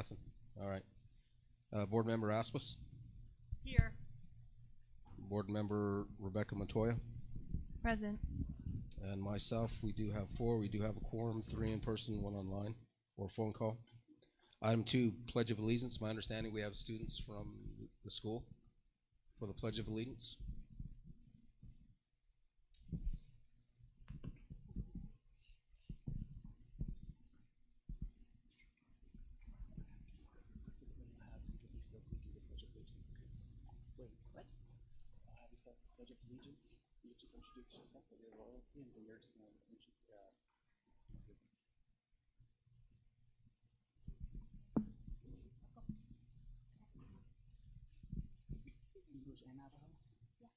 Nothing? All right. Board Member Aspas? Here. Board Member Rebecca Montoya? Present. And myself, we do have 4. We do have a quorum, 3 in person, 1 online, or phone call. Item 2, Pledge of Allegiance. My understanding, we have students from the school for the Pledge of Allegiance. Pledge of Allegiance. You just introduce yourself with your royalty and your small English and Navajo? Yeah.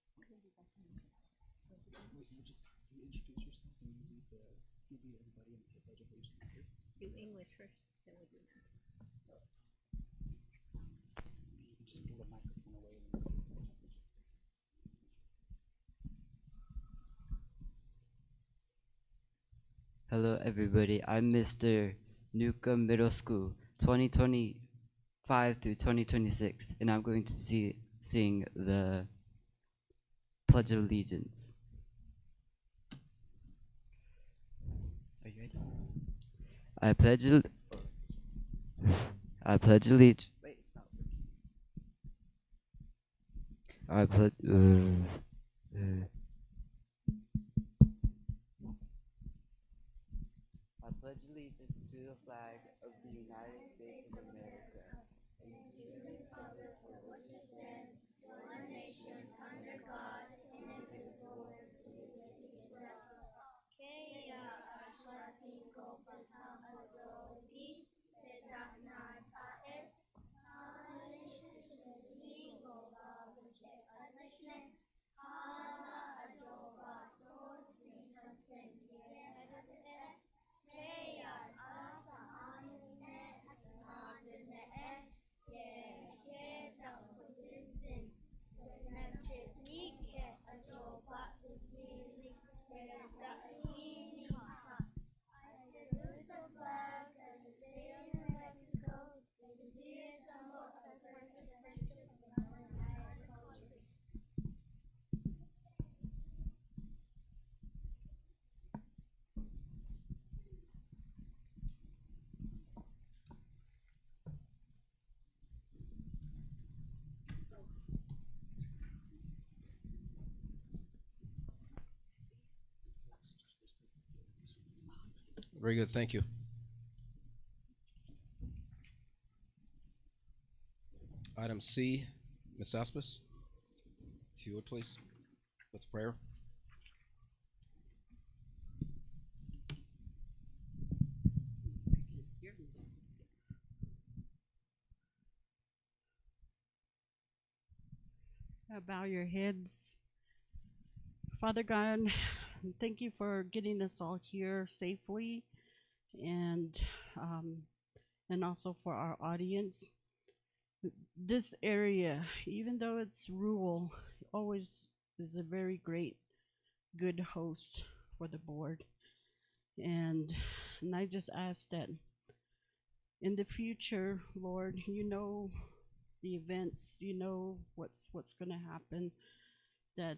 Wait, you introduce yourself and you lead everybody and say Pledge of Allegiance. Okay. Do English first, then we'll do that. You can just pull the microphone away and Hello everybody, I'm Mr. Newcomb Middle School 2025 through 2026, and I'm going to sing the Pledge of Allegiance. Are you ready? I pledge allegiance. Wait, stop. I pledge allegiance to the flag of the United States of America and to the republic for which it stands, one nation, under God, indivisible, with liberty and justice. Very good, thank you. Item C, Ms. Aspas, if you would please, with prayer. Bow your heads. Father God, thank you for getting us all here safely, and also for our audience. This area, even though it's rural, always is a very good host for the board. And I just ask that in the future, Lord, you know the events, you know what's going to happen, that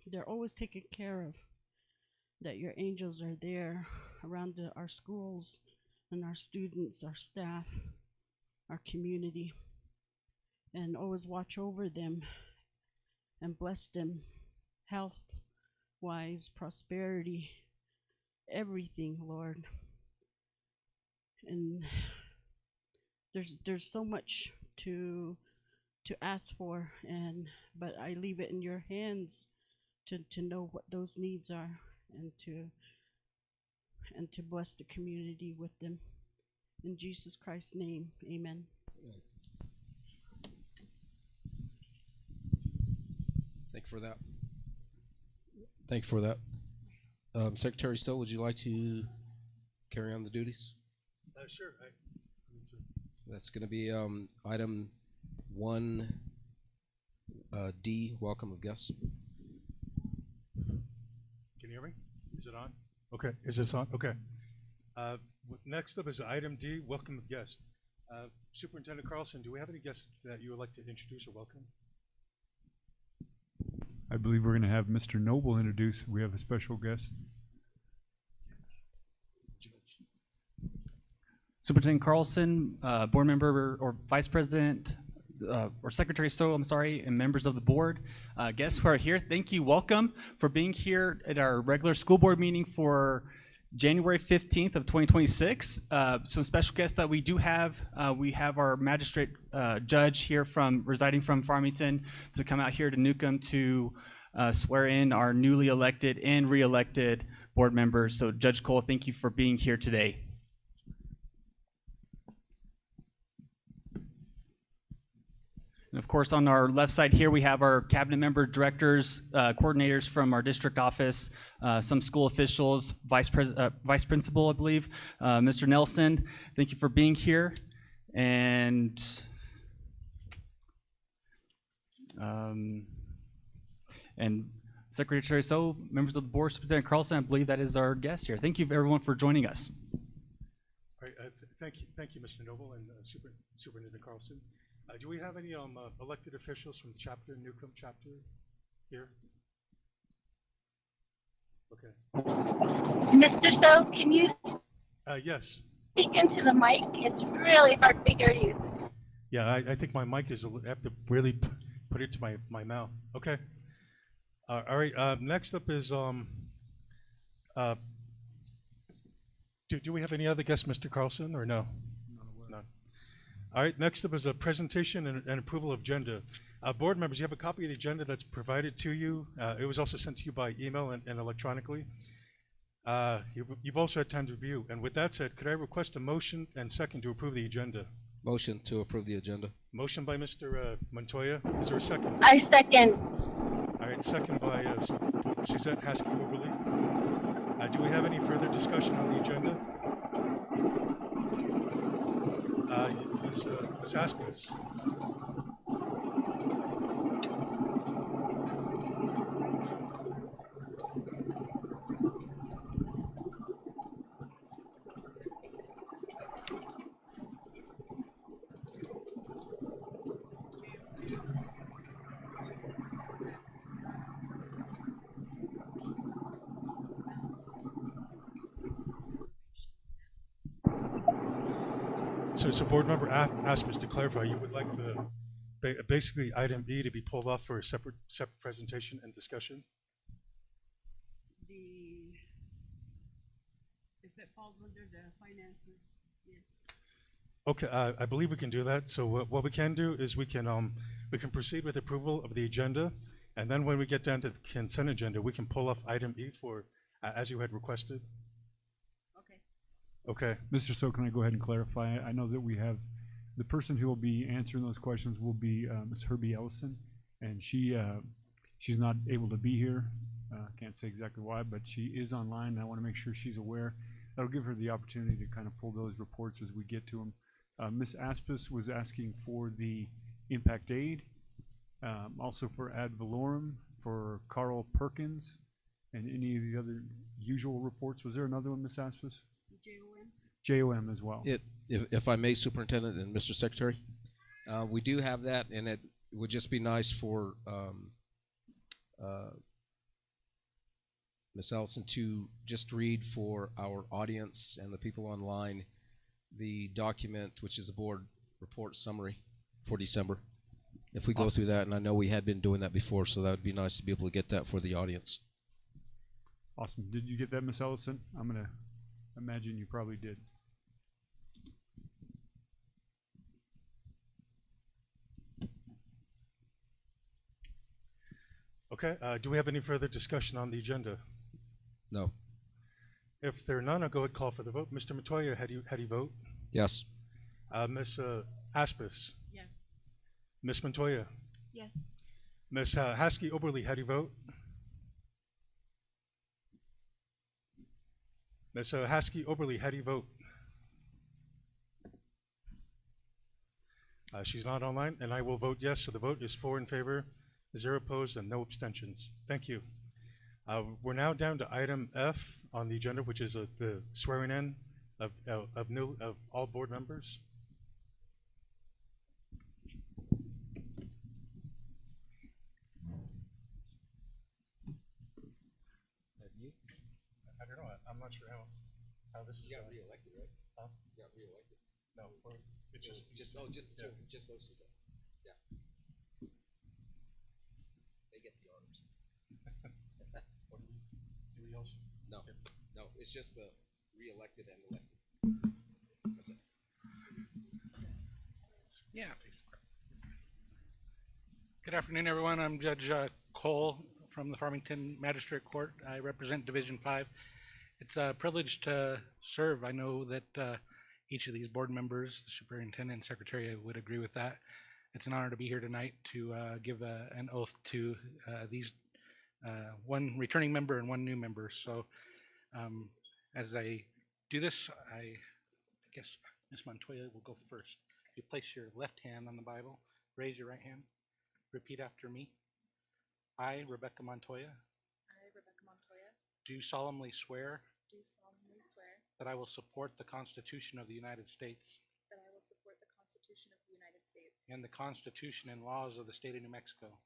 they're always taken care of, that your angels are there around our schools and our students, our staff, our community, and always watch over them and bless them, health wise, prosperity, everything, Lord. And there's so much to ask for, but I leave it in your hands to know what those needs are, and to bless the community with them. In Jesus Christ's name, amen. Thank you for that. Thank you for that. Secretary Stowe, would you like to carry on the duties? Sure. That's going to be item 1D, welcome of guests. Can you hear me? Is it on? Okay. Is this on? Okay. Next up is item D, welcome of guests. Superintendent Carlson, do we have any guests that you would like to introduce or welcome? I believe we're going to have Mr. Noble introduce. We have a special guest. Superintendent Carlson, board member or vice president, or secretary, I'm sorry, and members of the board, guests who are here, thank you, welcome for being here at our regular school board meeting for January 15th of 2026. Some special guests that we do have, we have our magistrate judge here residing from Farmington to come out here to Newcomb to swear in our newly elected and re-elected board members. So Judge Cole, thank you for being here today. And of course, on our left side here, we have our cabinet member, directors, coordinators from our district office, some school officials, vice principal, I believe, Mr. Nelson. Thank you for being here. And Secretary So, members of the board, Superintendent Carlson, I believe that is our guest here. Thank you everyone for joining us. All right, thank you, Mr. Noble and Superintendent Carlson. Do we have any elected officials from the chapter, Newcomb chapter, here? Okay. Mr. So, can you Yes. speak into the mic? It's really hard to hear you. Yeah, I think my mic is. I have to really put it to my mouth. Okay. All right. Next up is Do we have any other guests, Mr. Carlson, or no? None. All right. Next up is a presentation and approval of agenda. Board members, you have a copy of the agenda that's provided to you. It was also sent to you by email and electronically. You've also had time to review. And with that said, could I request a motion and second to approve the agenda? Motion to approve the agenda. Motion by Mr. Montoya. Is there a second? I second. All right, second by Suzette Haskell-Overly. Do we have any further discussion on the agenda? Ms. Aspis. So board member Aspis, to clarify, you would like the basically item B to be pulled off for a separate presentation and discussion? If it falls under the finances, yes. Okay, I believe we can do that. So what we can do is we can proceed with approval of the agenda, and then when we get down to the consent agenda, we can pull off item E for as you had requested. Okay. Mr. So, can I go ahead and clarify? I know that we have the person who will be answering those questions will be Ms. Herbie Ellison, and she's not able to be here. Can't say exactly why, but she is online. I want to make sure she's aware. That'll give her the opportunity to kind of pull those reports as we get to them. Ms. Aspis was asking for the impact aid, also for ad valorem, for Carl Perkins, and any of the other usual reports. Was there another one, Ms. Aspis? JOM as well. If I may, Superintendent and Mr. Secretary, we do have that, and it would just be nice for Ms. Ellison to just read for our audience and the people online the document, which is a board report summary for December. If we go through that, and I know we had been doing that before, so that would be nice to be able to get that for the audience. Awesome. Did you get that, Ms. Ellison? I'm going to imagine you probably did. Okay, do we have any further discussion on the agenda? No. If there are none, I'll go ahead and call for the vote. Mr. Montoya, how do you vote? Yes. Ms. Aspis? Yes. Ms. Montoya? Yes. Ms. Haskell-Overly, how do you vote? Ms. Haskell-Overly, how do you vote? She's not online, and I will vote yes, so the vote is 4 in favor, 0 opposed, and no abstentions. Thank you. We're now down to item F on the agenda, which is the swearing in of all board members. not sure how this is You got going. reelected, right? Huh? You got reelected. No, or it's Just the two, yeah. just those two. Yeah. They get the honors. What do we also? No, Yeah. no, it's just the reelected and elected. That's it. Yeah, please. Good afternoon, everyone. I'm Judge Cole from the Farmington Magistrate Court. I represent Division 5. It's a privilege to serve. I know that each of these board members, the superintendent and secretary, would agree with that. It's an honor to be here tonight to give an oath to these one returning member and one new member. So as I do this, I guess Ms. Montoya will go first. You place your left hand on the Bible, raise your right hand, repeat after me. I, Rebecca Montoya, do solemnly swear that I will support the Constitution of the United States and the Constitution and laws of the state of New Mexico,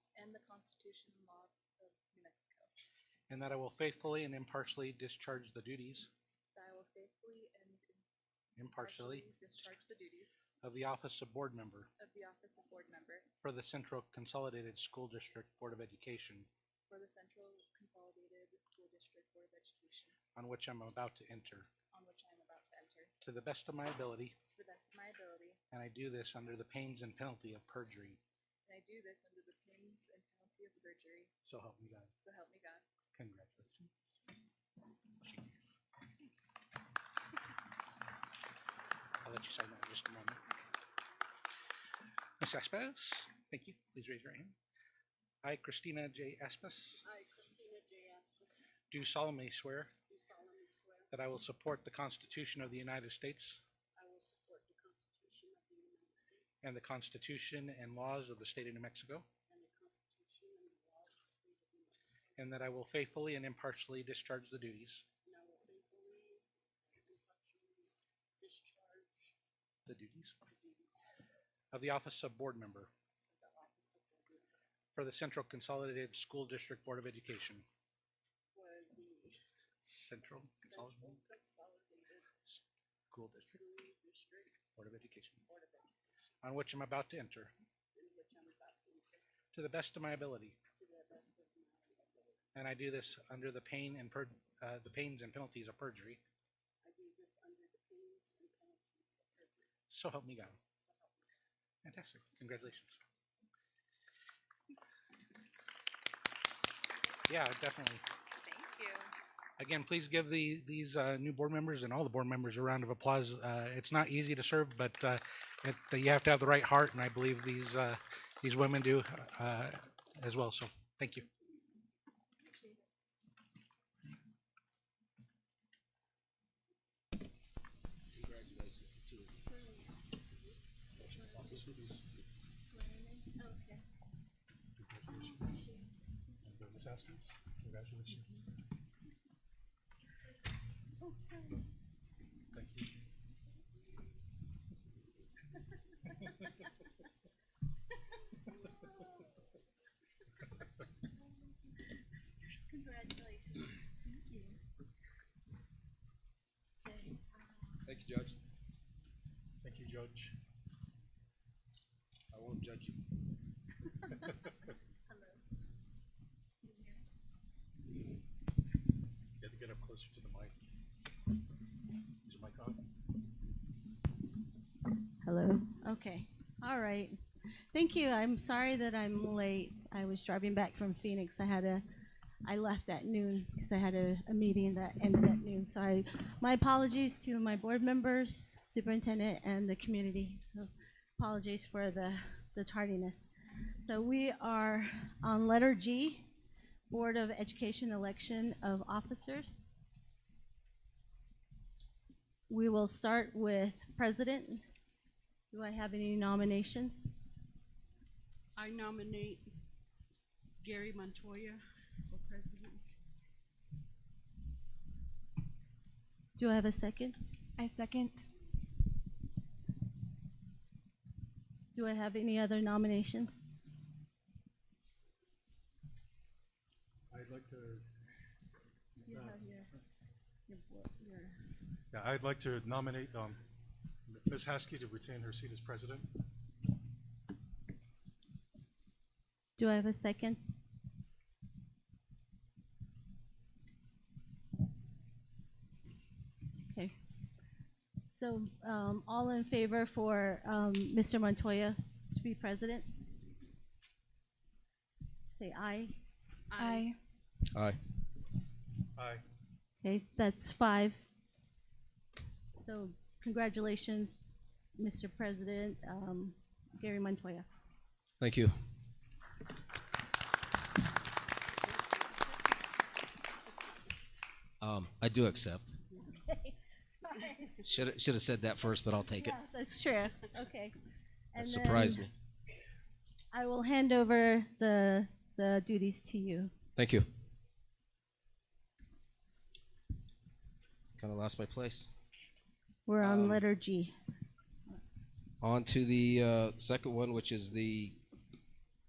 and that I will faithfully and impartially discharge the duties of the office of board member for the Central Consolidated School District Board of Education, on which I'm about to enter, to the best of my ability, and I do this under the pains and penalty of perjury. So help me God. Congratulations. I'll let you sign that in just a moment. Ms. Aspas, thank you. Please raise your hand. I, Christina J. Aspas, do solemnly swear that I will support the Constitution of the United States and the Constitution and laws of the state of New Mexico, and that I will faithfully and impartially discharge the duties of the office of board member for the Central Consolidated School District Board of Education. Central Consolidated School District Board of Education, on which I'm about to enter, to the best of my ability, and I do this under the pains and penalties of perjury. So help me God. Fantastic. Congratulations. Yeah, definitely. Thank you. Again, please give these new board members and all the board members a round of applause. It's not easy to serve, but you have to have the right heart, and I believe these women do as well. So thank you. Congratulations to you. Ms. Aspas, congratulations. Thank you. Congratulations. Thank you. Okay. Thank you, Judge. Thank you, Judge. I won't judge you. Hello. You have to get up closer to the mic. Is your mic on? Hello. Okay. All right. Thank you. I'm sorry that I'm late. I was driving back from Phoenix. I left at noon because I had a meeting that ended at noon. So my apologies to my board members, superintendent, and the community. So apologies for the tardiness. So we are on letter G, Board of Education election of officers. We will start with president. Do I have any nominations? I nominate Gary Montoya for president. Do I have a second? I second. Do I have any other nominations? I'd like to. You have your Yeah, I'd like to nominate Ms. Haskey to retain her seat as president. Do I have a second? Okay. So, all in favor for Mr. Montoya to be president? Say aye. Aye. Aye. Aye. Okay, that's 5. So, congratulations, Mr. President, Gary Montoya. Thank you. I do accept. Should have said that first, but I'll take it. Yeah, that's true. Okay. That surprised me. I will hand over the duties to you. Thank you. Kind of lost my place. We're on letter G. On to the second one, which is the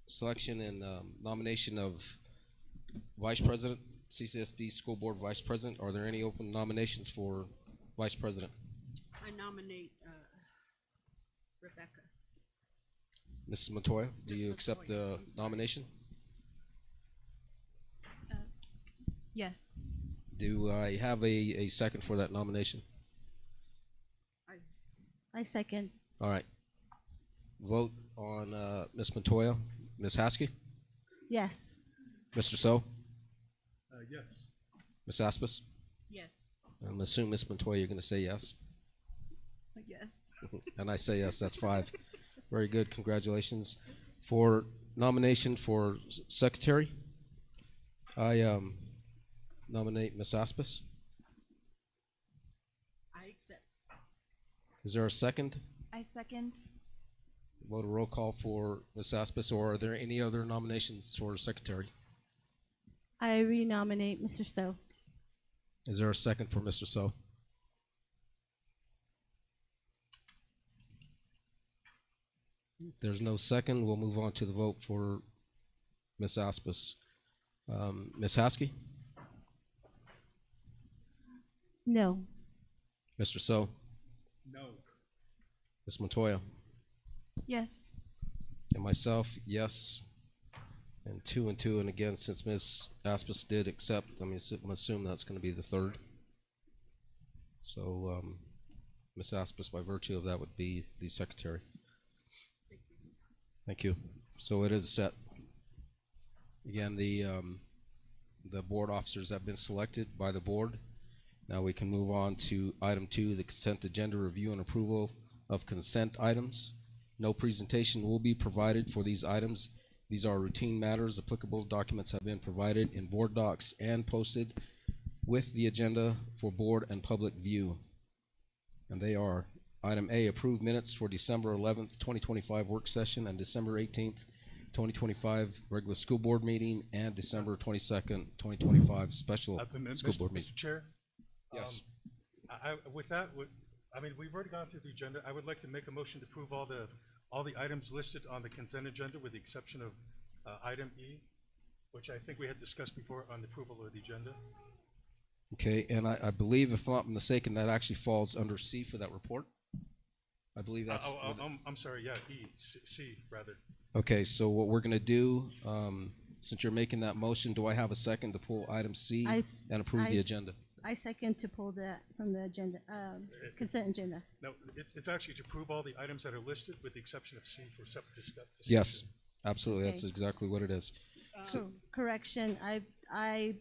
selection and nomination of Vice President, CCSD School Board Vice President. Are there any open nominations for Vice President? I nominate Rebecca. Mrs. Montoya, do Ms. you accept Montoya, the I'm sorry. nomination? Yes. Do I have a second for that nomination? I second. All right. Vote on Ms. Montoya. Ms. Haskey? Yes. Mr. So? Yes. Ms. Aspis? Yes. I'm assuming Ms. Montoya, you're going to say yes. Yes. And I say yes, that's 5. Very good, congratulations. For nomination for secretary, I nominate Ms. Aspis. I accept. Is there a second? I second. Vote a roll call for Ms. Aspis, or are there any other nominations for secretary? I renominate Mr. So. Is there a second for Mr. So? If there's no second, we'll move on to the vote for Ms. Aspis. Ms. Haskey? No. Mr. So? No. Ms. Montoya? Yes. And myself, yes. And 2 and 2, and again, since Ms. Aspis did accept, I'm assume that's going to be the third. So, Ms. Aspis, by virtue of that, would be the secretary. Thank you. So it is set. Again, the board officers have been selected by the board. Now we can move on to item 2, the consent agenda review and approval of consent items. No presentation will be provided for these items. These are routine matters. Applicable documents have been provided in board docs and posted with the agenda for board and public view. And they are item A, approved minutes for December 11th, 2025 work session and December 18th, 2025 regular school board meeting and December 22nd, 2025 special school board meeting. Mr. Chair? Yes. With that, I mean, we've already gone through the agenda. I would like to make a motion to approve all the items listed on the consent agenda with the exception of item E, which I think we had discussed before on the approval of the agenda. Okay, and I believe, if I'm not mistaken, that actually falls under C for that report. I believe that's. I'm sorry, yeah, E, C, rather. Okay, so what we're gonna do, since you're making that motion, do I have a second to pull item C and approve the agenda? I second to pull that from the agenda, consent agenda. No, it's actually to approve all the items that are listed with the exception of C for separate discussion. Yes, absolutely, that's Okay. exactly what it is. Correction, I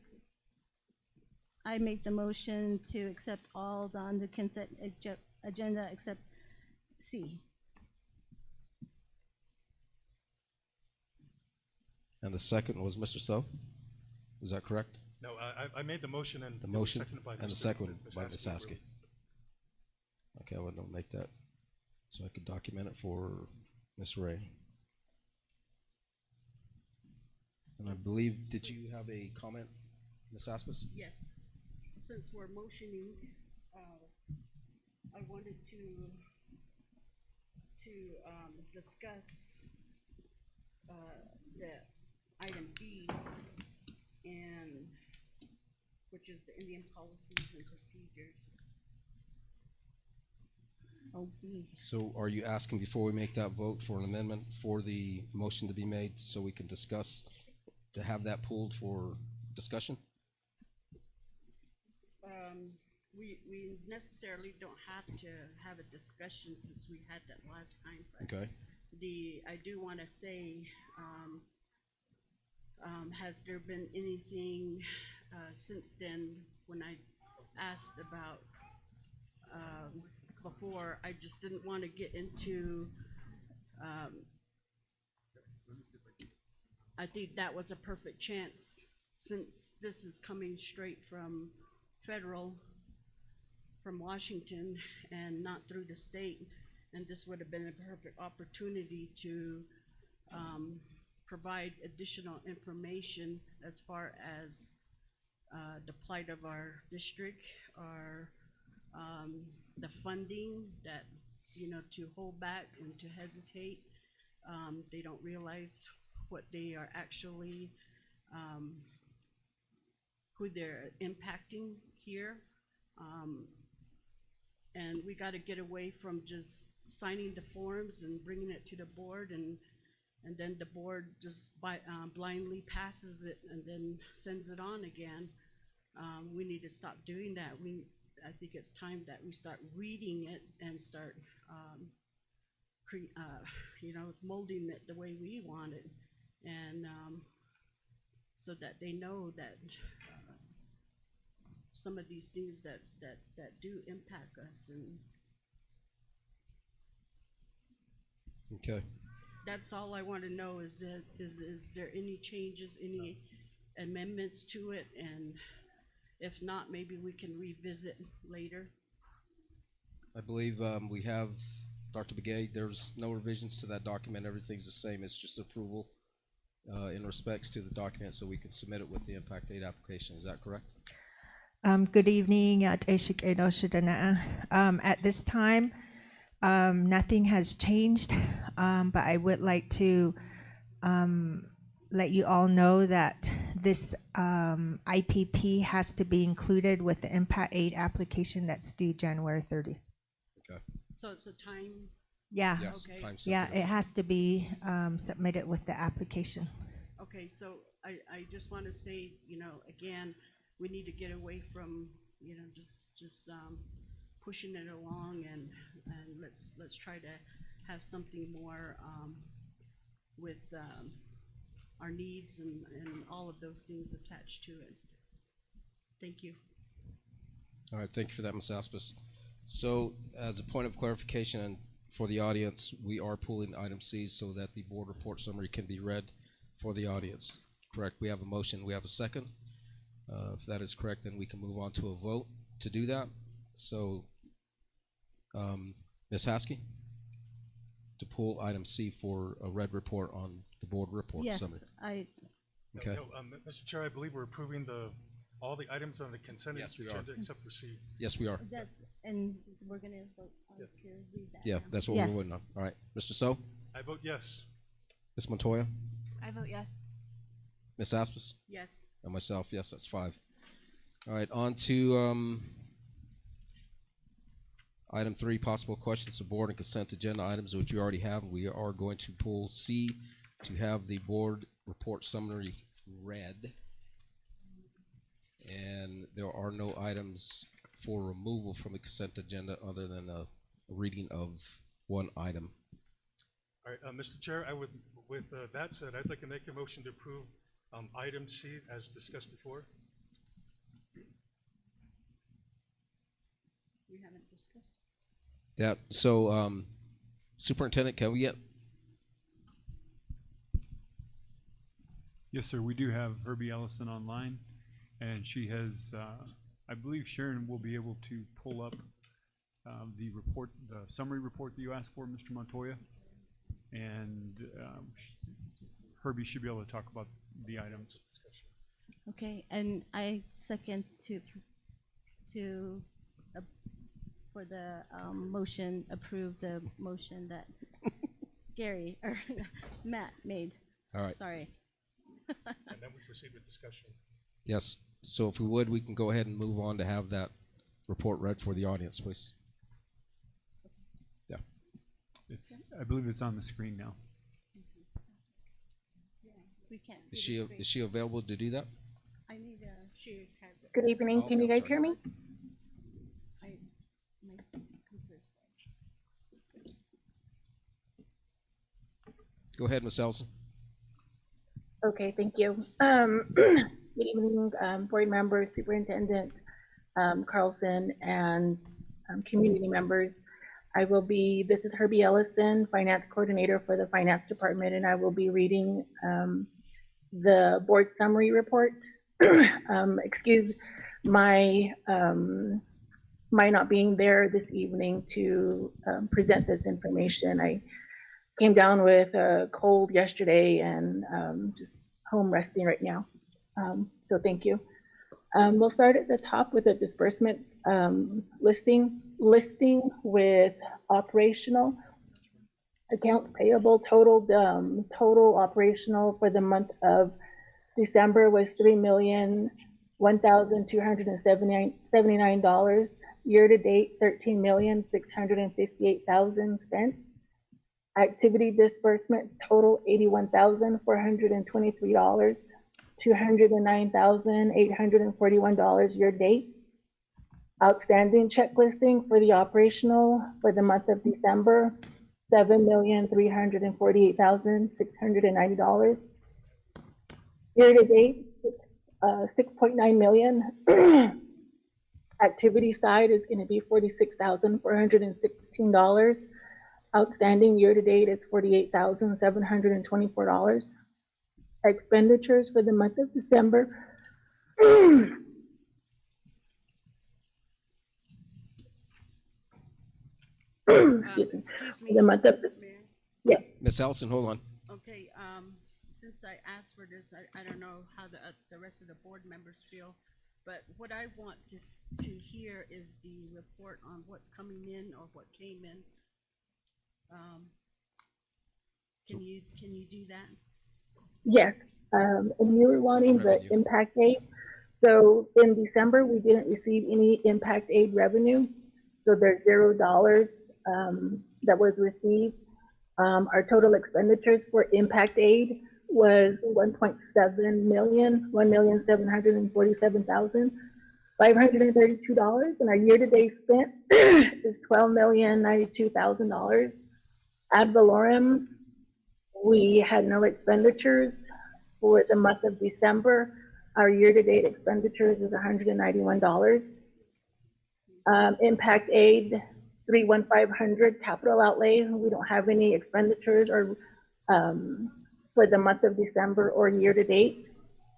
make the motion to accept all on the consent agenda except C. And the second was Mr. So? Is that correct? No, I made the motion and. The it was motion seconded by and the Ms. second Ms. by Ms. Haskey. Haskey. Okay, I will make that so I could document it for Ms. Ray. And I believe, did you have a comment, Ms. Aspis? Yes. Since we're motioning, I wanted to discuss the item B and which is the Indian policies and procedures. Oh, B. So are you asking before we make that vote for an amendment for the motion to be made so we can discuss, to have that pulled for discussion? We necessarily don't have to have a discussion since we had that last time, but Okay. I do wanna say, has there been anything, since then, when I asked about, before, I just didn't wanna get into, I think that was a perfect chance, since this is coming straight from federal, from Washington, and not through the state, and this would have been a perfect opportunity to, provide additional information as far as, the plight of our district, our, the funding that, you know, to hold back and to hesitate. They don't realize what they are actually, who they're impacting here. And we gotta get away from just signing the forms and bringing it to the board, and then the board just blindly passes it and then sends it on again. We need to stop doing that. I think it's time that we start reading it and start, you know, molding it the way we want it, and so that they know that some of these things that do impact us, and Okay. that's all I want to know. Is there any changes, any amendments to it, and if not, maybe we can revisit later. I believe we have Dr. Begay. There's no revisions to that document. Everything's the same. It's just approval in respects to the document, so we can submit it with the impact data application. Is that correct? Good evening. At this time, nothing has changed, but I would like to let you all know that this IPP has to be included with the impact aid application that's due January 30th. Okay. So it's a time. Yeah, Yes. Okay. Time yeah, sensitive. it has to be submitted with the application. Okay, so I just want to say, you know, again, we need to get away from, you know, just pushing it along, and let's try to have something more with our needs and all of those things attached to it. Thank you. All right, thank you for that, Ms. Aspis. So, as a point of clarification and for the audience, we are pulling item C so that the board report summary can be read for the audience. Correct? We have a motion. We have a second. If that is correct, then we can move on to a vote to do that. So, Ms. Haskey, to pull item C for a read report on the board report summary. Yes, I, Okay. Mr. Chair, I believe we're approving all the items on the consent Yes, we are. agenda except for C. Yes, we are. that, and we're gonna vote on Yeah. to read that. Yeah, now. that's what Yes. we're waiting on. All right, Mr. So, I vote yes. Ms. Montoya, I vote yes. Ms. Aspis, Yes. and myself, yes, that's 5. All right, on to item 3, possible questions to board and consent agenda items, which we already have. We are going to pull C to have the board report summary read. And there are no items for removal from the consent agenda other than a reading of one item. All right, Mr. Chair, with that said, I'd like to make a motion to approve item C as discussed before. We haven't discussed. That, so, Superintendent, can we get, Yes, sir. We do have Herbie Ellison online, and she has, I believe Sharon will be able to pull up the report, the summary report that you asked for, Mr. Montoya. And Herbie should be able to talk about the items. Okay, and I second for the motion, approve the motion that Gary, or Matt made, all right, sorry. And then we proceed with discussion. Yes, so if we would, we can go ahead and move on to have that report read for the audience, please. Yeah. I believe it's on the screen now. We can't see Is she, the screen. is she available to do that? I need she has it. Good evening. Can Okay, you I'm guys sorry. hear me? My computer's there. Go ahead, Ms. Ellison. Okay, thank you. Good evening, board members, superintendent Carlson, and community members. This is Herbie Ellison, finance coordinator for the finance department, and I will be reading the board summary report. Excuse my not being there this evening to present this information. I came down with a cold yesterday and just home resting right now. So thank you. We'll start at the top with the disbursements listing with operational accounts payable. Total operational for the month of December was $3,001,279. Year to date, $13,658,000 spent. Activity disbursement total $81,423, $209,841 year date. Outstanding check listing for the operational for the month of December, $7,348,690. Year to date, 6.9 million. Activity side is going to be $46,416. Outstanding year to date is $48,724. Expenditures for the month of December. Excuse me. Excuse For the month of, Mayor. yes. Ms. Ellison, hold on. Okay, since I asked for this, I don't know how the rest of the board members feel, but what I want to hear is the report on what's coming in or what came in. Can you do that? Yes, and you were wanting the revenue. impact aid. So in December, we didn't receive any impact aid revenue. So there's $0 that was received. Our total expenditures for impact aid was 1.7 million, $1,747,532, and our year-to-date spent is $12,092,000. Ad valorem, we had no expenditures for the month of December. Our year-to-date expenditures is $191. Impact aid, 31500 capital outlay. We don't have any expenditures or for the month of December or year-to-date.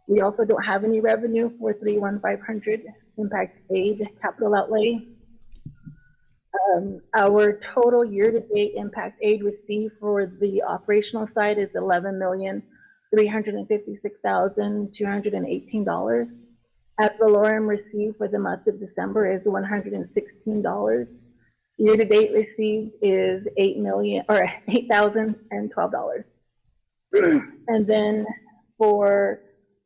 We also don't have any revenue for 31500 impact aid capital outlay. Our total year-to-date impact aid received for the operational side is $11,356,218. Ad valorem received for the month of December is $116. Year-to-date received is $8,012. And then for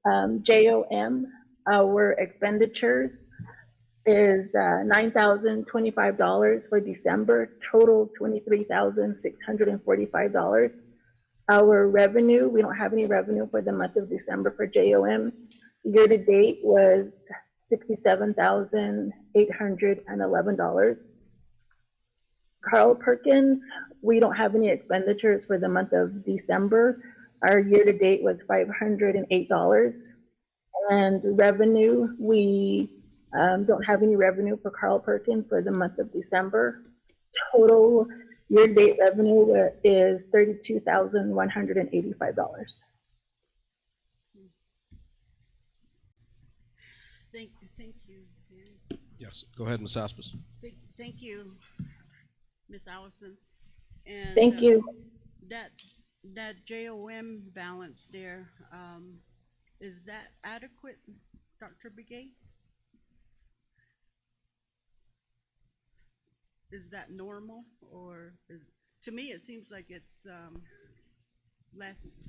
JOM, our expenditures is $9,025 for December, total $23,645. Our revenue, we don't have any revenue for the month of December for JOM. Year to date was $67,811. Carl Perkins, we don't have any expenditures for the month of December. Our year to date was $508. And revenue, we don't have any revenue for Carl Perkins for the month of December. Total year-to-date revenue is $32,185. Thank you. Yes, go ahead, Ms. Aspis. Thank you, Miss Allison. And Thank you. That JOM balance there, is that adequate, Dr. Begay? Is that normal, or to me it seems like it's less?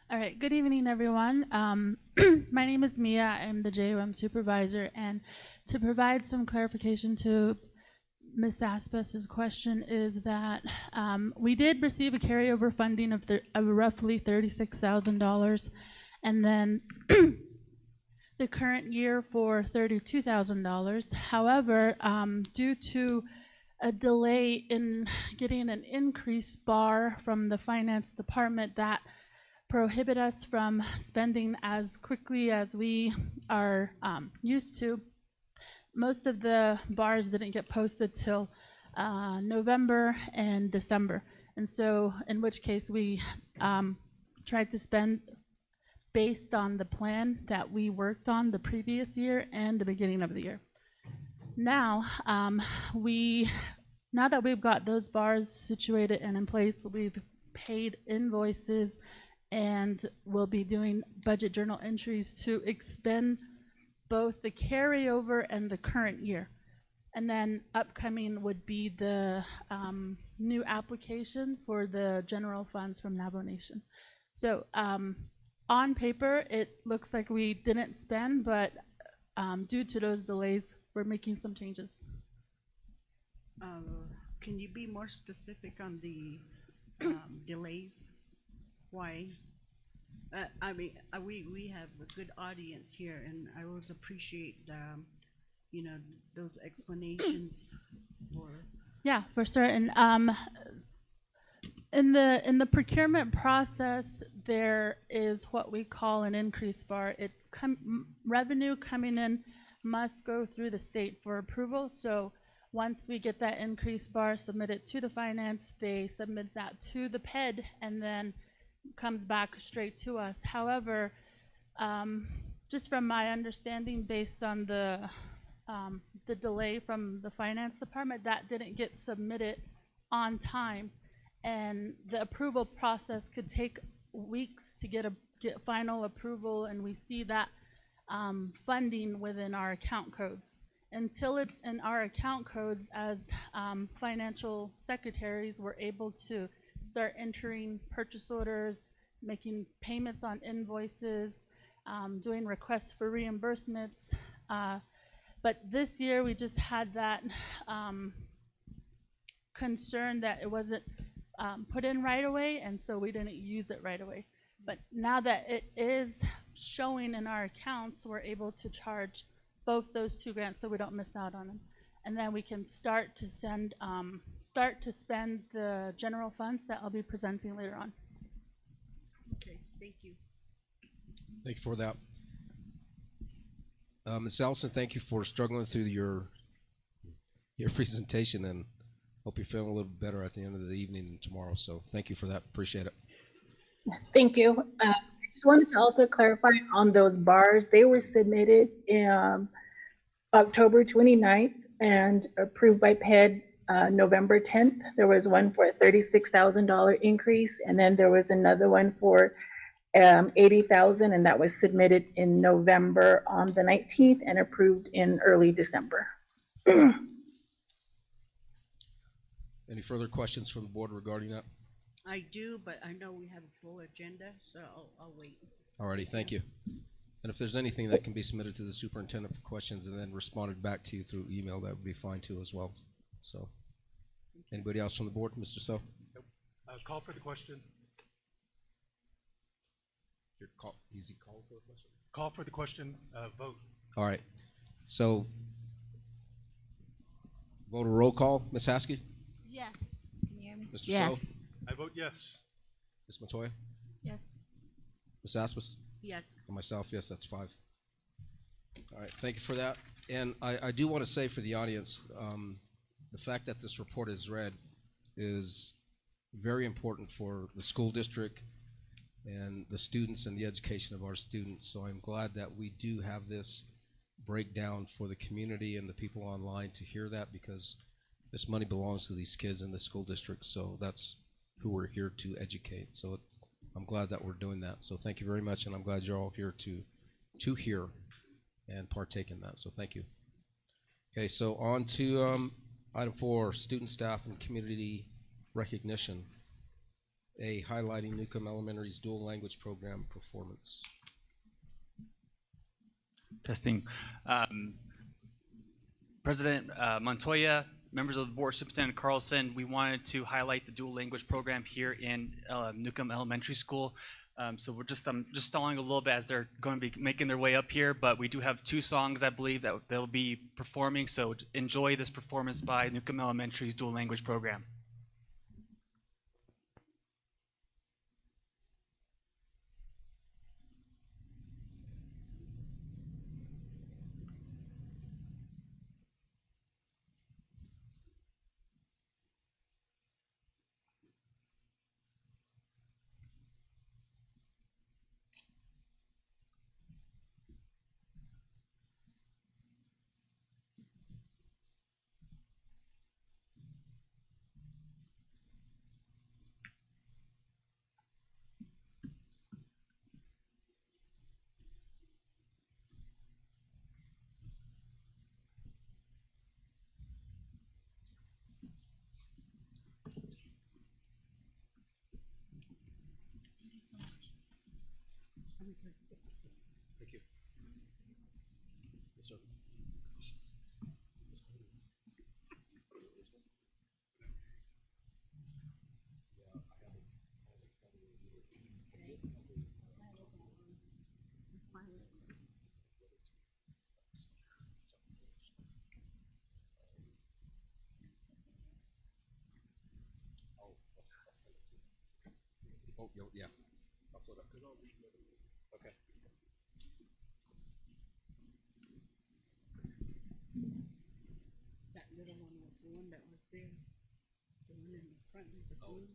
All right, good evening, everyone. My name is Mia. I'm the JOM supervisor, and to provide some clarification to Ms. Aspes's question is that we did receive a carryover funding of roughly $36,000, and then the current year for $32,000. However, due to a delay in getting an increased bar from the finance department that prohibit us from spending as quickly as we are used to. Most of the bars didn't get posted till November and December. And so in which case we tried to spend based on the plan that we worked on the previous year and the beginning of the year. Now, now that we've got those bars situated and in place, we've paid invoices and we'll be doing budget journal entries to expend both the carryover and the current year. And then upcoming would be the new application for the general funds from Navajo Nation. So on paper, it looks like we didn't spend, but due to those delays, we're making some changes. Can you be more specific on the delays? Why? I mean, we have a good audience here, and I always appreciate, you know, those explanations for. Yeah, for certain. In the procurement process, there is what we call an increase bar. Revenue coming in must go through the state for approval. So once we get that increase bar submitted to the finance, they submit that to the PED and then comes back straight to us. However, just from my understanding, based on the delay from the finance department, that didn't get submitted on time, and the approval process could take weeks to get final approval, and we see that funding within our account codes. Until it's in our account codes, as financial secretaries, we're able to start entering purchase orders, making payments on invoices, doing requests for reimbursements. But this year we just had that concern that it wasn't put in right away, and so we didn't use it right away. But now that it is showing in our accounts, we're able to charge both those two grants so we don't miss out on them. And then we can start to spend the general funds that I'll be presenting later on. Okay, thank you. Thank you for that. Ms. Allison, thank you for struggling through your presentation, and hope you're feeling a little better at the end of the evening and tomorrow. So thank you for that. Appreciate it. Thank you. I just wanted to also clarify on those bars. They were submitted in October 29th and approved by PED November 10th. There was one for a $36,000 increase, and then there was another one for $80,000, and that was submitted in November on the 19th and approved in early December. Any further questions from the board regarding that? I do, but I know we have a full agenda, so I'll wait. Alrighty, thank you. And if there's anything that can be submitted to the superintendent for questions and then responded back to you through email, that would be fine too as well. So, anybody else from the board? Mr. So? Nope. Call for the question. Easy call for a question. Call for the question, vote. All right. So, vote a roll call. Ms. Haskell? Yes. Can you hear me? Mr. Yes. So? I vote yes. Ms. Matoya? Yes. Ms. Aspis? Yes. And myself, yes, that's 5. All right, thank you for that. And I do want to say for the audience, the fact that this report is read is very important for the school district and the students and the education of our students. So I'm glad that we do have this breakdown for the community and the people online to hear that, because this money belongs to these kids in the school district. So that's who we're here to educate. So I'm glad that we're doing that. So thank you very much, and I'm glad you're all here to hear and partake in that. So thank you. Okay, so on to item 4, student, staff, and community recognition. A, highlighting Newcomb Elementary's dual language program performance. Testing. President Montoya, members of the board, Superintendent Carlson, we wanted to highlight the dual language program here in Newcomb Elementary School. So we're just stalling a little bit as they're going to be making their way up here, but we do have 2 songs, I believe, that they'll be performing. So enjoy this performance by Newcomb Elementary's dual language program. Thank you. Yes, sir. I'll send it to you. Oh, yeah. I'll put it up. Okay. That little one was the one that was there, the one in the front of the blue.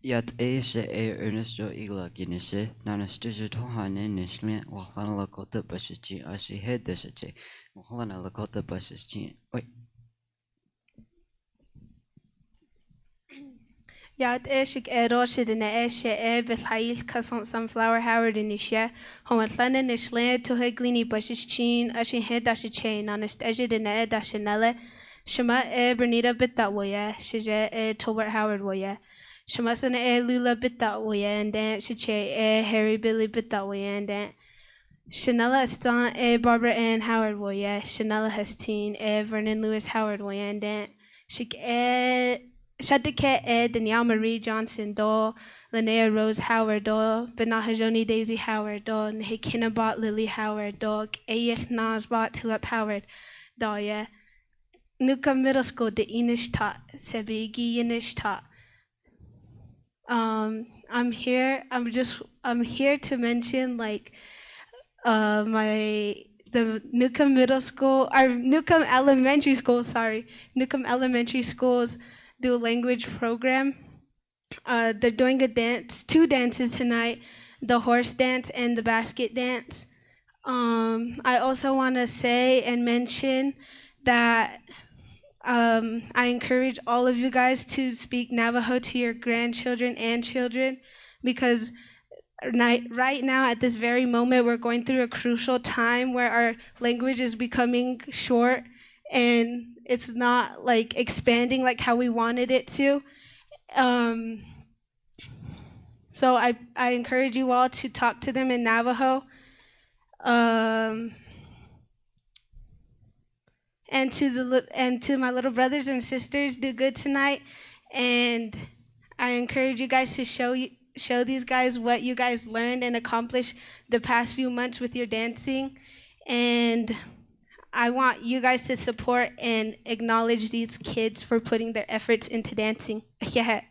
Yat Asia Ernesto Igla Guinness, Nana Stitcher Tohane Nishlan, Wahana Lakota buses, I see head this a day, Wahana Lakota buses, wait. Yad Eshik Eroshid in Eshe Bethhail Casson Sunflower Howard in Isha, Home Lennon Ishland to Higlini bushes chin, Ashin head dash a chain, honest Ejid in Ed Dashanella, Shema Bernita bit that way, Shija Tolbert Howard way. Shemasan Lula bit that way and then Shiche Harry Billy bit that way and then Chanela Estan Barbara Ann Howard way, Chanela Hastine Vernon Lewis Howard way and then Shik Shadike Danielle Marie Johnson do Linnea Rose Howard do Benahajoni Daisy Howard do Nhikinabot Lily Howard do Ayek Nasbot Tulip Howard do Newcomb Middle School the Enish taught Sebigi Enish taught. I'm here to mention like the Newcomb Middle School or Newcomb Elementary School, Newcomb Elementary School's dual language program. They're doing two dances tonight, the horse dance and the basket dance. I also want to say and mention that I encourage all of you guys to speak Navajo to your grandchildren and children because right now at this very moment we're going through a crucial time where our language is becoming short and it's not like expanding like how we wanted it to. So I encourage you all to talk to them in Navajo. And to my little brothers and sisters, do good tonight. And I encourage you guys to show these guys what you guys learned and accomplished the past few months with your dancing. And I want you guys to support and acknowledge these kids for putting their efforts into dancing. Yeah.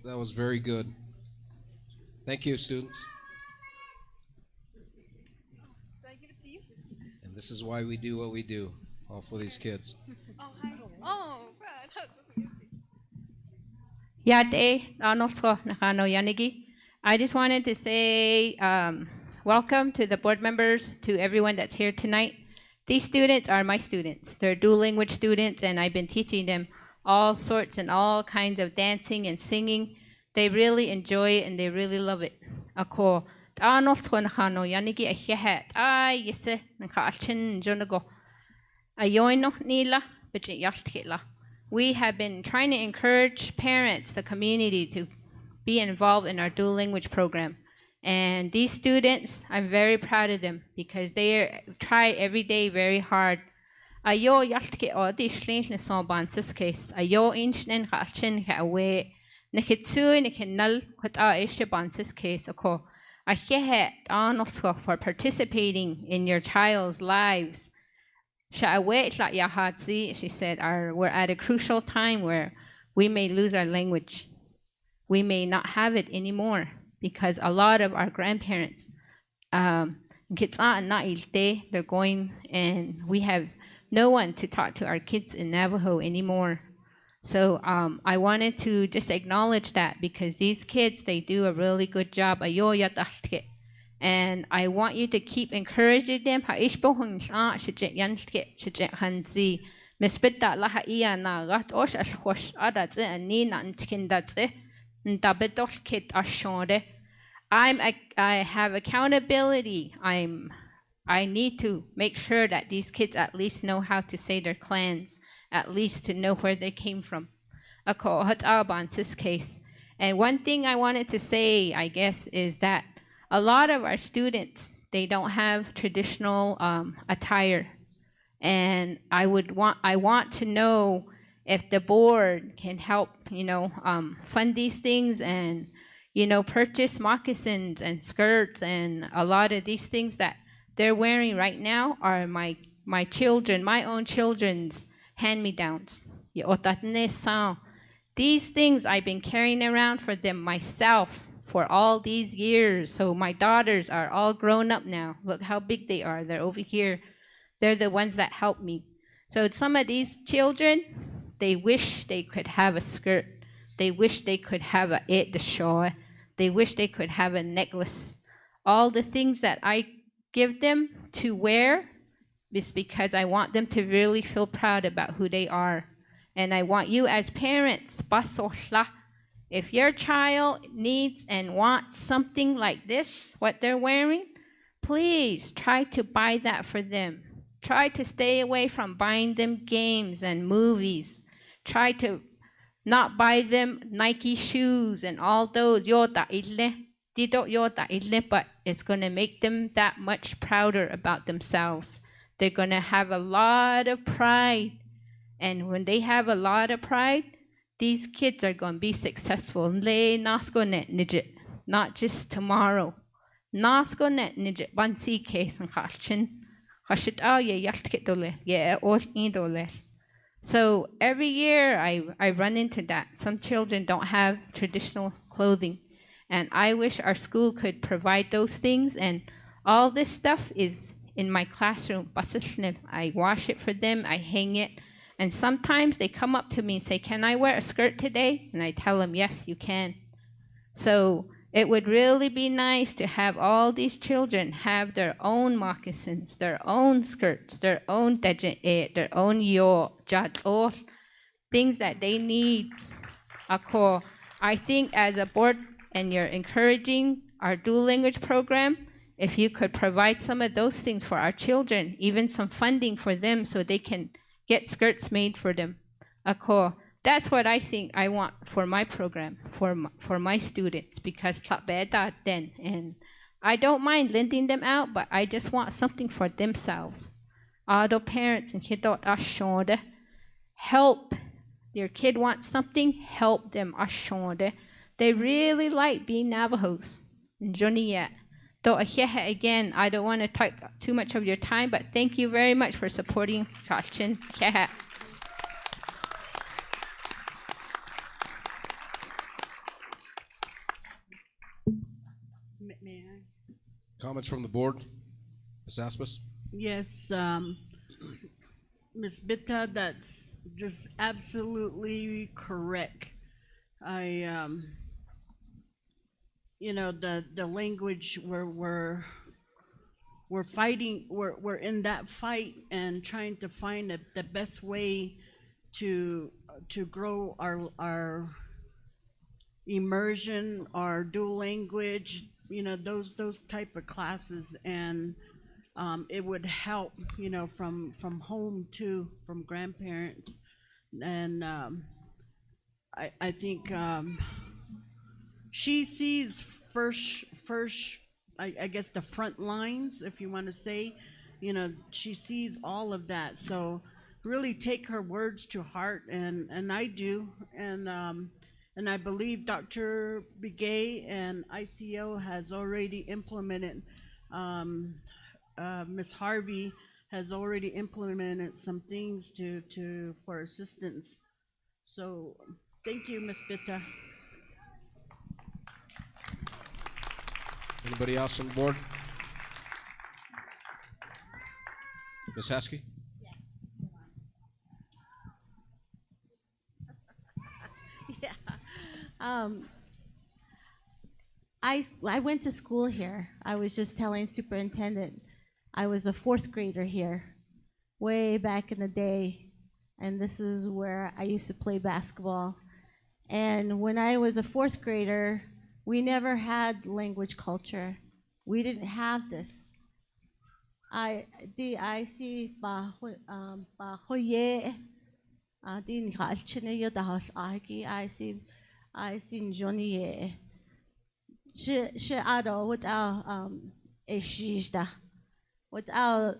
That was very good. Thank you, students. And this is why we do what we do, all for these kids. Oh, Brad. I just wanted to say welcome to the board members, to everyone that's here tonight. These students are my students. They're dual language students, and I've been teaching them all sorts and all kinds of dancing and singing. They really enjoy it and they really love it. Ako, we have been trying to encourage parents, the community, to be involved in our dual language program. And these students, I'm very proud of them because they try every day very hard. Ayo yaltke odi shlin ne son bansis case. Ayo inchnen kachin ka away. Nikitsu nikinal kot a ishe bansis case ako. Ahehe anosko for participating in your child's lives. She said, we're at a crucial time where we may lose our language. We may not have it anymore because a lot of our grandparents, they're going, and we have no one to talk to our kids in Navajo anymore. So I wanted to just acknowledge that because these kids, they do a really good job. And I want you to keep encouraging them. I have accountability. I need to make sure that these kids at least know how to say their clans, at least to know where they came from. Case. And one thing I wanted to say, I guess, is that a lot of our students, they don't have traditional attire. And I want to know if the board can help, fund these things and, purchase moccasins and skirts, and a lot of these things that they're wearing right now are my own children's hand-me-downs. These things I've been carrying around for them myself for all these years. So my daughters are all grown up now. Look how big they are. They're over here. They're the ones that help me. So some of these children, they wish they could have a skirt. They wish they could have a the shawl. They wish they could have a necklace. All the things that I give them to wear is because I want them to really feel proud about who they are. And I want you as parents, if your child needs and wants something like this, what they're wearing, please try to buy that for them. Try to stay away from buying them games and movies. Try to not buy them Nike shoes and all those. But it's going to make them that much prouder about themselves. They're going to have a lot of pride. And when they have a lot of pride, these kids are going to be successful. Not just tomorrow. So every year I run into that. Some children don't have traditional clothing. And I wish our school could provide those things. And all this stuff is in my classroom. I wash it for them. I hang it. And sometimes they come up to me and say, "Can I wear a skirt today?" And I tell them, "Yes, you can." So it would really be nice to have all these children have their own moccasins, their own skirts, their own their own all things that they need. I think as a board, and you're encouraging our dual language program, if you could provide some of those things for our children, even some funding for them so they can get skirts made for them. That's what I think I want for my program, for my students, because then, and I don't mind lending them out, but I just want something for themselves. Other parents and kids help. Your kid wants something, help them. They really like being Navajos. Again, I don't want to take too much of your time, but thank you very much for supporting Kachin. May I? Comments from the board? Ms. Aspas? Yes, Ms. Bitta, that's just absolutely correct. You know, the language we're fighting, we're in that fight and trying to find the best way to grow our immersion, our dual language, you know, those type of classes, and it would help, you know, from home too, from grandparents, and I think she sees first, I guess the front lines, if you want to say, you know, she sees all of that. So really take her words to heart, and I do, and I believe Dr. Begay and ICO has already implemented. Ms. Harvey has already implemented some things for assistance. So thank you, Ms. Bitta. Anybody else on the board? Ms. Haskey? Yeah. I went to school here. I was just telling superintendent, I was a 4th grader here, way back in the day, and this is where I used to play basketball. And when I was a 4th grader, we never had language culture. We didn't have this. I see Johnny she ado without without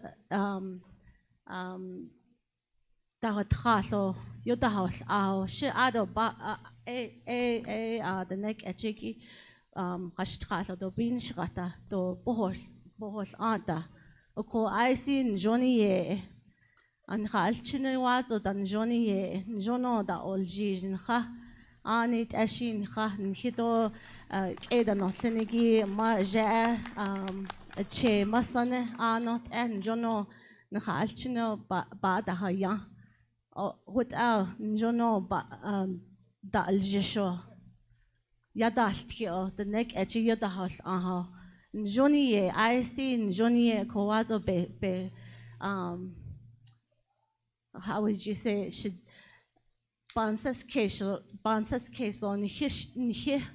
the house she ado the neck a cheeky do bin shata do bohol anta I see Johnny an halchine wazo dan Johnny Jono da olji ha أشين خا نخيتو كيدا نوتلنيجي ما جاء تشي مصنع نوت جونو نخالشنو بعد هيا هو نجونو دا الجيشو يدالتكيو دنك أجي يدهال نجوني عايسي نجوني كوازو ب how would you say it should Banses case on his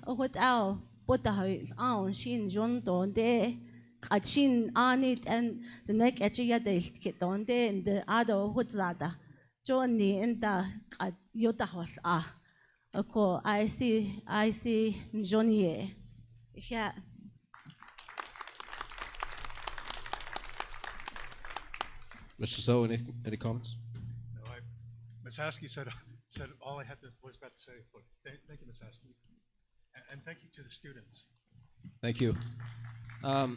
what out put the on shin John donde at shin on it and the neck at ya de kit donde and the other what's that Johnny and the yota house ako I see Johnny yeah. Mr. So, any comments? No, Ms. Haskey said all I was about to say. But thank you, Ms. Haskey, and thank you to the students. Thank you. I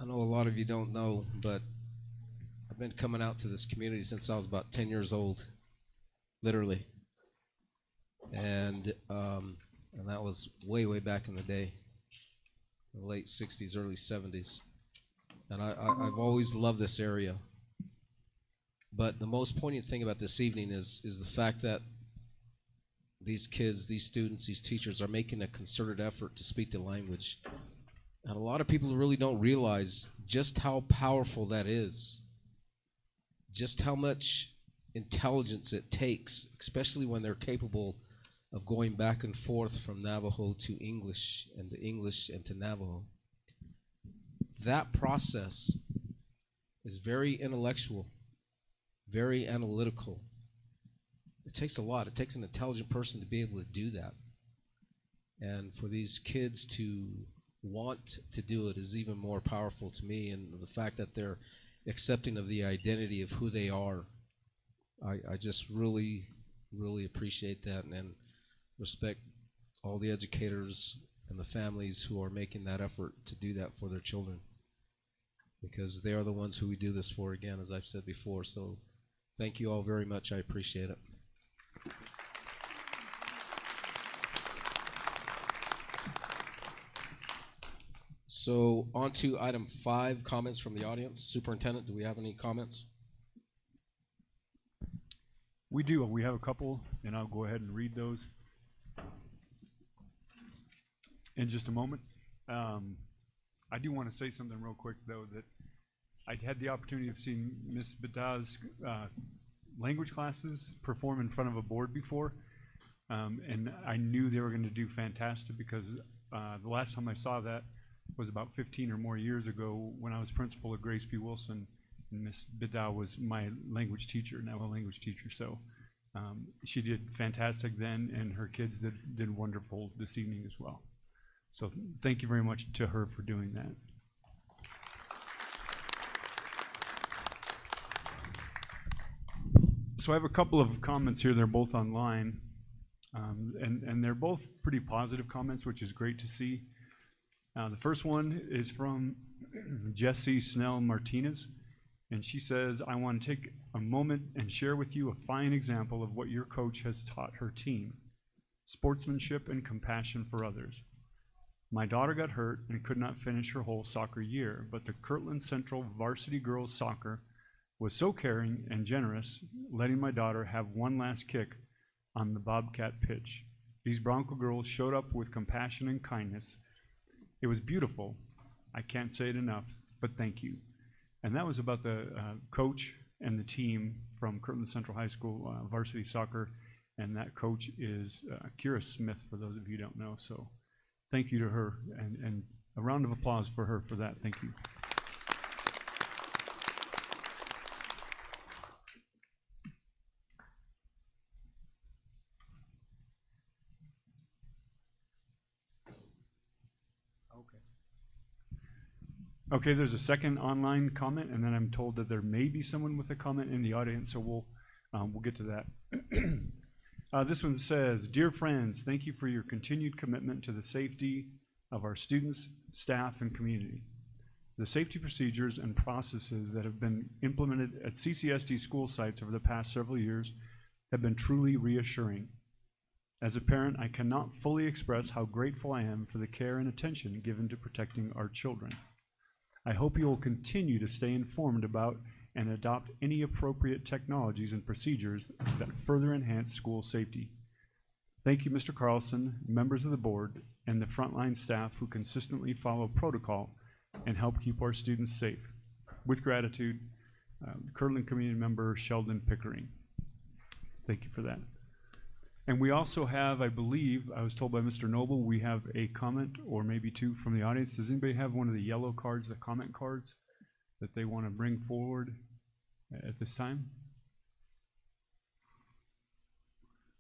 know a lot of you don't know, but I've been coming out to this community since I was about 10 years old, literally, and that was way back in the day, the late 60s, early 70s, and I've always loved this area. But the most poignant thing about this evening is the fact that these kids, these students, these teachers are making a concerted effort to speak the language. And a lot of people really don't realize just how powerful that is, just how much intelligence it takes, especially when they're capable of going back and forth from Navajo to English and to Navajo. That process is very intellectual, very analytical. It takes a lot. It takes an intelligent person to be able to do that. And for these kids to want to do it is even more powerful to me, and the fact that they're accepting of the identity of who they are. I just really appreciate that and respect all the educators and the families who are making that effort to do that for their children, because they are the ones who we do this for, again, as I've said before. So thank you all very much. I appreciate it. So on to item 5, comments from the audience. Superintendent, do we have any comments? We do. We have a couple, and I'll go ahead and read those in just a moment. I do want to say something real quick, though, that I had the opportunity of seeing Ms. Bada's language classes perform in front of a board before, and I knew they were going to do fantastic, because the last time I saw that was about 15 or more years ago when I was principal at Grace P. Wilson, and Ms. Bada was my language teacher, now a language teacher. So she did fantastic then, and her kids did wonderful this evening as well. So thank you very much to her for doing that. So I have a couple of comments here. They're both online, and they're both pretty positive comments, which is great to see. The first one is from Jessie Snell Martinez, and she says, I want to take a moment and share with you a fine example of what your coach has taught her team: sportsmanship and compassion for others. My daughter got hurt and could not finish her whole soccer year, but the Kirtland Central varsity girls soccer was so caring and generous, letting my daughter have one last kick on the Bobcat pitch. These Bronco girls showed up with compassion and kindness. It was beautiful. I can't say it enough, but thank you. And that was about the coach and the team from Kirtland Central High School varsity soccer, and that coach is Kira Smith, for those of you who don't know. So thank you to her, and a round of applause for her for that. Thank you. Okay, there's a second online comment, and then I'm told that there may be someone with a comment in the audience, so we'll get to that. This one says, Dear friends, thank you for your continued commitment to the safety of our students, staff, and community. The safety procedures and processes that have been implemented at CCSD school sites over the past several years have been truly reassuring. As a parent, I cannot fully express how grateful I am for the care and attention given to protecting our children. I hope you will continue to stay informed about and adopt any appropriate technologies and procedures that further enhance school safety. Thank you, Mr. Carlson, members of the board, and the frontline staff who consistently follow protocol and help keep our students safe. With gratitude, Kirtland community member Sheldon Pickering. Thank you for that. And we also have, I believe, I was told by Mr. Noble, we have a comment or maybe two from the audience. Does anybody have one of the yellow cards, the comment cards, that they want to bring forward at this time?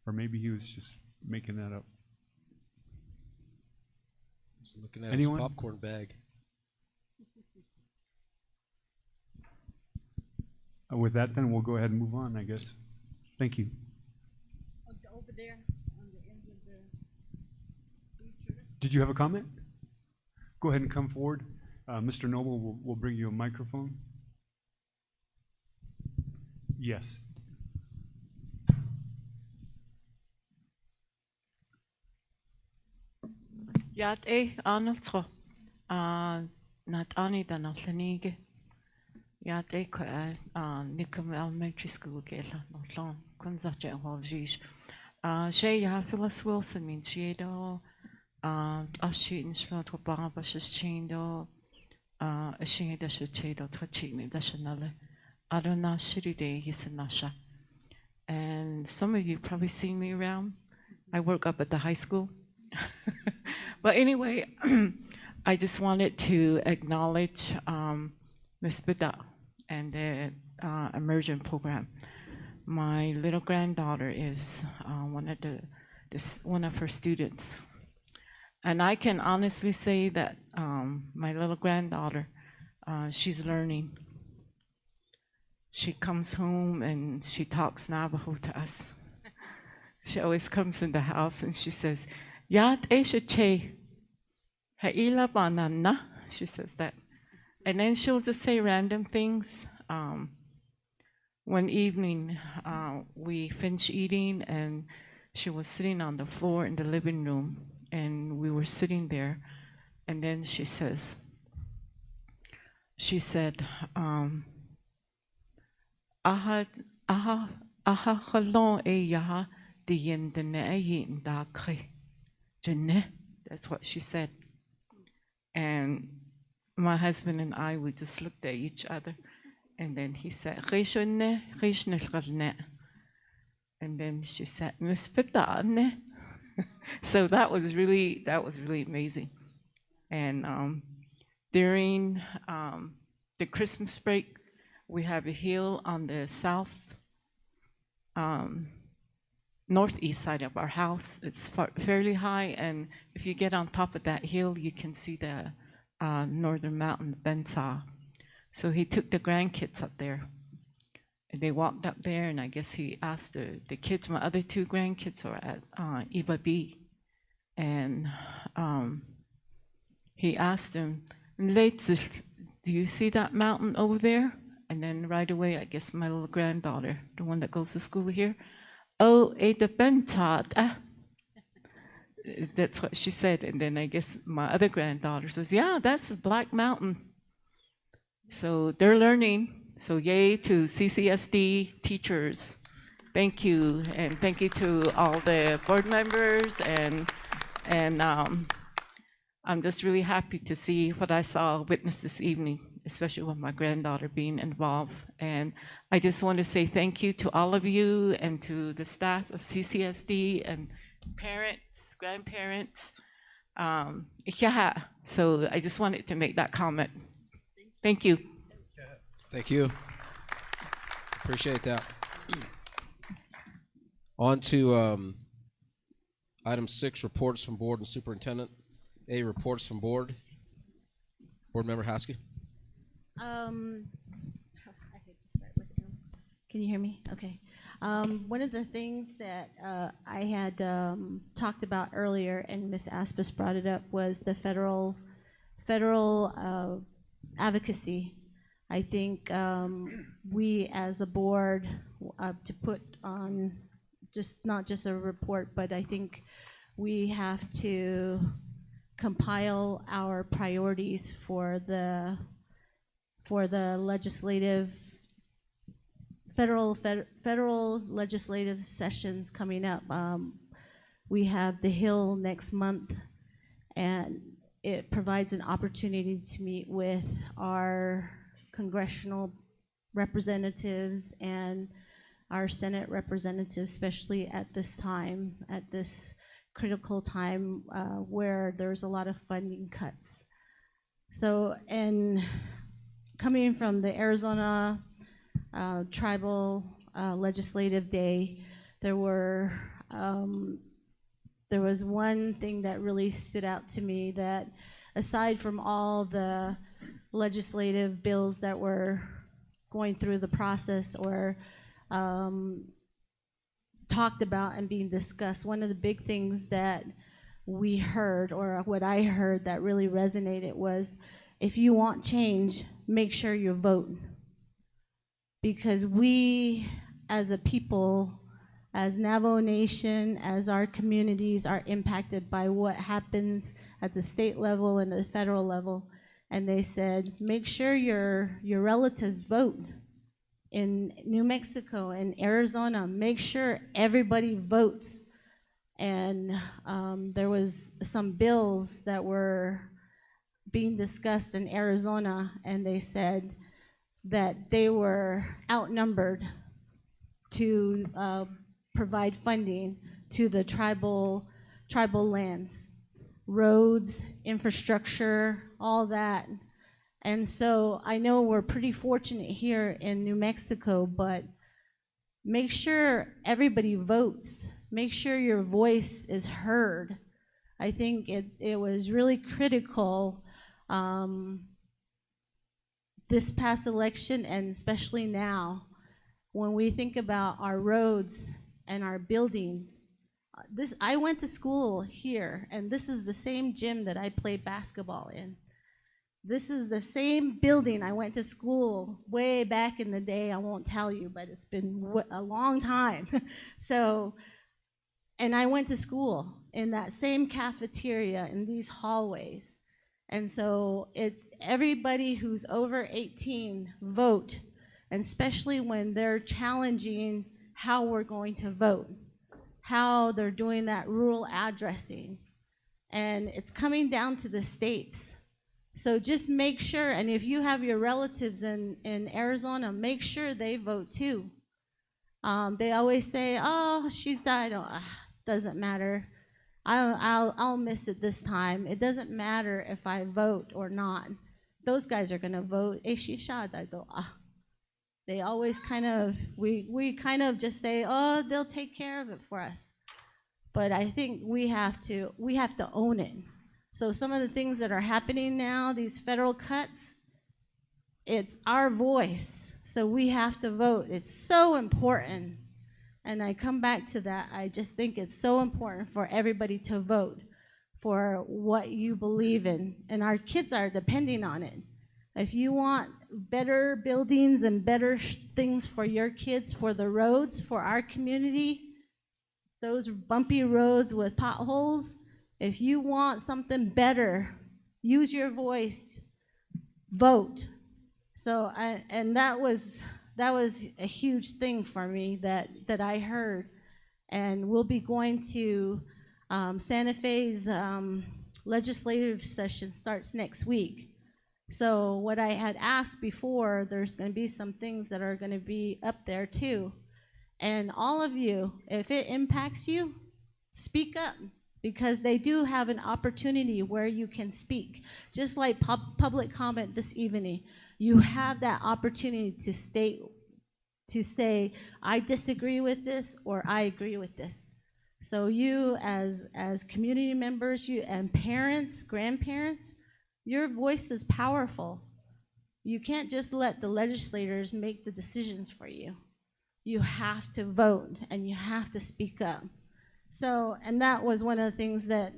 Or maybe he was just making that up. Just looking at Anyone? his popcorn bag. With that, then we'll go ahead and move on, I guess. Thank you. Over there, on the end of the feature. Did you have a comment? Go ahead and come forward. Mr. Noble will bring you a microphone. Yes. Yat Arnold not only the Notlanige. Yat Newcomb Elementary School Gala Notlon Kunzacha Waljish. Shay Phyllis Wilson means Shiedo Ashi in Slot Barbash's Chindo a Shay Dash Chedo Tachini Dashanale Adona Shiri Day Yisanasha. And some of you probably seen me around. I work up at the high school. But anyway, I just wanted to acknowledge Ms. Bida and the immersion program. My little granddaughter is one of her students, and I can honestly say that my little granddaughter, she's learning. She comes home and she talks Navajo to us. She always comes in the house and she says, "Yat eshe ha'ila banana." She says that, and then she'll just say random things. One evening, we finished eating, and she was sitting on the floor in the living room, and we were sitting there, and then she said, "Aha, aha, aha, halon e yaha diyen dene ayin dakre." That's what she said. And my husband and I, we just looked at each other. And then he said, and then she said, so that was really amazing. And during the Christmas break, we have a hill on the northeast side of our house. It's fairly high, and if you get on top of that hill, you can see the northern mountain, Bensa. So he took the grandkids up there, and they walked up there, and I guess he asked the kids, my other two grandkids are at Iba B, and he asked them, "Do you see that mountain over there?" And then right away, I guess my little granddaughter, the one that goes to school here, "Oh, the Bensa." That's what she said. And then I guess my other granddaughter says, "Yeah, that's the Black Mountain." So they're learning. So yay to CCSD teachers. Thank you. And thank you to all the board members. And I'm just really happy to see what I saw, witness this evening, especially with my granddaughter being involved. And I just want to say thank you to all of you and to the staff of CCSD and parents, grandparents. So I just wanted to make that comment. Thank you. Thank you. Appreciate that. On to item 6, reports from board and superintendent. A, reports from board. Board member Haskell. I hate to start with him. Can you hear me? Okay. One of the things that I had talked about earlier, and Ms. Aspis brought it up, was the federal advocacy. I think we as a board just not just a report, but I think we have to compile our priorities for the legislative federal legislative sessions coming up. We have the Hill next month, and it provides an opportunity to meet with our congressional representatives and our Senate representatives, especially at this time, at this critical time where there's a lot of funding cuts. So, and coming from the Arizona Tribal Legislative Day, there was one thing that really stood out to me, that aside from all the legislative bills that were going through the process or talked about and being discussed, one of the big things that we heard, or what I heard that really resonated, was if you want change, make sure you vote. Because we as a people, as Navajo Nation, as our communities are impacted by what happens at the state level and the federal level. And they said, make sure your relatives vote. In New Mexico and Arizona, make sure everybody votes. And there was some bills that were being discussed in Arizona, and they said that they were outnumbered to provide funding to the tribal lands, roads, infrastructure, all that. And so I know we're pretty fortunate here in New Mexico, but make sure everybody votes. Make sure your voice is heard. I think it was really critical this past election, and especially now, when we think about our roads and our buildings. I went to school here, and this is the same gym that I played basketball in. This is the same building I went to school way back in the day. I won't tell you, but it's been a long time. So, and I went to school in that same cafeteria in these hallways. And so it's everybody who's over 18 vote, and especially when they're challenging how we're going to vote, how they're doing that rural addressing. And it's coming down to the states. So just make sure, and if you have your relatives in Arizona, make sure they vote too. They always say, oh, she's died. Oh, doesn't matter. I'll miss it this time. It doesn't matter if I vote or not. Those guys are gonna vote. They always kind of, we kind of just say, oh, they'll take care of it for us. But I think we have to own it. So some of the things that are happening now, these federal cuts, it's our voice. So we have to vote. It's so important. And I come back to that. I just think it's so important for everybody to vote for what you believe in. And our kids are depending on it. If you want better buildings and better things for your kids, for the roads, for our community, those bumpy roads with potholes, if you want something better, use your voice, vote. So, and that was a huge thing for me that I heard. And we'll be going to Santa Fe's legislative session starts next week. So what I had asked before, there's going to be some things that are going to be up there too. And all of you, if it impacts you, speak up, because they do have an opportunity where you can speak. Just like public comment this evening, you have that opportunity to state, to say, I disagree with this, or I agree with this. So you as community members, you and parents, grandparents, your voice is powerful. You can't just let the legislators make the decisions for you. You have to vote and you have to speak up. So, and that was one of the things that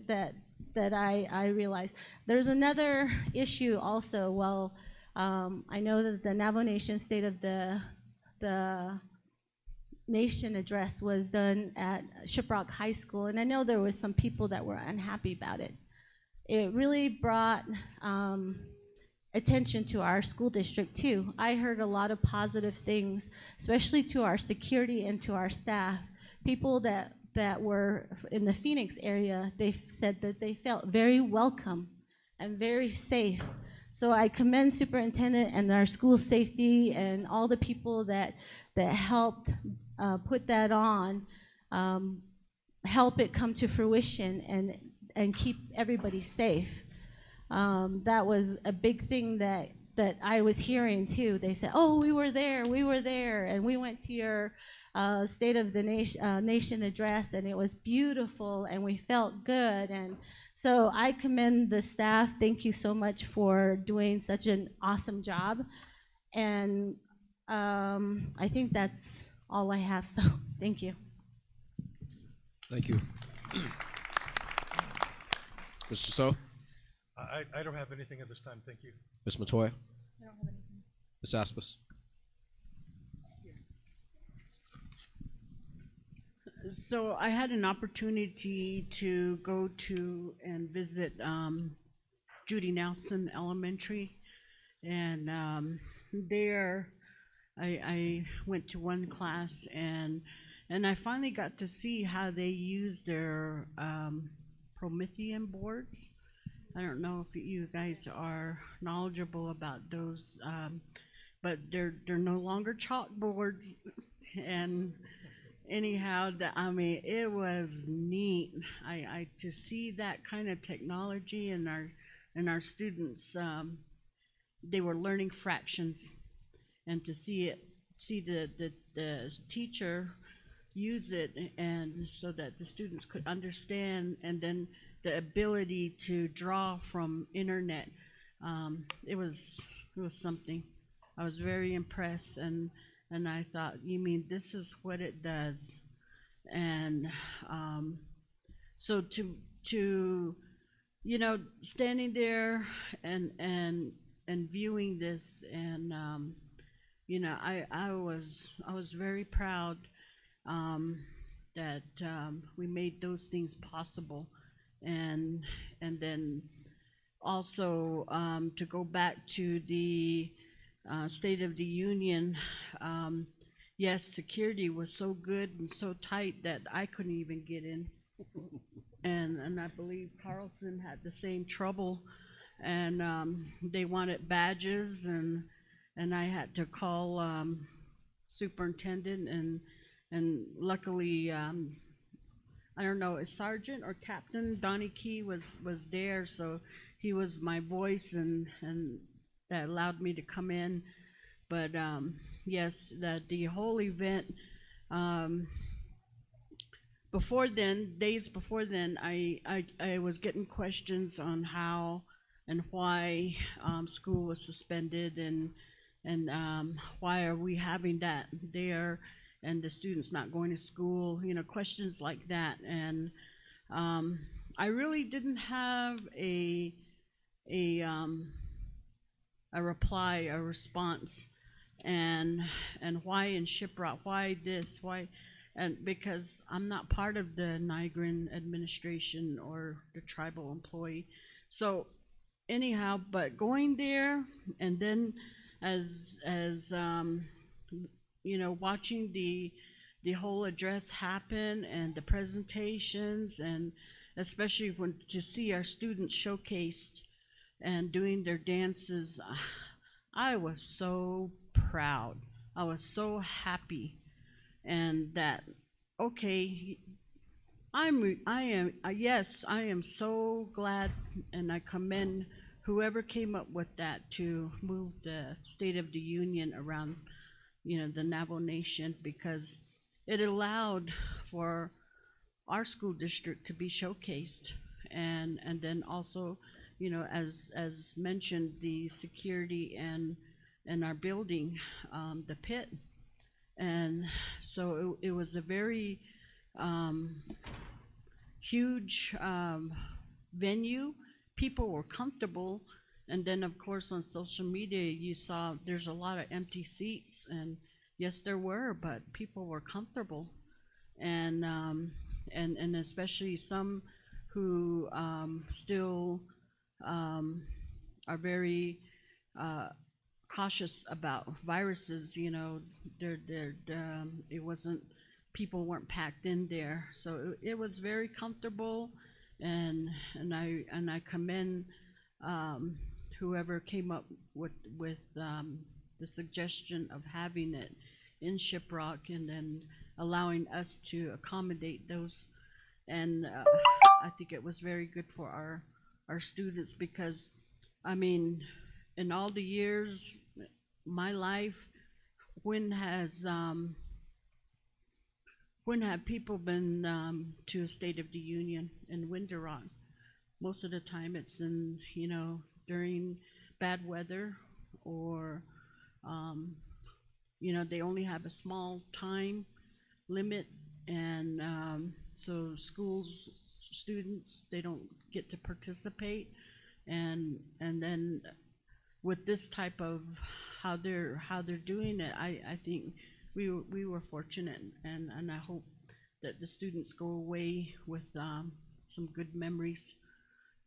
I realized. There's another issue also. Well, I know that the Navajo Nation State of the nation address was done at Shiprock High School, and I know there was some people that were unhappy about it. It really brought attention to our school district too. I heard a lot of positive things, especially to our security and to our staff. People that were in the Phoenix area, they said that they felt very welcome and very safe. So I commend superintendent and our school safety and all the people that helped put that on, help it come to fruition and keep everybody safe. That was a big thing that I was hearing too. They said, "Oh, we were there, and we went to your State of the Nation address, and it was beautiful, and we felt good." And so I commend the staff. Thank you so much for doing such an awesome job. And I think that's all I have. So thank you. Thank you. Mr. So? I don't have anything at this time, thank you. Ms. Matoya? I don't have anything. Ms. Aspis? Yes. So I had an opportunity to go to and visit Judy Nelson Elementary, and there I went to one class, and I finally got to see how they use their Promethean boards. I don't know if you guys are knowledgeable about those, but they're no longer chalkboards. And anyhow, I mean, it was neat. I to see that kind of technology in our students. They were learning fractions, and to see the teacher use it, and so that the students could understand, and then the ability to draw from internet. It was something. I was very impressed, and I thought, you mean this is what it does? And so to you know, standing there and viewing this, and you know, I was very proud that we made those things possible. And then also to go back to the State of the Union, yes, security was so good and so tight that I couldn't even get in, and I believe Carlson had the same trouble, and they wanted badges, and I had to call superintendent, and luckily I don't know, a sergeant or captain, Donnie Key was there, so he was my voice, and that allowed me to come in. But yes, the whole event, before then, days before then, I was getting questions on how and why school was suspended, and why are we having that there, and the students not going to school, you know, questions like that. And I really didn't have a reply, a response, and why in Shiprock, why this, why, and because I'm not part of the Nigerian administration or the tribal employee. So anyhow, but going there, and then as you know, watching the whole address happen, and the presentations, and especially when to see our students showcased and doing their dances, I was so proud. I was so happy, and that, okay, I am so glad, and I commend whoever came up with that to move the State of the Union around, you know, the Navajo Nation, because it allowed for our school district to be showcased, and then also, you know, as mentioned, the security and our building, the pit, and so it was a very huge venue. People were comfortable, and then of course on social media you saw there's a lot of empty seats, and yes, there were, but people were comfortable, and especially some who still are very cautious about viruses. You know, it wasn't, people weren't packed in there, so it was very comfortable, and I commend whoever came up with the suggestion of having it in Shiprock and then allowing us to accommodate those. And I think it was very good for our students, because I mean, in all the years, my life, when have people been to a State of the Union in Winter Rock? Most of the time it's in, you know, during bad weather, or you know, they only have a small time limit, and so schools, students, they don't get to participate, and then with this type of how they're doing it, I think we were fortunate, and I hope that the students go away with some good memories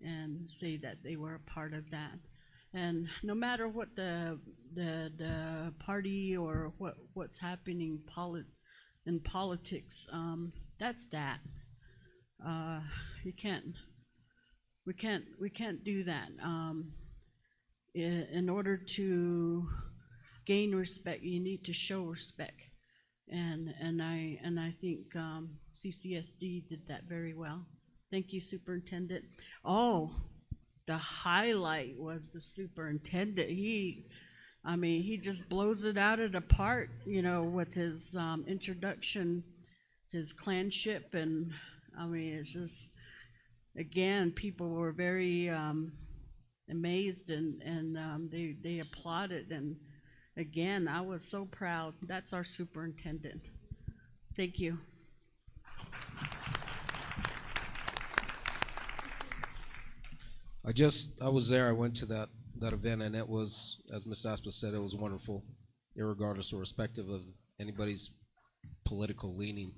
and say that they were a part of that. And no matter what the party or what's happening in politics, that's that. We can't do that. In order to gain respect, you need to show respect, and I think CCSD did that very well. Thank you, Superintendent. Oh, the highlight was the superintendent. I mean, he just blows it out of the park, you know, with his introduction, his clanship, and I mean, it's just, again, people were very amazed, and they applauded, and again, I was so proud. That's our superintendent. Thank you. I was there, I went to that event, and it was, as Ms. Aspa said, it was wonderful, irregardless or respective of anybody's political leaning.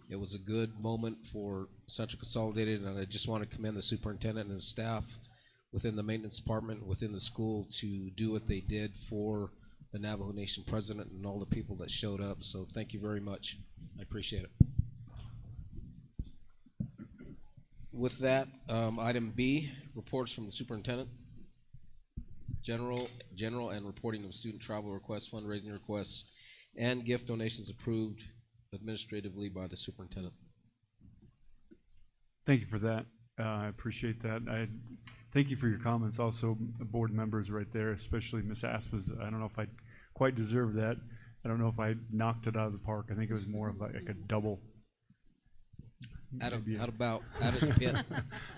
It was a good moment for Central Consolidated, and I just want to commend the superintendent and his staff within the maintenance department, within the school, to do what they did for the Navajo Nation president and all the people that showed up. So thank you very much. I appreciate it. With that, item B, reports from the superintendent. General and reporting of student travel requests, fundraising requests, and gift donations approved administratively by the superintendent. Thank you for that. I appreciate that. I thank you for your comments. Also, board members right there, especially Ms. Aspa's. I don't know if I quite deserve that. I don't know if I knocked it out of the park. I think it was more of like a double. Out of the pit.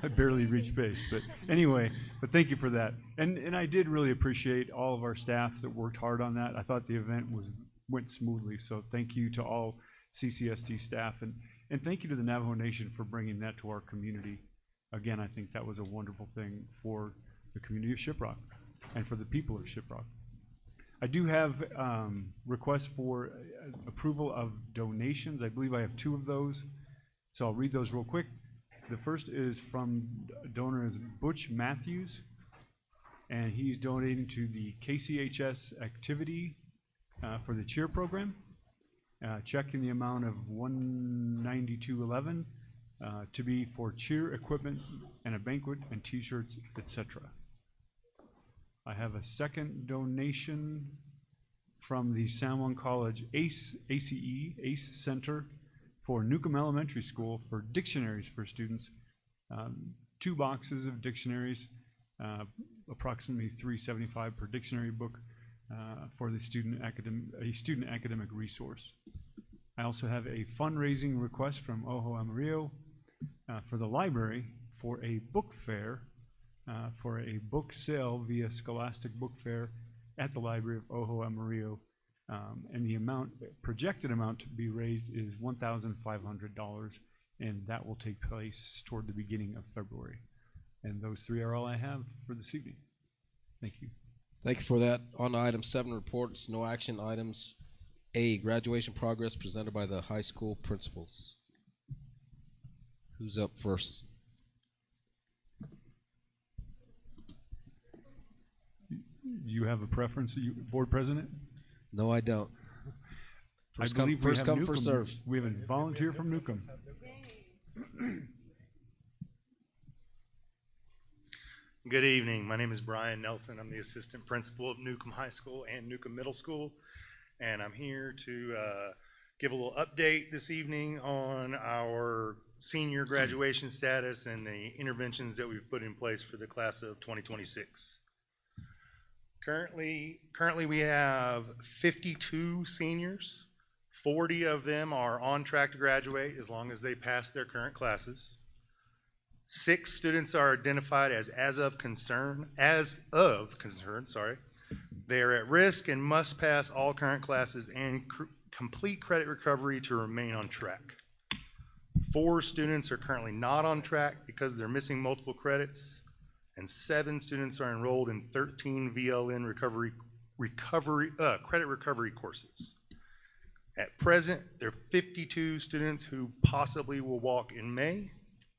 I barely reached base, but anyway, but thank you for that. And I did really appreciate all of our staff that worked hard on that. I thought the event went smoothly, so thank you to all CCSD staff, and thank you to the Navajo Nation for bringing that to our community. Again, I think that was a wonderful thing for the community of Shiprock and for the people of Shiprock. I do have requests for approval of donations. I believe I have 2 of those. So I'll read those real quick. The first is from donor Butch Matthews, and he's donating to the KCHS activity for the cheer program. Check in the amount of $192.11 to be for cheer equipment and a banquet and T-shirts, etc. I have a second donation from the San Juan College ACE Center for Newcomb Elementary School for dictionaries for students. 2 boxes of dictionaries, approximately $3.75 per dictionary book for the student academic resource. I also have a fundraising request from Ojo Amarillo for the library for a book fair, for a book sale via Scholastic Book Fair at the library of Ojo Amarillo. And the projected amount to be raised is $1,500, and that will take place toward the beginning of February. And those 3 are all I have for this evening. Thank you. Thank you for that. On to item 7, reports, no action items. A, graduation progress presented by the high school principals. Who's up first? You have a preference, Board President? No, I don't. First I come, believe we first have come, Newcomb. first serve. We have a volunteer from Newcomb. Good evening. My name is Brian Nelson. I'm the assistant principal of Newcomb High School and Newcomb Middle School, and I'm here to give a little update this evening on our senior graduation status and the interventions that we've put in place for the class of 2026. Currently we have 52 seniors. 40 of them are on track to graduate as long as they pass their current classes. 6 students are identified as of concern. They are at risk and must pass all current classes and complete credit recovery to remain on track. 4 students are currently not on track because they're missing multiple credits, and 7 students are enrolled in 13 VLN credit recovery courses. At present, there are 52 students who possibly will walk in May,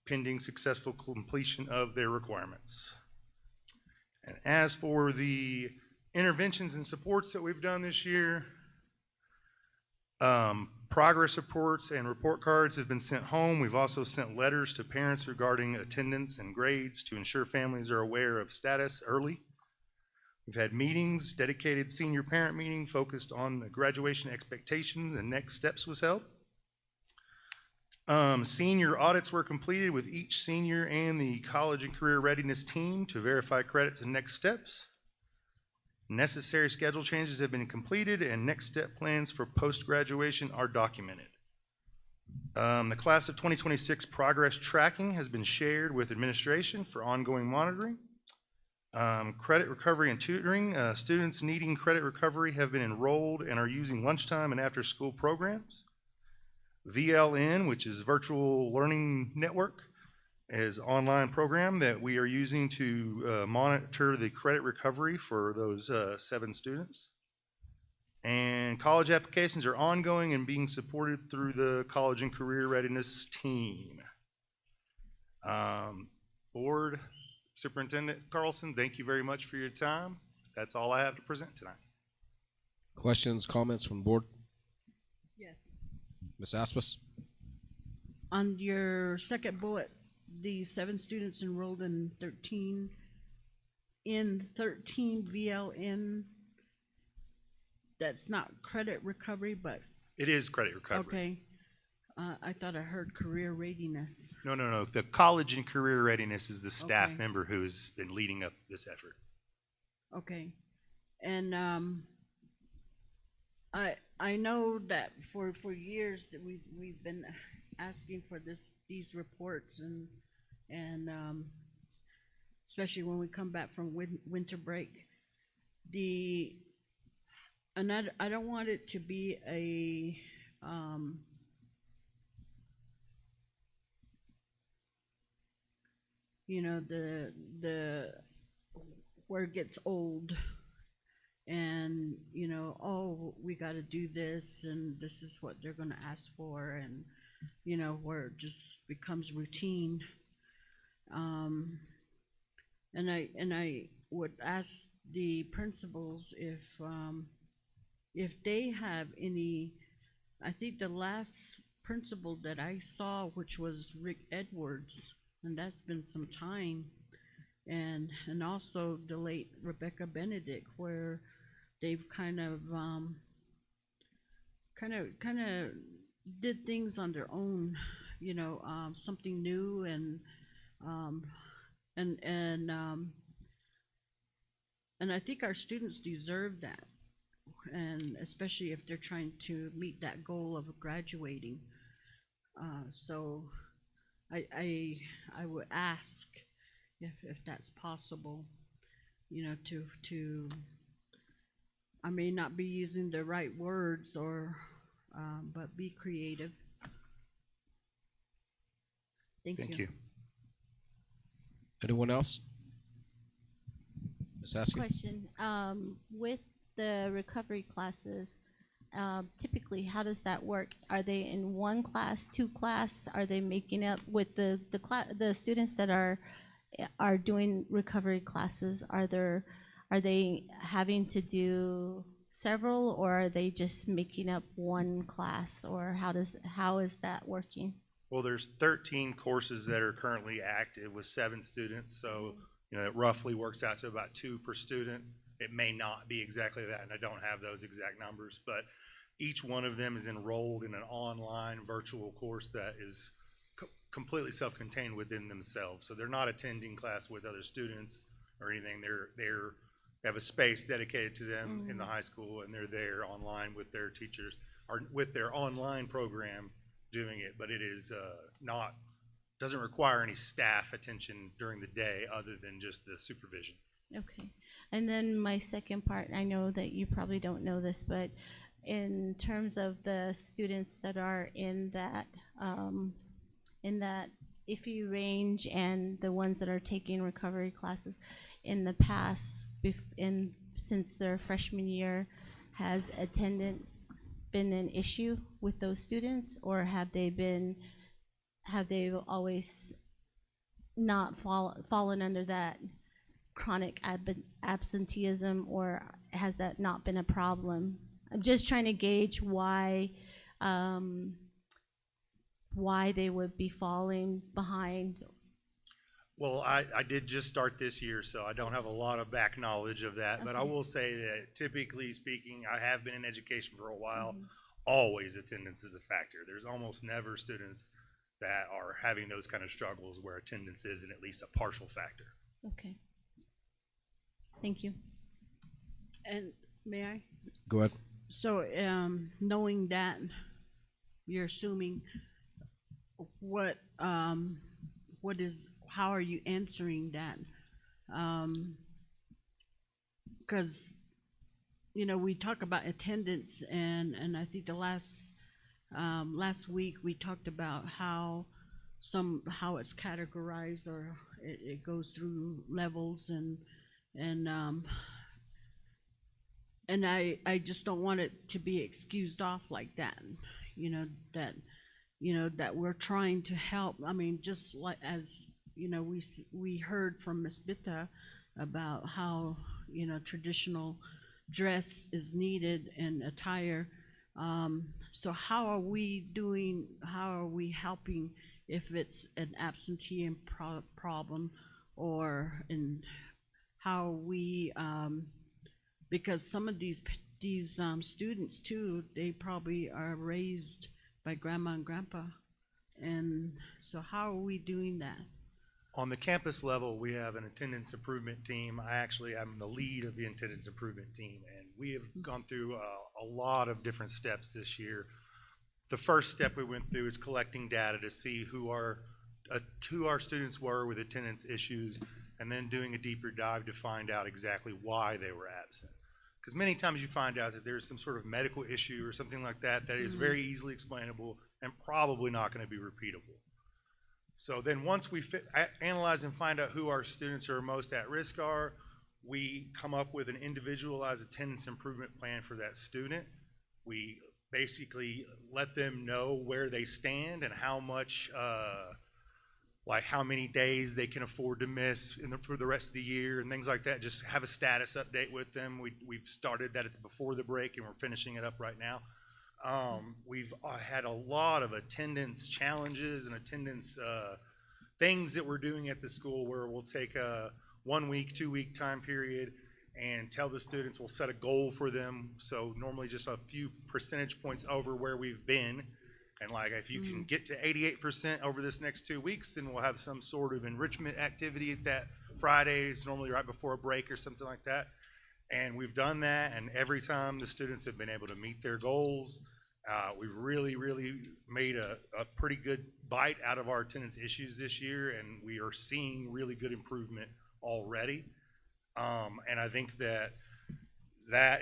pending successful completion of their requirements. And as for the interventions and supports that we've done this year, progress reports and report cards have been sent home. We've also sent letters to parents regarding attendance and grades to ensure families are aware of status early. We've had meetings, dedicated senior parent meeting focused on the graduation expectations and next steps was held. Senior audits were completed with each senior and the college and career readiness team to verify credits and next steps. Necessary schedule changes have been completed and next step plans for post-graduation are documented. The class of 2026 progress tracking has been shared with administration for ongoing monitoring. Credit recovery and tutoring. Students needing credit recovery have been enrolled and are using lunchtime and after school programs. VLN, which is Virtual Learning Network, is an online program that we are using to monitor the credit recovery for those 7 students. And college applications are ongoing and being supported through the college and career readiness team. Board Superintendent Carlson, thank you very much for your time. That's all I have to present tonight. Questions, comments from the board? Yes. Ms. Aspis? On your second bullet, the 7 students enrolled in 13 VLN, that's not credit recovery, but. It is credit recovery. Okay. I thought I heard career readiness. No. The college and career readiness is the staff Okay. member who's been leading up this effort. Okay. And I know that for years that we've been asking for these reports and especially when we come back from winter break. And I don't want it to be a you know, the where it gets old and, you know, oh, we got to do this and this is what they're going to ask for, and, you know, where it just becomes routine. And I would ask the principals if they have any. I think the last principal that I saw, which was Rick Edwards, and that's been some time, and also the late Rebecca Benedict, where they've kind of did things on their own, you know, something new, and I think our students deserve that, and especially if they're trying to meet that goal of graduating. So I would ask if that's possible, you know, to I may not be using the right words or but be creative. Thank you. Anyone else? Ms. Askey? Question, with the recovery classes, typically, how does that work? Are they in one class, two class? Are they making up with the students that are doing recovery classes? Are they having to do several, or are they just making up one class, or how is that working? Well, there's 13 courses that are currently active with 7 students, so it roughly works out to about 2 per student. It may not be exactly that, and I don't have those exact numbers, but each one of them is enrolled in an online virtual course that is completely self-contained within themselves. So they're not attending class with other students or anything. They have a space dedicated to them in the high school, and they're there online with their teachers or with their online program doing it. But it is doesn't require any staff attention during the day other than just the supervision. Okay. And then my second part, I know that you probably don't know this, but in terms of the students that are in that iffy range and the ones that are taking recovery classes in the past, since their freshman year, has attendance been an issue with those students, or have they always not fallen under that chronic absenteeism, or has that not been a problem? I'm just trying to gauge why they would be falling behind. Well, I did just start this year, so I don't have a lot of back knowledge of that, but I will say that typically speaking, I have been in education for a while. Always attendance is a factor. There's almost never students that are having those kind of struggles where attendance isn't at least a partial factor. Okay. Thank you. And may I? Go ahead. So, knowing that, you're assuming how are you answering that? Because, we talk about attendance, and I think the last week we talked about how it's categorized, or it goes through levels, and I just don't want it to be excused off like that, that we're trying to help. I mean, just like as we heard from Ms. Bitta about how traditional dress is needed and attire. So how are we helping if it's an absentee problem, or how are we, because some of these students too, they probably are raised by grandma and grandpa, and so how are we doing that? On the campus level, we have an attendance improvement team. I actually am the lead of the attendance improvement team, and we have gone through a lot of different steps this year. The first step we went through is collecting data to see who our students were with attendance issues, and then doing a deeper dive to find out exactly why they were absent. Because many times you find out that there's some sort of medical issue or something like that that is very easily explainable and probably not going to be repeatable. So then once we analyze and find out who our students who are most at risk are, we come up with an individualized attendance improvement plan for that student. We basically let them know where they stand and how much, like how many days they can afford to miss for the rest of the year and things like that. Just have a status update with them. We've started that before the break, and we're finishing it up right now. We've had a lot of attendance challenges and attendance things that we're doing at the school, where we'll take a 1 week, 2 week time period and tell the students, we'll set a goal for them. So normally just a few percentage points over where we've been. And like, if you can get to 88% over this next 2 weeks, then we'll have some sort of enrichment activity at that Friday. It's normally right before a break or something like that. And we've done that, and every time the students have been able to meet their goals. We've really made a pretty good bite out of our attendance issues this year, and we are seeing really good improvement already. And I think that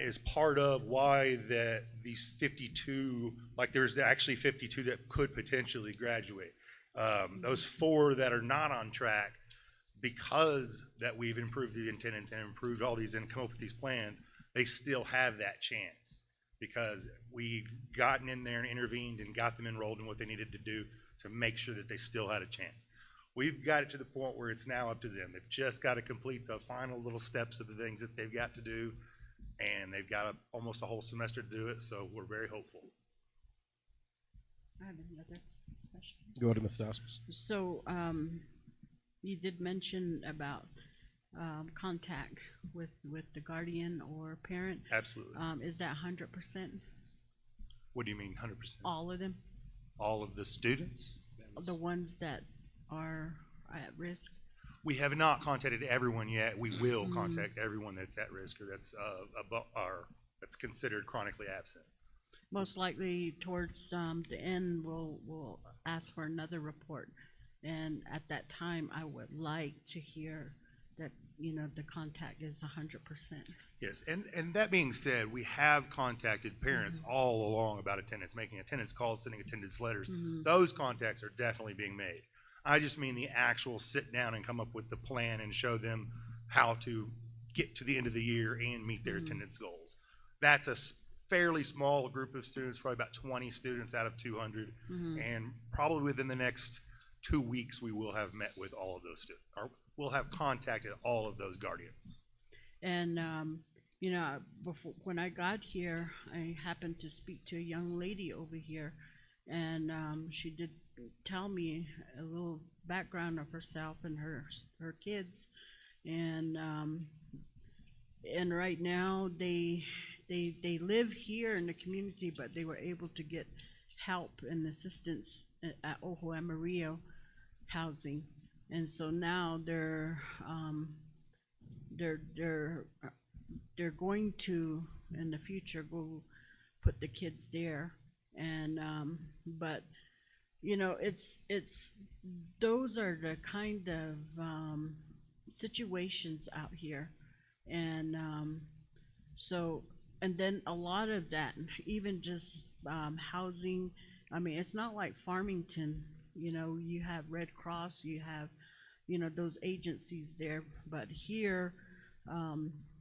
is part of why these 52, like there's actually 52 that could potentially graduate. Those 4 that are not on track, because that we've improved the attendance and improved all these and come up with these plans, they still have that chance. because we've gotten in there and intervened and got them enrolled in what they needed to do to make sure that they still had a chance. We've got it to the point where it's now up to them. They've just got to complete the final little steps of the things that they've got to do, and they've got almost a whole semester to do it, so we're very hopeful. I have another question. Go ahead, Mr. Asmus. So, you did mention about contact with the guardian or parent. Absolutely. Is that 100%? What do you mean 100%? All of them? All of the students? The ones that are at risk? We have not contacted everyone yet. We will contact everyone that's at risk or that's that's considered chronically absent. Most likely towards the end, we'll ask for another report. And at that time, I would like to hear that, you know, the contact is 100%. Yes, and that being said, we have contacted parents all along about attendance, making attendance calls, sending attendance letters. Those contacts are definitely being made. I just mean the actual sit down and come up with the plan and show them how to get to the end of the year and meet their attendance goals. That's a fairly small group of students, probably about 20 students out of 200, and probably within the next 2 weeks we will have met with all of those students, or we'll have contacted all of those guardians. And you know, when I got here, I happened to speak to a young lady over here, and she did tell me a little background of herself and her kids, and right now they live here in the community, but they were able to get help and assistance at Ojo Amarillo housing, and so now they're going to in the future go put the kids there, and but you know, it's those are the kind of situations out here, and so, and then a lot of that, even just housing. I mean, it's not like Farmington, you know, you have Red Cross, you have, you know, those agencies there, but here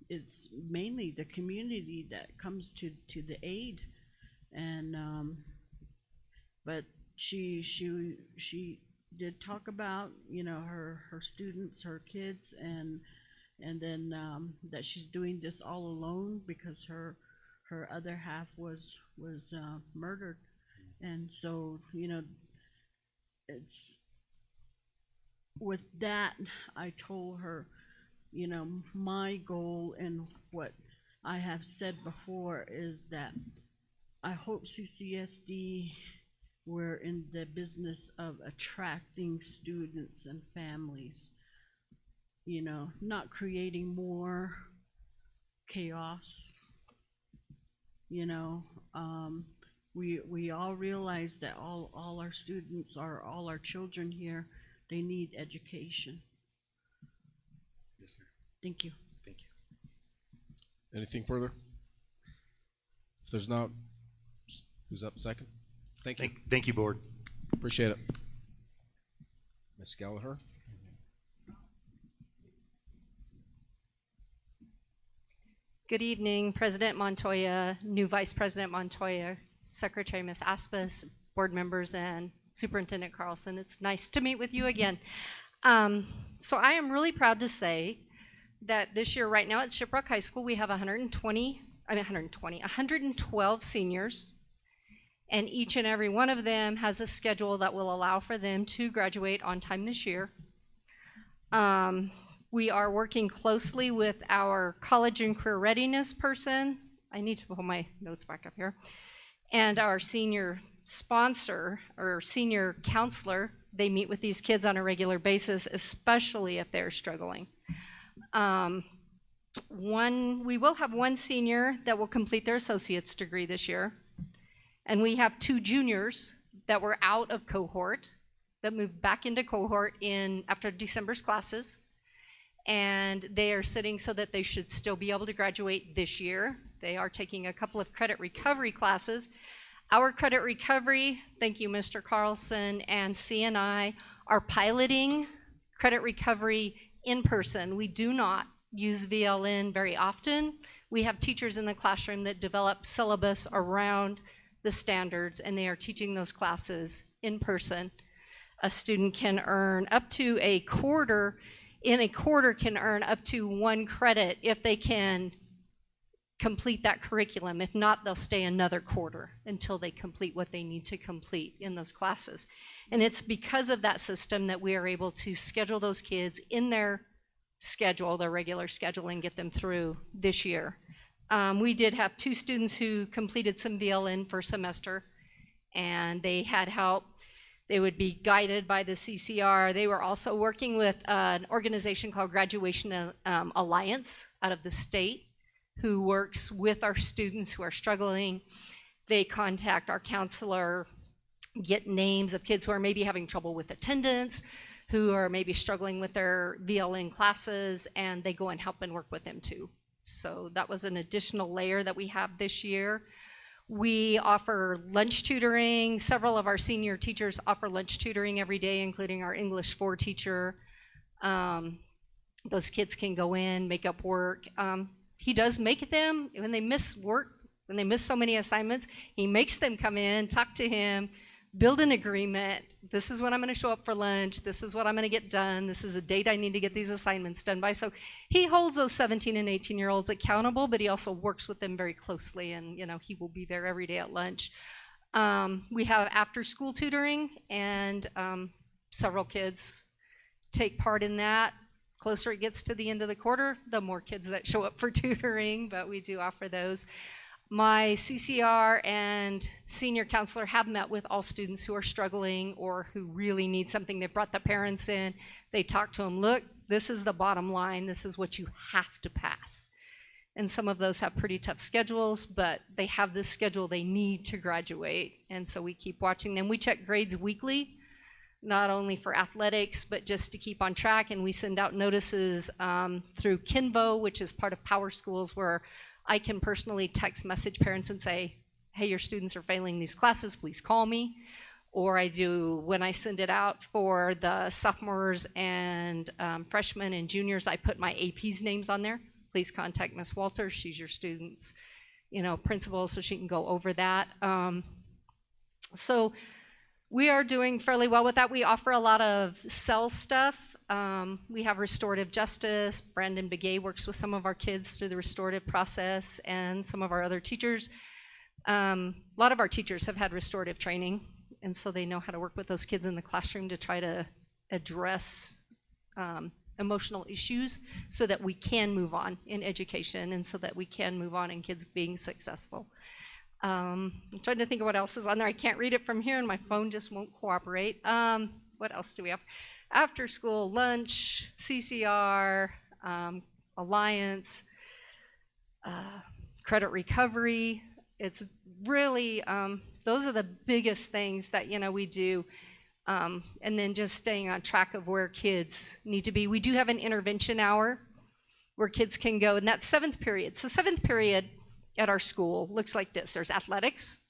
it's mainly the community that comes to the aid, and but she did talk about, you know, her students, her kids, and then that she's doing this all alone because her other half was murdered, and so, you know, it's with that, I told her, you know, my goal and what I have said before is that I hope CCSD we're in the business of attracting students and families, you know, not creating more chaos. You know, we all realize that all our students are, all our children here, they need education. Yes, sir. Thank you. Thank you. Anything further? If there's not, who's up second? Thank you. Thank you, board. Appreciate it. Ms. Gallagher. Good evening, President Montoya, new Vice President Montoya, Secretary Ms. Aspas, board members, and Superintendent Carlson. It's nice to meet with you again. So I am really proud to say that this year, right now at Shiprock High School, we have 112 seniors, and each and every one of them has a schedule that will allow for them to graduate on time this year. We are working closely with our college and career readiness person. I need to pull my notes back up here. And our senior sponsor or senior counselor. They meet with these kids on a regular basis, especially if they're struggling. We will have one senior that will complete their associate's degree this year. And we have 2 juniors that were out of cohort that moved back into cohort after December's classes. And they are sitting so that they should still be able to graduate this year. They are taking a couple of credit recovery classes. Our credit recovery, thank you, Mr. Carlson, and CNI are piloting credit recovery in person. We do not use VLN very often. We have teachers in the classroom that develop syllabus around the standards, and they are teaching those classes in person. A student can earn up to a quarter, can earn up to 1 credit if they can complete that curriculum. If not, they'll stay another quarter until they complete what they need to complete in those classes. And it's because of that system that we are able to schedule those kids in their schedule, their regular schedule, and get them through this year. We did have 2 students who completed some VLN first semester, and they had help. They would be guided by the CCR. They were also working with an organization called Graduation Alliance out of the state, who works with our students who are struggling. They contact our counselor, get names of kids who are maybe having trouble with attendance, who are maybe struggling with their VLN classes, and they go and help and work with them too. So that was an additional layer that we have this year. We offer lunch tutoring. Several of our senior teachers offer lunch tutoring every day, including our English 4 teacher. Those kids can go in, make up work. He does make them, when they miss work, when they miss so many assignments, he makes them come in, talk to him, build an agreement. This is when I'm going to show up for lunch. This is what I'm going to get done. This is a date I need to get these assignments done by. So he holds those 17 and 18-year-olds accountable, but he also works with them very closely, and he will be there every day at lunch. We have after-school tutoring, and several kids take part in that. Closer it gets to the end of the quarter, the more kids that show up for tutoring, but we do offer those. My CCR and senior counselor have met with all students who are struggling or who really need something. They brought the parents in. They talked to them, look, this is the bottom line. This is what you have to pass. And some of those have pretty tough schedules, but they have this schedule they need to graduate. And so we keep watching them. We check grades weekly, not only for athletics, but just to keep on track. And we send out notices through Kinvo, which is part of Power Schools, where I can personally text message parents and say, hey, your students are failing these classes, please call me. Or I do, when I send it out for the sophomores and freshmen and juniors, I put my AP's names on there. Please contact Ms. Walters, she's your student's principal, so she can go over that. So we are doing fairly well with that. We offer a lot of cell stuff. We have restorative justice. Brandon Begay works with some of our kids through the restorative process, and some of our other teachers. A lot of our teachers have had restorative training, and so they know how to work with those kids in the classroom to try to address emotional issues so that we can move on in education and so that we can move on in kids being successful. I'm trying to think of what else is on there. I can't read it from here and my phone just won't cooperate. What else do we have? After school, lunch, CCR, Alliance, credit recovery. It's really, those are the biggest things that, we do. And then just staying on track of where kids need to be. We do have an intervention hour where kids can go, and that's 7th period. So 7th period at our school looks like this. There's athletics,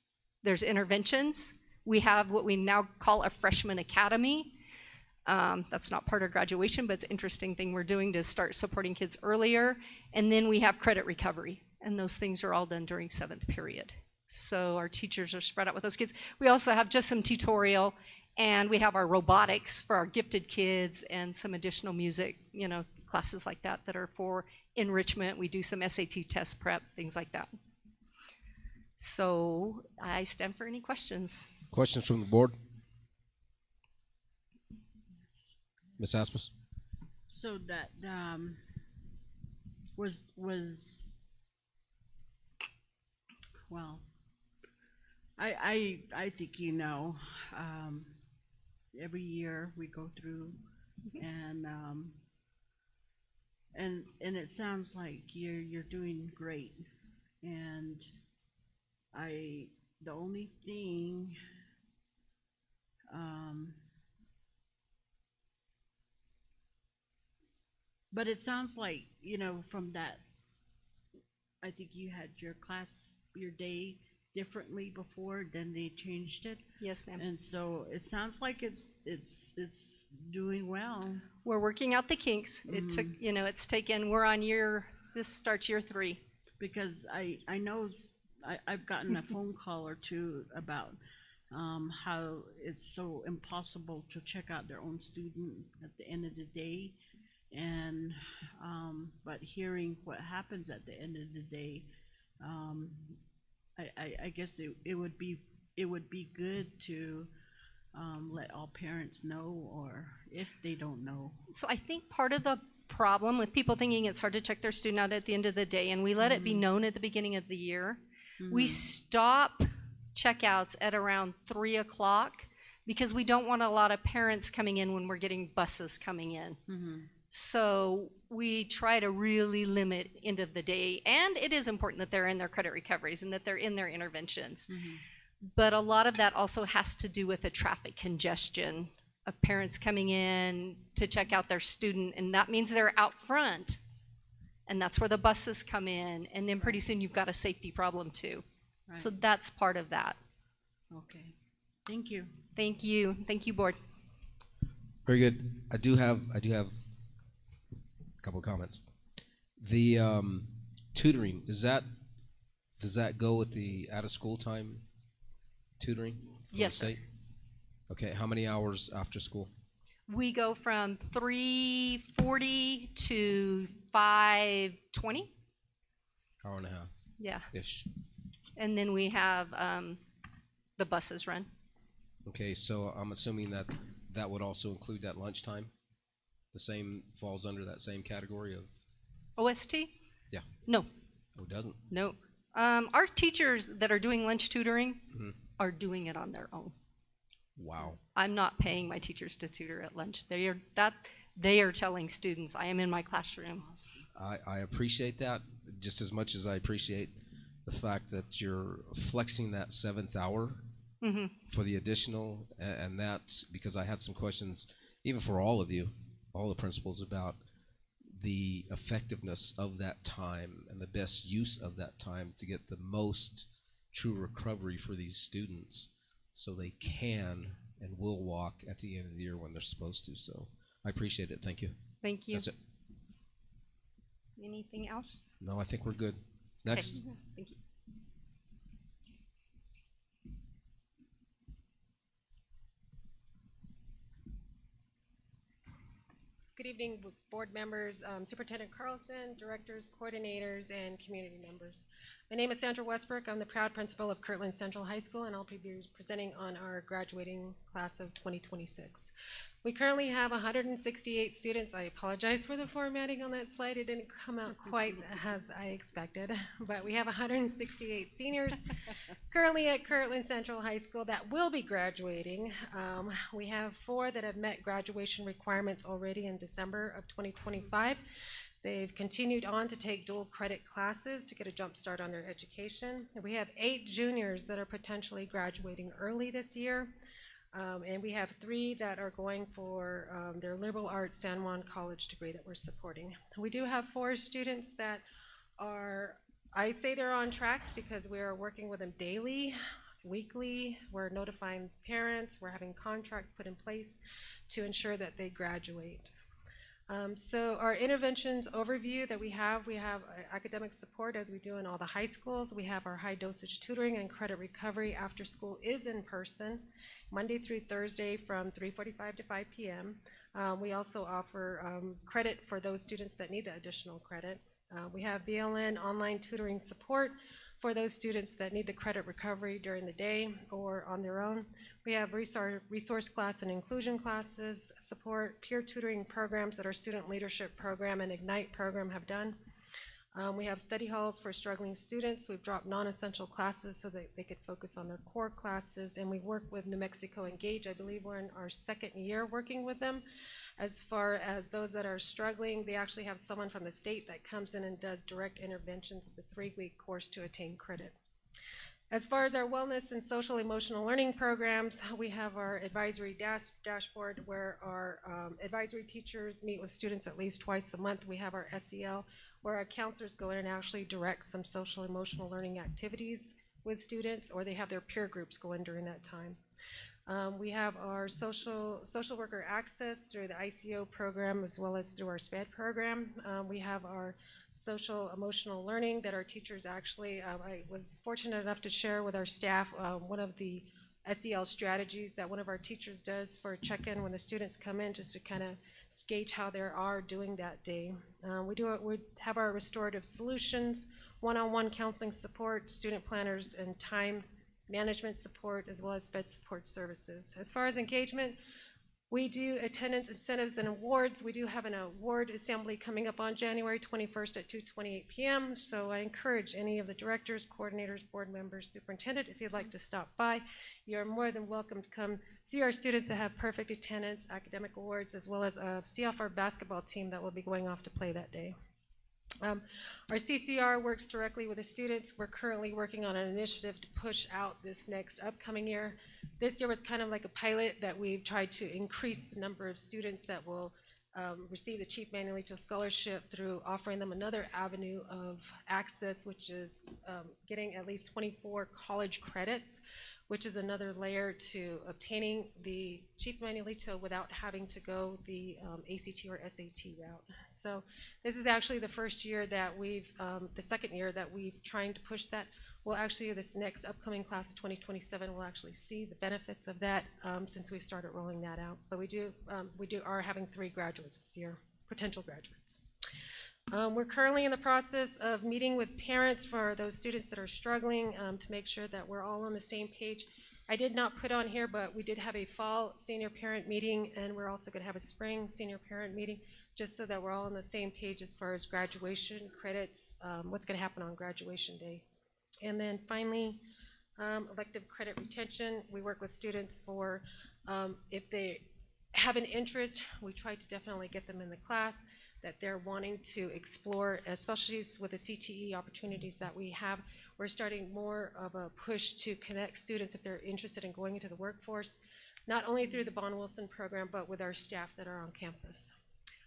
there's interventions. We have what we now call a freshman academy. That's not part of graduation, but it's an interesting thing we're doing to start supporting kids earlier. And then we have credit recovery, and those things are all done during 7th period. So our teachers are spread out with those kids. We also have just some tutorial, and we have our robotics for our gifted kids and some additional music, classes like that that are for enrichment. We do some SAT test prep, things like that. So I stand for any questions. Questions from the board? Ms. Asmus? So that was well, I think every year we go through and it sounds like you're doing great, and the only thing but it sounds like from that, I think you had your day differently before, then they changed it. Yes, ma'am. And so it sounds like it's doing well. We're working out the kinks. It took, it's taken, we're on this starts year 3. because I know I've gotten a phone call or two about how it's so impossible to check out their own student at the end of the day. And but hearing what happens at the end of the day, I guess it would be good to let all parents know, or if they don't know. So I think part of the problem with people thinking it's hard to check their student out at the end of the day, and we let it be known at the beginning of the year, we stop checkouts at around 3 o'clock because we don't want a lot of parents coming in when we're getting buses coming in. So we try to really limit end of the day, and it is important that they're in their credit recoveries and that they're in their interventions. But a lot of that also has to do with the traffic congestion of parents coming in to check out their student, and that means they're out front, and that's where the buses come in, and then pretty soon you've got a safety problem too. So that's part of that. Okay, thank you. Thank you. Thank you, board. Very good. I do have a couple of comments. The tutoring, does that go with the out of school time tutoring? Yes, sir. Okay, how many hours after school? We go from 3:40 to 5:20. Hour and a half. Yeah. Ish. And then we have the buses run. Okay, so I'm assuming that would also include that lunchtime? The same falls under that same category of OST? Yeah. No. Oh, it doesn't? No. Our teachers that are doing lunch tutoring are doing it on their own. Wow. I'm not paying my teachers to tutor at lunch. They are telling students, I am in my classroom. I appreciate that just as much as I appreciate the fact that you're flexing that 7th hour for the additional, and that's because I had some questions, even for all of you, all the principals, about the effectiveness of that time and the best use of that time to get the most true recovery for these students so they can and will walk at the end of the year when they're supposed to. So I appreciate it. Thank you. Thank you. That's it. Anything else? No, I think we're good. Next. Okay. Thank you. Good evening, board members, Superintendent Carlson, directors, coordinators, and community members. My name is Sandra Westbrook. I'm the proud principal of Kirtland Central High School, and I'll be presenting on our graduating class of 2026. We currently have 168 students. I apologize for the formatting on that slide. It didn't come out quite as I expected, but we have 168 seniors currently at Kirtland Central High School that will be graduating. We have 4 that have met graduation requirements already in December of 2025. They've continued on to take dual credit classes to get a jump start on their education. And we have 8 juniors that are potentially graduating early this year. And we have 3 that are going for their liberal arts San Juan College degree that we're supporting. We do have 4 students that are, I say they're on track because we are working with them daily, weekly. We're notifying parents. We're having contracts put in place to ensure that they graduate. So our interventions overview that we have academic support as we do in all the high schools. We have our high dosage tutoring and credit recovery after school is in person, Monday through Thursday from 3:45 to 5 p.m. We also offer credit for those students that need the additional credit. We have BLN online tutoring support for those students that need the credit recovery during the day or on their own. We have resource class and inclusion classes, support peer tutoring programs that our student leadership program and Ignite program have done. We have study halls for struggling students. We've dropped non-essential classes so that they could focus on their core classes, and we work with New Mexico Engage. I believe we're in our 2nd year working with them. As far as those that are struggling, they actually have someone from the state that comes in and does direct interventions. It's a 3-week course to attain credit. As far as our wellness and social emotional learning programs, we have our advisory dashboard where our advisory teachers meet with students at least twice a month. We have our SEL where our counselors go in and actually direct some social emotional learning activities with students, or they have their peer groups go in during that time. We have our social worker access through the ICO program as well as through our SPED program. We have our social emotional learning that our teachers actually, I was fortunate enough to share with our staff one of the SEL strategies that one of our teachers does for a check-in when the students come in, just to kind of gauge how they are doing that day. We have our restorative solutions, one-on-one counseling support, student planners, and time management support, as well as SPED support services. As far as engagement, we do attendance incentives and awards. We do have an award assembly coming up on January 21st at 2:28 p.m. So I encourage any of the directors, coordinators, board members, superintendent, if you'd like to stop by, you're more than welcome to come see our students that have perfect attendance, academic awards, as well as see off our basketball team that will be going off to play that day. Our CCR works directly with the students. We're currently working on an initiative to push out this next upcoming year. This year was kind of like a pilot that we've tried to increase the number of students that will receive the Chief Manuelito Scholarship through offering them another avenue of access, which is getting at least 24 college credits, which is another layer to obtaining the Chief Manuelito without having to go the ACT or SAT route. So this is actually the first year that the second year that we've trying to push that. We'll actually, this next upcoming class of 2027 will actually see the benefits of that since we started rolling that out. But we are having 3 graduates this year, potential graduates. We're currently in the process of meeting with parents for those students that are struggling to make sure that we're all on the same page. I did not put on here, but we did have a fall senior parent meeting, and we're also going to have a spring senior parent meeting, just so that we're all on the same page as far as graduation credits, what's going to happen on graduation day. And then finally, elective credit retention. We work with students for if they have an interest, we try to definitely get them in the class that they're wanting to explore, especially with the CTE opportunities that we have. We're starting more of a push to connect students if they're interested in going into the workforce, not only through the Bon Wilson program, but with our staff that are on campus.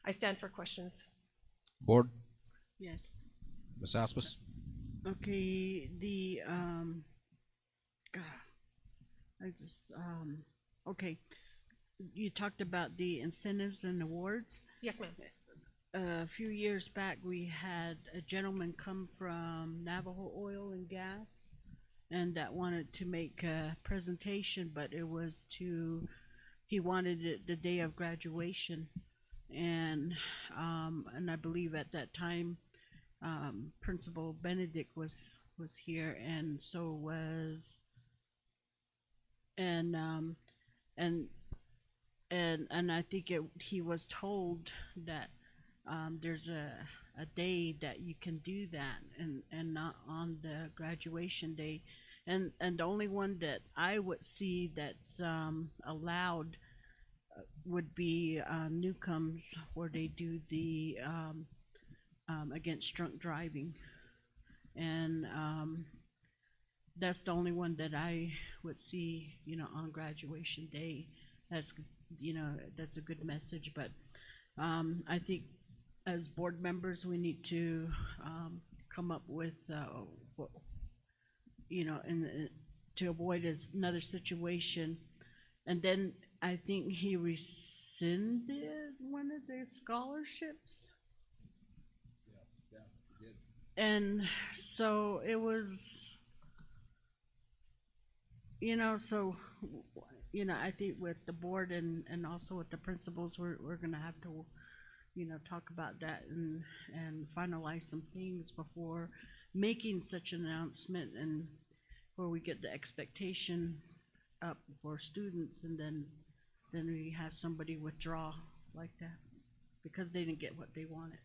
I stand for questions. Board? Yes. Ms. Aspis? Okay, okay. You talked about the incentives and awards. Yes, ma'am. A few years back, we had a gentleman come from Navajo Oil and Gas, and that wanted to make a presentation, but it was he wanted it the day of graduation, and I believe at that time, Principal Benedict was here, and so was, and I think he was told that there's a day that you can do that, and not on the graduation day, and the only one that I would see that's allowed would be Newcomb's, where they do the against drunk driving, and that's the only one that I would see, on graduation day. That's that's a good message, but I think as board members we need to come up with and to avoid another situation. And then I think he rescinded one of the scholarships. And so it was, I think with the board and also with the principals, we're gonna have to, talk about that and finalize some things before making such an announcement, and where we get the expectation up for students, and then we have somebody withdraw like that because they didn't get what they wanted.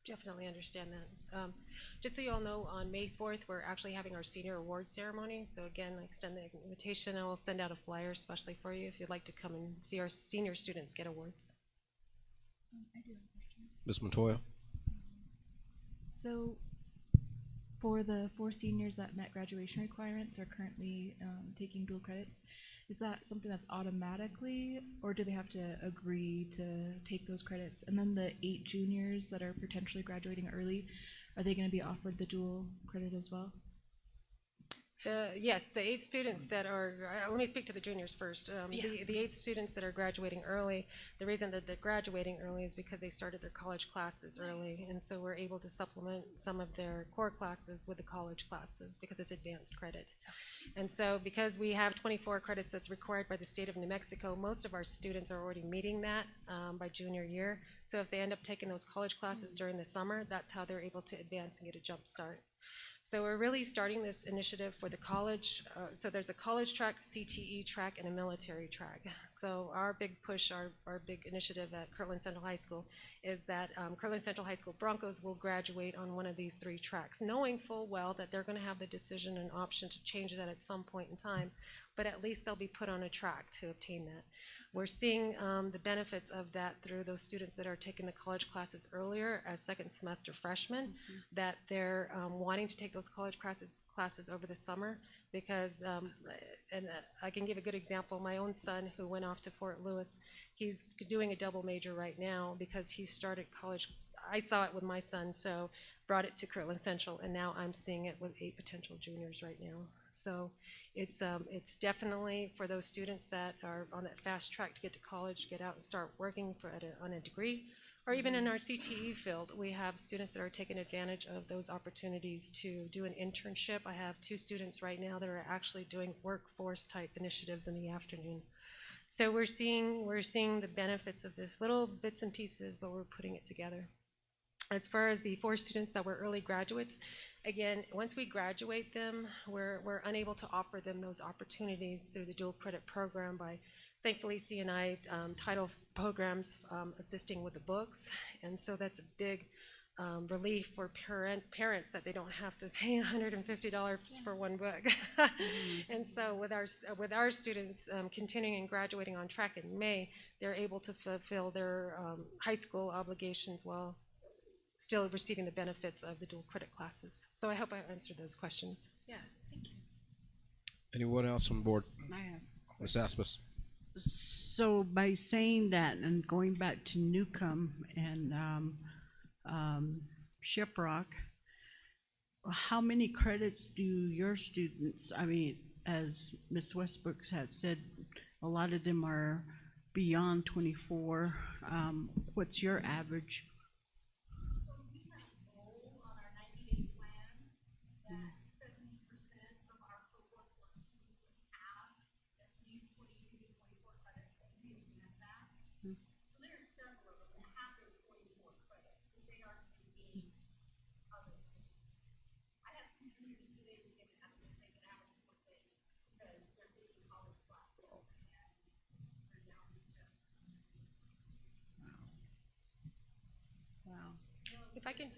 Definitely understand that. Just so you all know, on May 4th, we're actually having our senior awards ceremony. So again, I extend the invitation. I will send out a flyer especially for you if you'd like to come and see our senior students get awards. I do have a question. Ms. Montoya? So for the 4 seniors that met graduation requirements are currently taking dual credits, is that something that's automatically, or do they have to agree to take those credits? And then the 8 juniors that are potentially graduating early, are they going to be offered the dual credit as well? Yes, the 8 students that are, let me speak to the juniors first. The 8 students that are graduating early, the reason that they're graduating early is because they started their college classes early, and so we're able to supplement some of their core classes with the college classes because it's advanced credit. And so because we have 24 credits that's required by the state of New Mexico, most of our students are already meeting that by junior year. So if they end up taking those college classes during the summer, that's how they're able to advance and get a jump start. So we're really starting this initiative for the college. So there's a college track, CTE track, and a military track. So our big push, our big initiative at Kirtland Central High School is that Kirtland Central High School Broncos will graduate on one of these 3 tracks, knowing full well that they're going to have the decision and option to change that at some point in time, but at least they'll be put on a track to obtain that. We're seeing the benefits of that through those students that are taking the college classes earlier as second semester freshmen, that they're wanting to take those college classes over the summer because, I can give a good example. My own son who went off to Fort Lewis, he's doing a double major right now because he started college. I saw it with my son, so brought it to Kirtland Central, and now I'm seeing it with 8 potential juniors right now. So it's definitely for those students that are on that fast track to get to college, get out and start working on a degree, or even in our CTE field, we have students that are taking advantage of those opportunities to do an internship. I have 2 students right now that are actually doing workforce type initiatives in the afternoon. So we're seeing the benefits of this, little bits and pieces, but we're putting it together. As far as the 4 students that were early graduates, again, once we graduate them, we're unable to offer them those opportunities through the dual credit program by, thankfully, CNI title programs assisting with the books. And so that's a big relief for parents that they don't have to pay $150 for one book. And so with our students continuing and graduating on track in May, they're able to fulfill their high school obligations while still receiving the benefits of the dual credit classes. So I hope I answered those questions. Yeah, thank you. Anyone else on board? I have. Ms. Aspis. So by saying that and going back to Newcomb and Shiprock, how many credits do your students, I mean, as Ms. Westbrook has said, a lot of them are beyond 24. What's your average? Wow. If I can.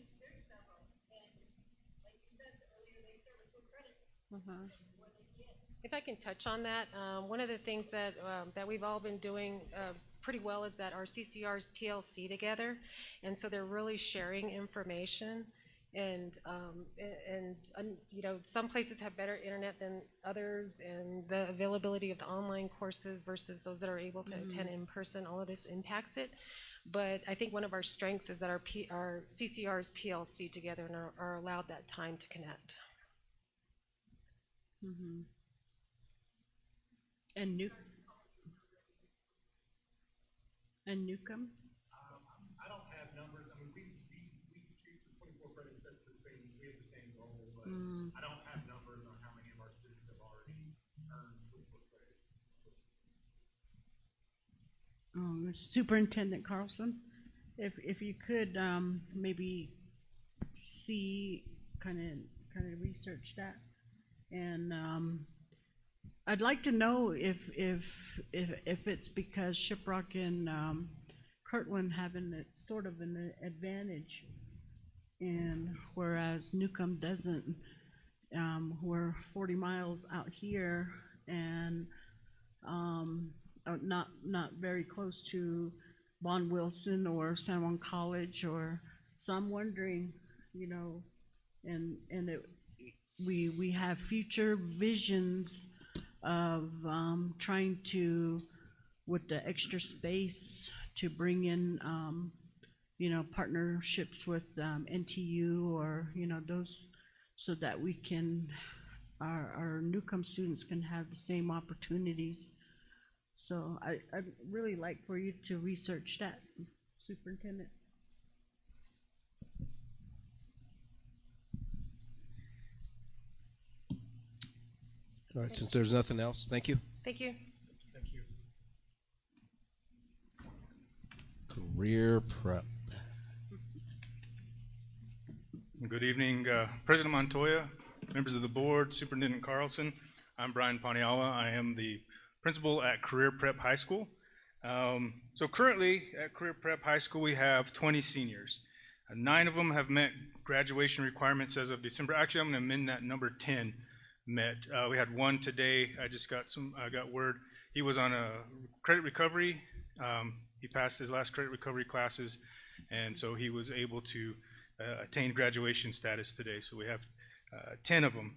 If I can touch on that, one of the things that we've all been doing pretty well is that our CCRs PLC together, and so they're really sharing information. And you know, some places have better internet than others, and the availability of the online courses versus those that are able to attend in person, all of this impacts it. But I think one of our strengths is that our CCRs PLC together and are allowed that time to connect. Mm-hmm. And Newcomb? I don't have numbers. I mean, we shoot for 24 credits. That's the same. We have the same goal, but I don't have numbers on how many of our students have already earned 24 credits. Superintendent Carlson, if you could maybe see, kind of research that, and I'd like to know if it's because Shiprock and Kirtland having sort of an advantage, and whereas Newcomb doesn't. We're 40 miles out here, and not very close to Von Wilson or San Juan College, or so I'm wondering, you know, and we have future visions of trying to, with the extra space, to bring in you know, partnerships with NTU or, you know, those, so that we can our Newcomb students can have the same opportunities. So I'd really like for you to research that, Superintendent. All right, since there's nothing else, thank you. Thank you. Thank you. Career prep. Good evening, President Montoya, members of the board, Superintendent Carlson. I'm Brian Paniawa. I am the principal at Career Prep High School. So currently at Career Prep High School, we have 20 seniors. 9 of them have met graduation requirements as of December. Actually, I'm going to amend that, number 10 met. We had 1 today. I got word. He was on a credit recovery. He passed his last credit recovery classes, and so he was able to attain graduation status today. So we have 10 of them.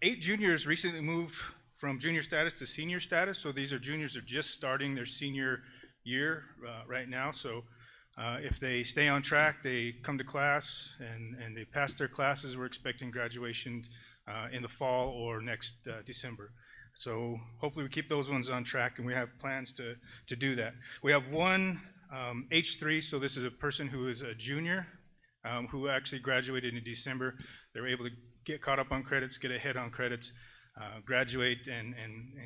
8 juniors recently moved from junior status to senior status. So these are juniors that are just starting their senior year right now. So if they stay on track, they come to class and they pass their classes, we're expecting graduation in the fall or next December. So hopefully we keep those ones on track, and we have plans to do that. We have 1 H3, so this is a person who is a junior who actually graduated in December. They were able to get caught up on credits, get ahead on credits, graduate, and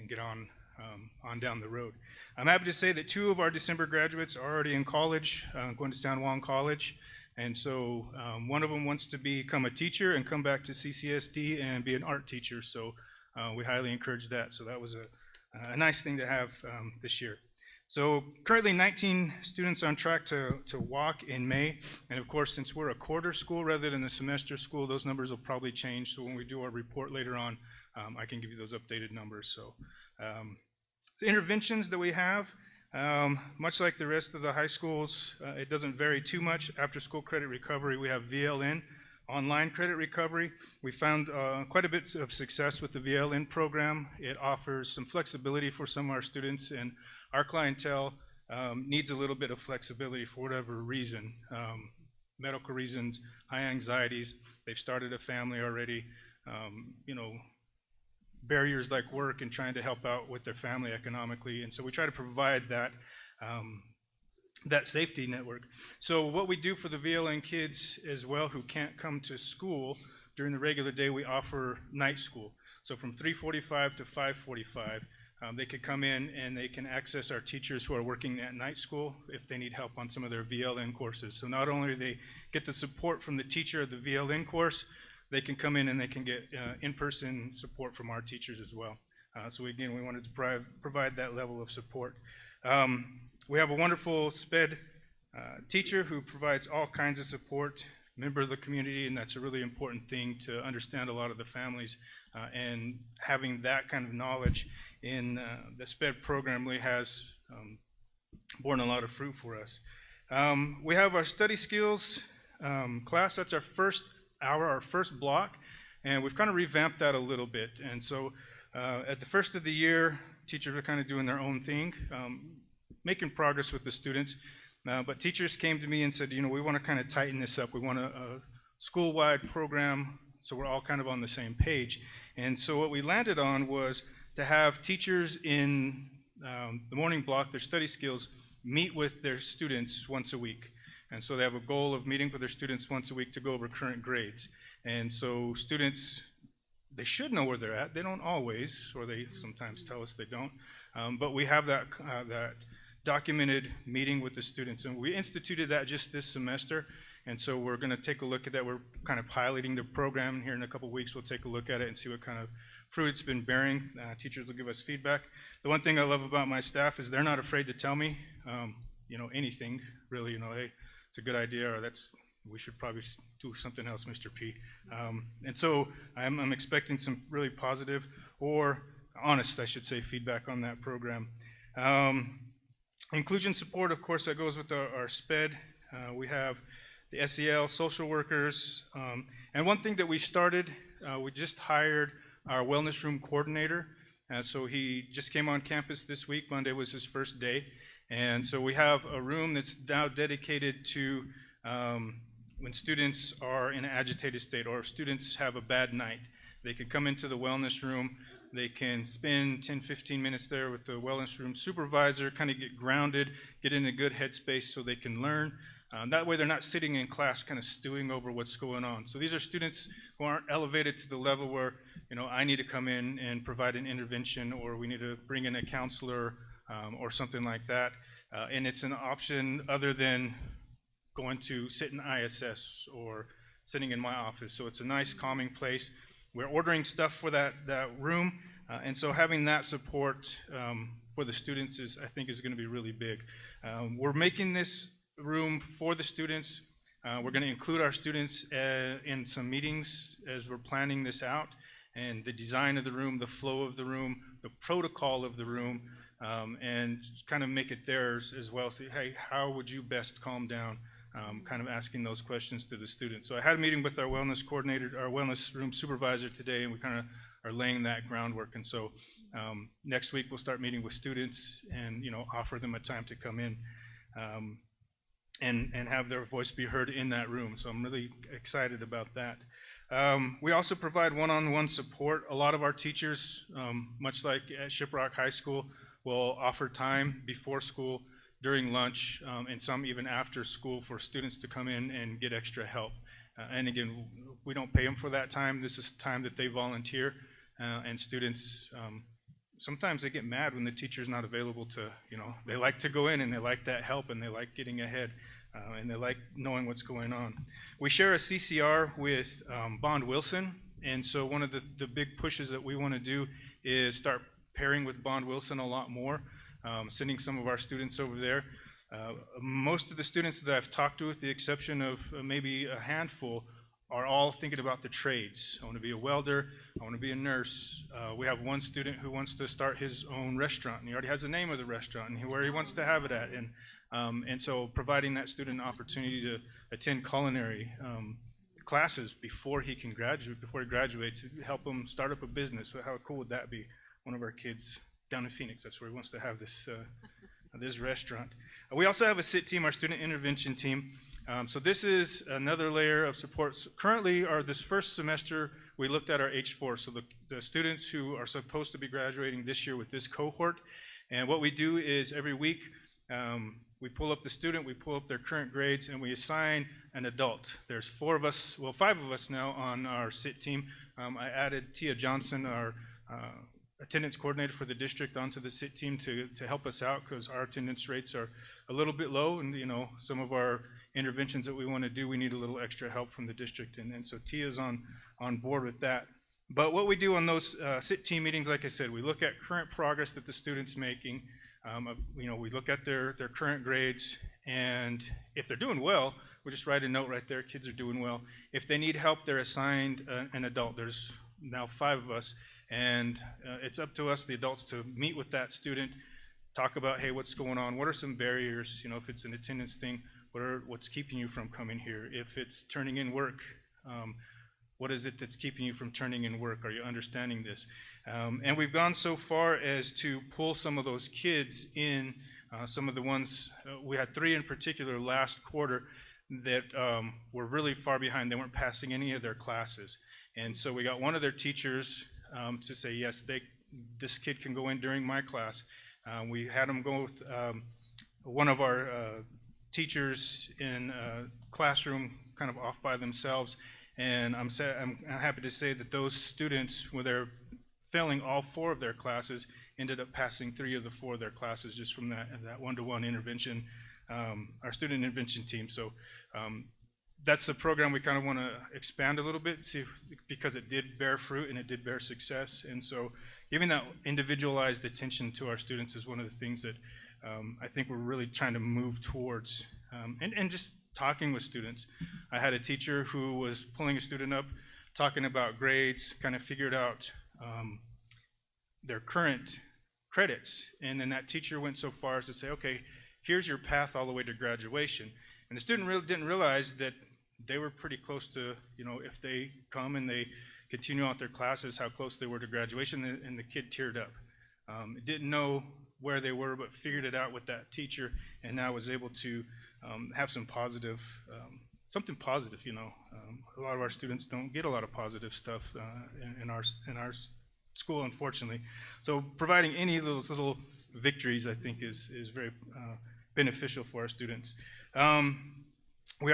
get on down the road. I'm happy to say that 2 of our December graduates are already in college, going to San Juan College. And so one of them wants to become a teacher and come back to CCSD and be an art teacher. So we highly encourage that. So that was a nice thing to have this year. So currently 19 students on track to walk in May. And of course, since we're a quarter school rather than a semester school, those numbers will probably change. So when we do our report later on, I can give you those updated numbers. So the interventions that we have, much like the rest of the high schools, it doesn't vary too much. After school credit recovery, we have VLN, online credit recovery. We found quite a bit of success with the VLN program. It offers some flexibility for some of our students, and our clientele needs a little bit of flexibility for whatever reason. Medical reasons, high anxieties, they've started a family already, barriers like work and trying to help out with their family economically. And so we try to provide that that safety network. So what we do for the VLN kids as well who can't come to school during the regular day, we offer night school. So from 3:45 to 5:45, they could come in and they can access our teachers who are working at night school if they need help on some of their VLN courses. So not only do they get the support from the teacher of the VLN course, they can come in and they can get in-person support from our teachers as well. So again, we wanted to provide that level of support. We have a wonderful SPED teacher who provides all kinds of support, member of the community, and that's a really important thing to understand a lot of the families. And having that kind of knowledge in the SPED program really has borne a lot of fruit for us. We have our study skills class. That's our first hour, our first block, and we've kind of revamped that a little bit. And so at the first of the year, teachers are kind of doing their own thing, making progress with the students. But teachers came to me and said, we want to kind of tighten this up. We want a school-wide program so we're all kind of on the same page. And so what we landed on was to have teachers in the morning block, their study skills, meet with their students once a week. And so they have a goal of meeting with their students once a week to go over current grades. And so students, they should know where they're at. They don't always, or they sometimes tell us they don't. But we have that documented meeting with the students. And we instituted that just this semester. And so we're going to take a look at that. We're kind of piloting the program here in a couple of weeks. We'll take a look at it and see what kind of fruit it's been bearing. Teachers will give us feedback. The one thing I love about my staff is they're not afraid to tell me, anything really, hey, it's a good idea, or we should probably do something else, Mr. P. And so I'm expecting some really positive, or honest, I should say, feedback on that program. Inclusion support, of course, that goes with our SPED. We have the SEL, social workers, and one thing that we started, we just hired our wellness room coordinator. So he just came on campus this week. Monday was his first day. And so we have a room that's now dedicated to when students are in an agitated state or students have a bad night. They could come into the wellness room. They can spend 10, 15 minutes there with the wellness room supervisor, kind of get grounded, get in a good headspace so they can learn. That way they're not sitting in class kind of stewing over what's going on. So these are students who aren't elevated to the level where, I need to come in and provide an intervention, or we need to bring in a counselor or something like that. And it's an option other than going to sit in ISS or sitting in my office. So it's a nice calming place. We're ordering stuff for that room. And so having that support for the students I think is going to be really big. We're making this room for the students. We're going to include our students in some meetings as we're planning this out, and the design of the room, the flow of the room, the protocol of the room, and kind of make it theirs as well. Say, hey, how would you best calm down? Kind of asking those questions to the students. So I had a meeting with our wellness coordinator, our wellness room supervisor today, and we kind of are laying that groundwork. And so next week we'll start meeting with students and offer them a time to come in and have their voice be heard in that room. So I'm really excited about that. We also provide one-on-one support. A lot of our teachers, much like at Shiprock High School, will offer time before school, during lunch, and some even after school for students to come in and get extra help. And again, we don't pay them for that time. This is time that they volunteer, and students, sometimes they get mad when the teacher's not available to, they like to go in and they like that help and they like getting ahead, and they like knowing what's going on. We share a CCR with Bond Wilson, and so one of the big pushes that we want to do is start pairing with Bond Wilson a lot more. Sending some of our students over there. Most of the students that I've talked to, with the exception of maybe a handful, are all thinking about the trades. I want to be a welder, I want to be a nurse. We have one student who wants to start his own restaurant, and he already has the name of the restaurant and where he wants to have it at. And so providing that student an opportunity to attend culinary classes before he graduates, help him start up a business. How cool would that be? One of our kids down in Phoenix, that's where he wants to have this this restaurant. We also have a SIT team, our student intervention team. So this is another layer of support. So currently, this first semester, we looked at our H4, so the students who are supposed to be graduating this year with this cohort. And what we do is every week, we pull up the student, we pull up their current grades, and we assign an adult. There's 5 of us now on our SIT team. I added Tia Johnson, our attendance coordinator for the district, onto the SIT team to help us out, because our attendance rates are a little bit low, and some of our interventions that we want to do, we need a little extra help from the district, and so Tia's on board with that. But what we do on those SIT team meetings, like I said, we look at current progress that the student's making. We look at their current grades, and if they're doing well, we just write a note right there, kids are doing well. If they need help, they're assigned an adult. There's now 5 of us. And it's up to us, the adults, to meet with that student, talk about, hey, what's going on? What are some barriers? If it's an attendance thing, what's keeping you from coming here? If it's turning in work, what is it that's keeping you from turning in work? Are you understanding this? And we've gone so far as to pull some of those kids in, some of the ones, we had 3 in particular last quarter that were really far behind. They weren't passing any of their classes. And so we got one of their teachers to say, yes, this kid can go in during my class. We had him go with one of our teachers in a classroom kind of off by themselves, and I'm happy to say that those students, when they're failing all 4 of their classes, ended up passing 3 of the 4 of their classes just from that one-to-one intervention, our student intervention team. So that's the program we kind of want to expand a little bit, because it did bear fruit and it did bear success. And so giving that individualized attention to our students is one of the things that I think we're really trying to move towards, and just talking with students. I had a teacher who was pulling a student up, talking about grades, kind of figured out their current credits. And then that teacher went so far as to say, okay, here's your path all the way to graduation. And the student really didn't realize that they were pretty close to, if they come and they continue out their classes, how close they were to graduation, and the kid teared up. Didn't know where they were, but figured it out with that teacher, and now was able to have some positive something positive. A lot of our students don't get a lot of positive stuff in our school, unfortunately. So providing any of those little victories, I think, is very beneficial for our students. We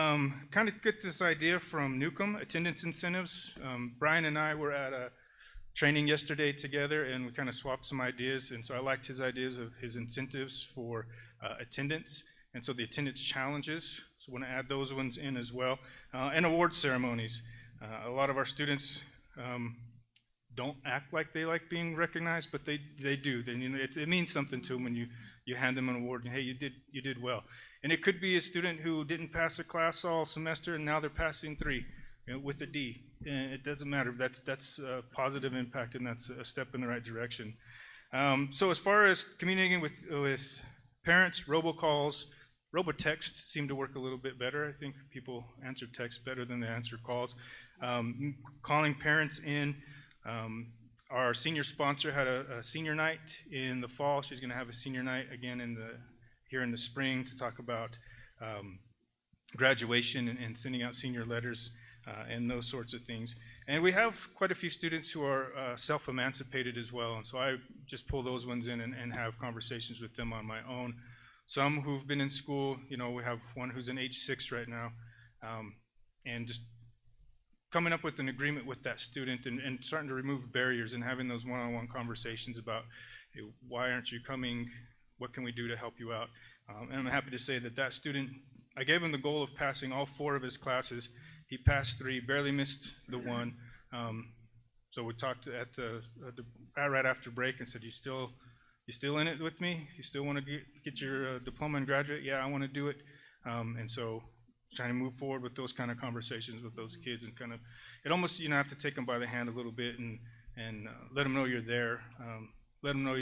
kind of get this idea from Newcomb, attendance incentives. Brian and I were at a training yesterday together, and we kind of swapped some ideas, and so I liked his ideas of his incentives for attendance, and so the attendance challenges, so I want to add those ones in as well, and award ceremonies. A lot of our students don't act like they like being recognized, but they do. It means something to them when you hand them an award and, hey, you did well. And it could be a student who didn't pass a class all semester and now they're passing 3 with a D. And it doesn't matter. That's a positive impact, and that's a step in the right direction. So as far as communicating with parents, robocalls, robotexts seem to work a little bit better. I think people answer texts better than they answer calls. Calling parents in. Our senior sponsor had a senior night in the fall. She's going to have a senior night again here in the spring to talk about graduation and sending out senior letters and those sorts of things. And we have quite a few students who are self-emancipated as well, and so I just pull those ones in and have conversations with them on my own. Some who've been in school, we have one who's in age 6 right now, and just coming up with an agreement with that student and starting to remove barriers and having those one-on-one conversations about, hey, why aren't you coming? What can we do to help you out? And I'm happy to say that student, I gave him the goal of passing all 4 of his classes. He passed 3, barely missed the 1. So we talked right after break and said, you still in it with me? You still want to get your diploma and graduate? Yeah, I want to do it. And so trying to move forward with those kind of conversations with those kids, and kind of, it almost, have to take them by the hand a little bit and let them know you're there. Let them know,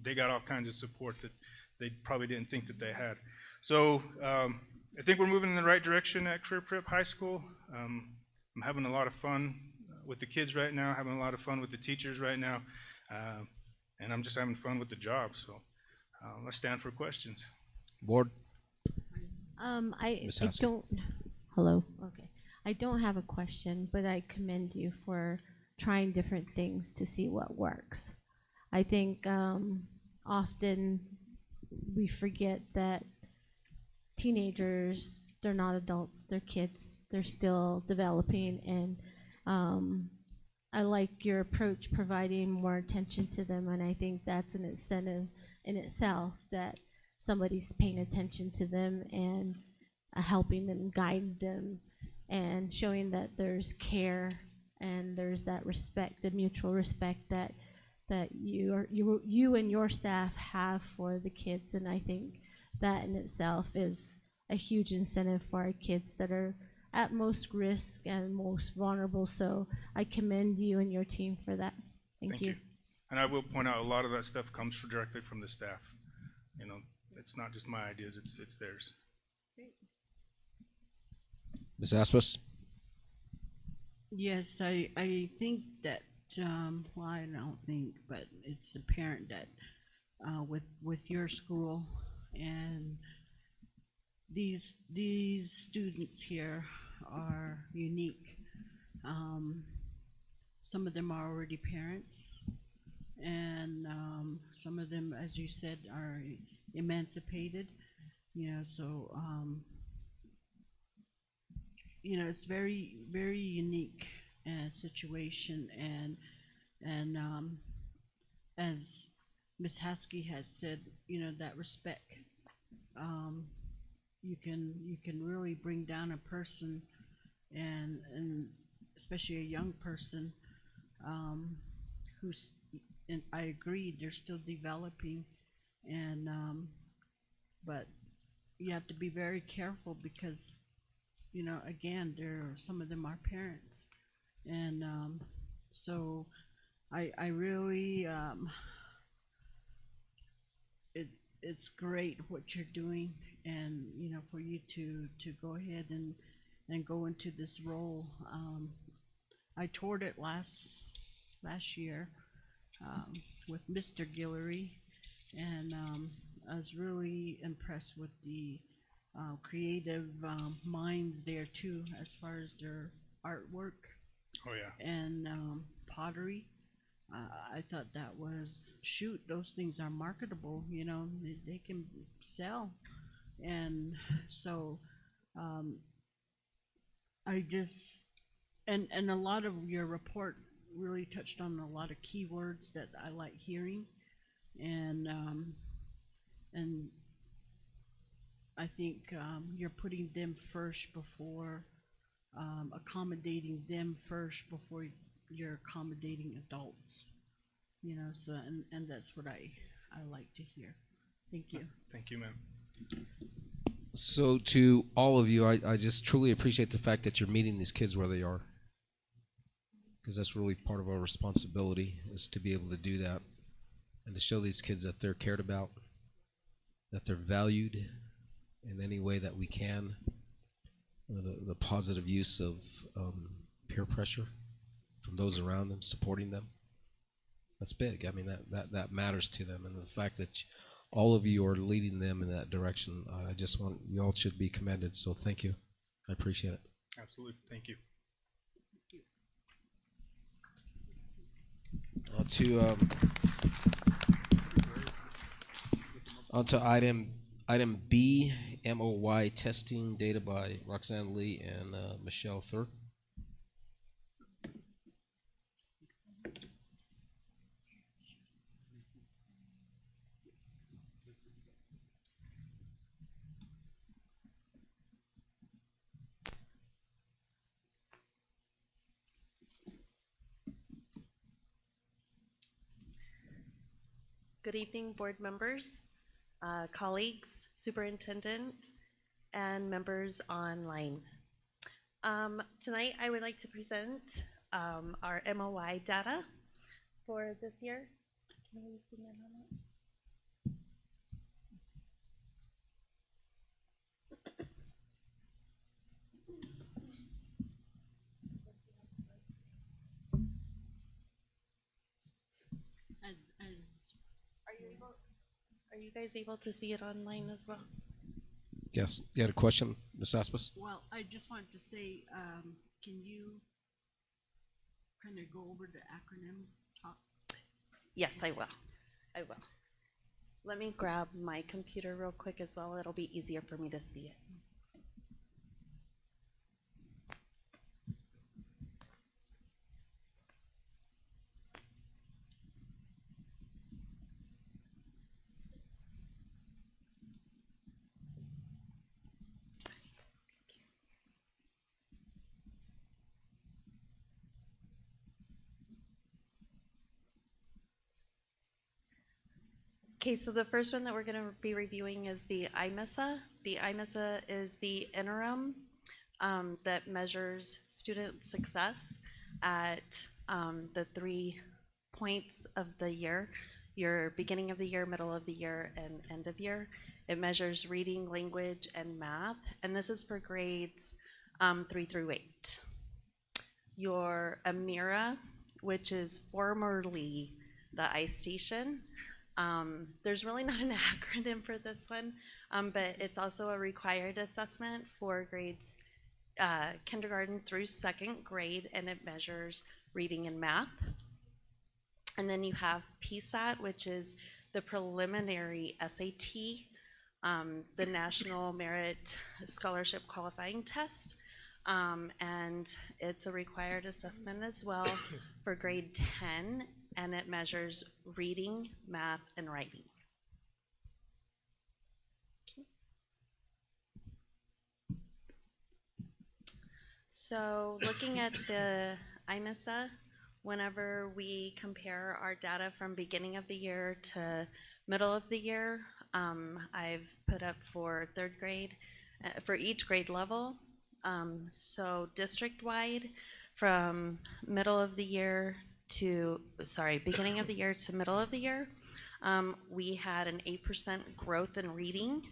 they got all kinds of support that they probably didn't think that they had. So I think we're moving in the right direction at Career Prep High School. I'm having a lot of fun with the kids right now, having a lot of fun with the teachers right now, and I'm just having fun with the job. So let's stand for questions. Board. I don't. Hello. Okay. I don't have a question, but I commend you for trying different things to see what works. I think often we forget that teenagers, they're not adults, they're kids, they're still developing, and I like your approach, providing more attention to them, and I think that's an incentive in itself, that somebody's paying attention to them and helping them, guide them, and showing that there's care and there's that respect, the mutual respect that you and your staff have for the kids. And I think that in itself is a huge incentive for our kids that are at most risk and most vulnerable. So I commend you and your team for that. Thank you. And I will point out, a lot of that stuff comes directly from the staff. It's not just my ideas, it's theirs. Ms. Aspas? Yes, I think that, well, I don't think, but it's apparent that with your school and these students here are unique. Some of them are already parents, and some of them, as you said, are emancipated. So it's very, very unique situation, and as Ms. Haskey has said, that respect, you can really bring down a person, and especially a young person who's, and I agree, they're still developing, and but you have to be very careful because again, some of them are parents, and so I really it's great what you're doing, and for you to go ahead and go into this role. I toured it last year with Mr. Guillory, and I was really impressed with the creative minds there too, as far as their artwork Oh, yeah. and pottery. I thought that was, shoot, those things are marketable, you know, they can sell. And so I just, and a lot of your report really touched on a lot of keywords that I like hearing. And I think you're putting them first before, accommodating them first before you're accommodating adults. You know, so, and that's what I like to hear. Thank you. Thank you, ma'am. So to all of you, I just truly appreciate the fact that you're meeting these kids where they are, because that's really part of our responsibility, is to be able to do that and to show these kids that they're cared about, that they're valued in any way that we can. The positive use of peer pressure from those around them, supporting them. That's big. I mean, that matters to them. And the fact that all of you are leading them in that direction, I just want, you all should be commended. So thank you. I appreciate it. Absolutely. Thank you. On to item B, MOY Testing Data by Roxanne Lee and Michelle Thur. Good evening, board members, colleagues, superintendent, and members online. Tonight, I would like to present our MOY data for this year. Can we zoom in on it? Are you guys able to see it online as well? Yes. You had a question, Ms. Aspas? Well, I just wanted to say, can you kind of go over the acronyms? Yes, I will. I will. Let me grab my computer real quick as well. It'll be easier for me to see it. Okay, so the first one that we're going to be reviewing is the IMESA. The IMESA is the interim that measures student success at the 3 points of the year, your beginning of the year, middle of the year, and end of year. It measures reading, language, and math, and this is for grades 3 through 8. Your AMIRA, which is formerly the iStation. There's really not an acronym for this one, but it's also a required assessment for grades kindergarten through 2nd grade, and it measures reading and math. And then you have PSAT, which is the preliminary SAT, the National Merit Scholarship Qualifying Test, and it's a required assessment as well for grade 10, and it measures reading, math, and writing. Okay. So looking at the IMESA, whenever we compare our data from beginning of the year to middle of the year, I've put up for 3rd grade, for each grade level. So district-wide, from middle of the year to, beginning of the year to middle of the year, we had an 8% growth in reading.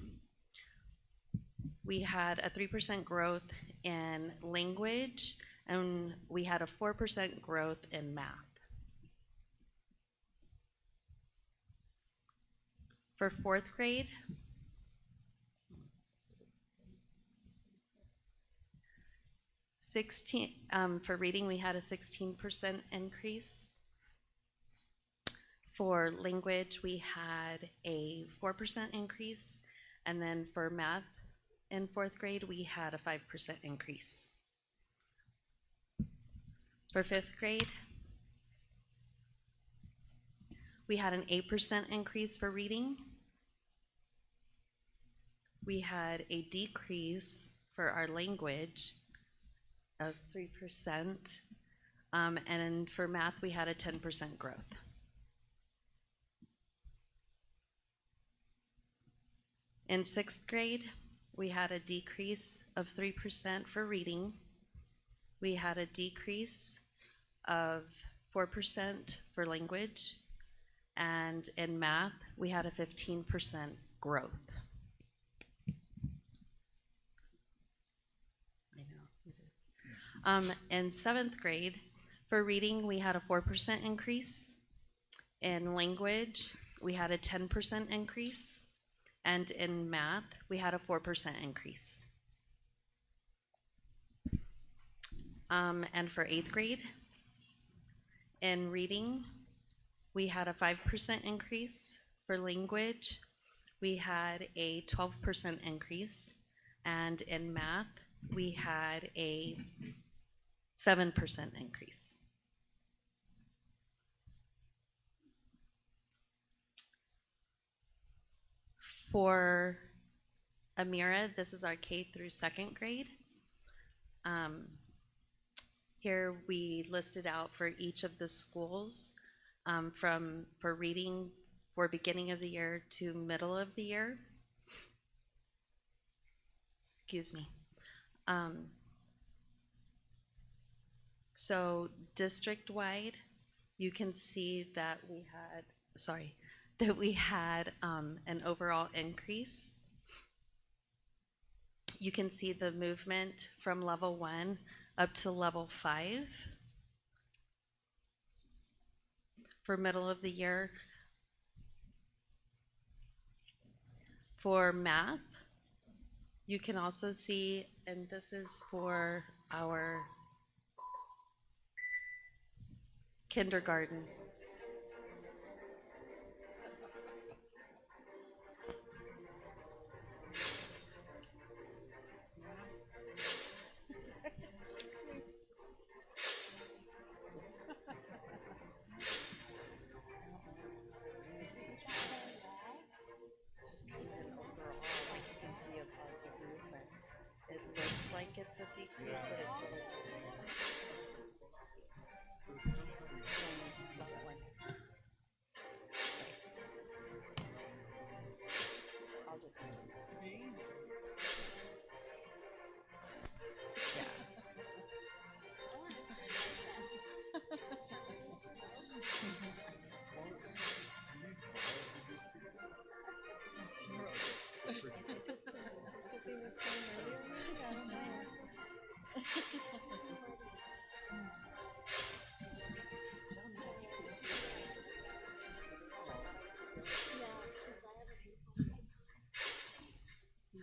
We had a 3% growth in language, and we had a 4% growth in math. For 4th grade, For reading, we had a 16% increase. For language, we had a 4% increase. And then for math in 4th grade, we had a 5% increase. For 5th grade, we had an 8% increase for reading. We had a decrease for our language of 3%. And for math, we had a 10% growth. In 6th grade, we had a decrease of 3% for reading. We had a decrease of 4% for language. And in math, we had a 15% growth. In 7th grade, for reading, we had a 4% increase. In language, we had a 10% increase. And in math, we had a 4% increase. And for 8th grade, in reading, we had a 5% increase. For language, we had a 12% increase. And in math, we had a 7% increase. For Amira, this is our K through 2nd grade. Here we listed out for each of the schools for reading for beginning of the year to middle of the year. Excuse me. So district-wide, you can see that we had an overall increase. You can see the movement from level 1 up to level 5. For middle of the year, for math, you can also see, and this is for our kindergarten. It looks like it's a decrease, but it's really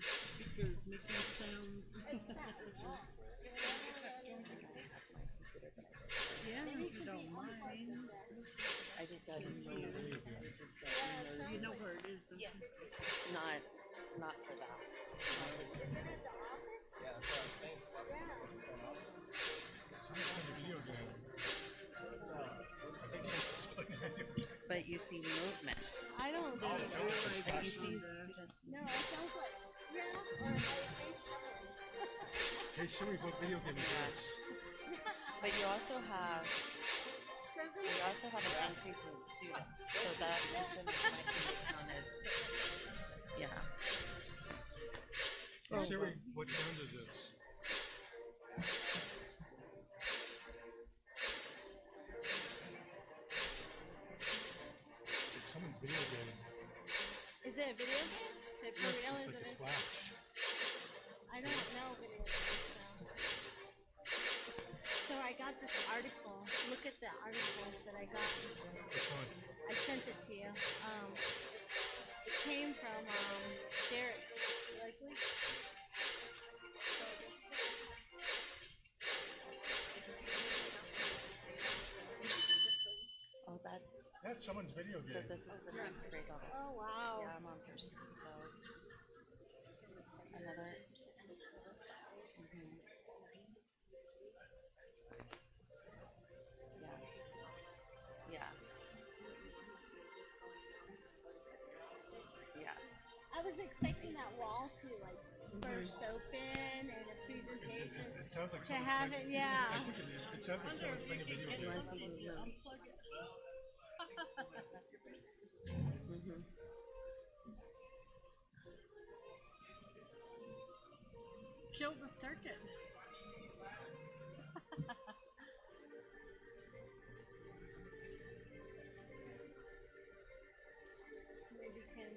Speakers making sounds. Yeah, if you don't mind. I just got You know where it is, don't you? not for that. But you see movement. I don't But realize you see students. No, it sounds like, yeah, Hey Siri, what video game is this? But you also have an increase in students, so that percentage might be counted. Yeah. Hey Siri, what sound is this? It's someone's video game. Is it a video game? Is it for real? It's Is like a it slash. I don't know video games, so I got this article. Look at the article that I got. Which one? I sent it to you. It came from Derek Leslie. had someone's video So game. this is the next grade level. Oh, wow. Yeah, I'm on first grade, so another. Mhm. Yeah. Yeah. Yeah. I was expecting that wall to like burst open and a presentation. It sounds like to someone's have playing- it, yeah. I think it sounds like someone's playing a video game. Mhm. Kill the circuit. Maybe can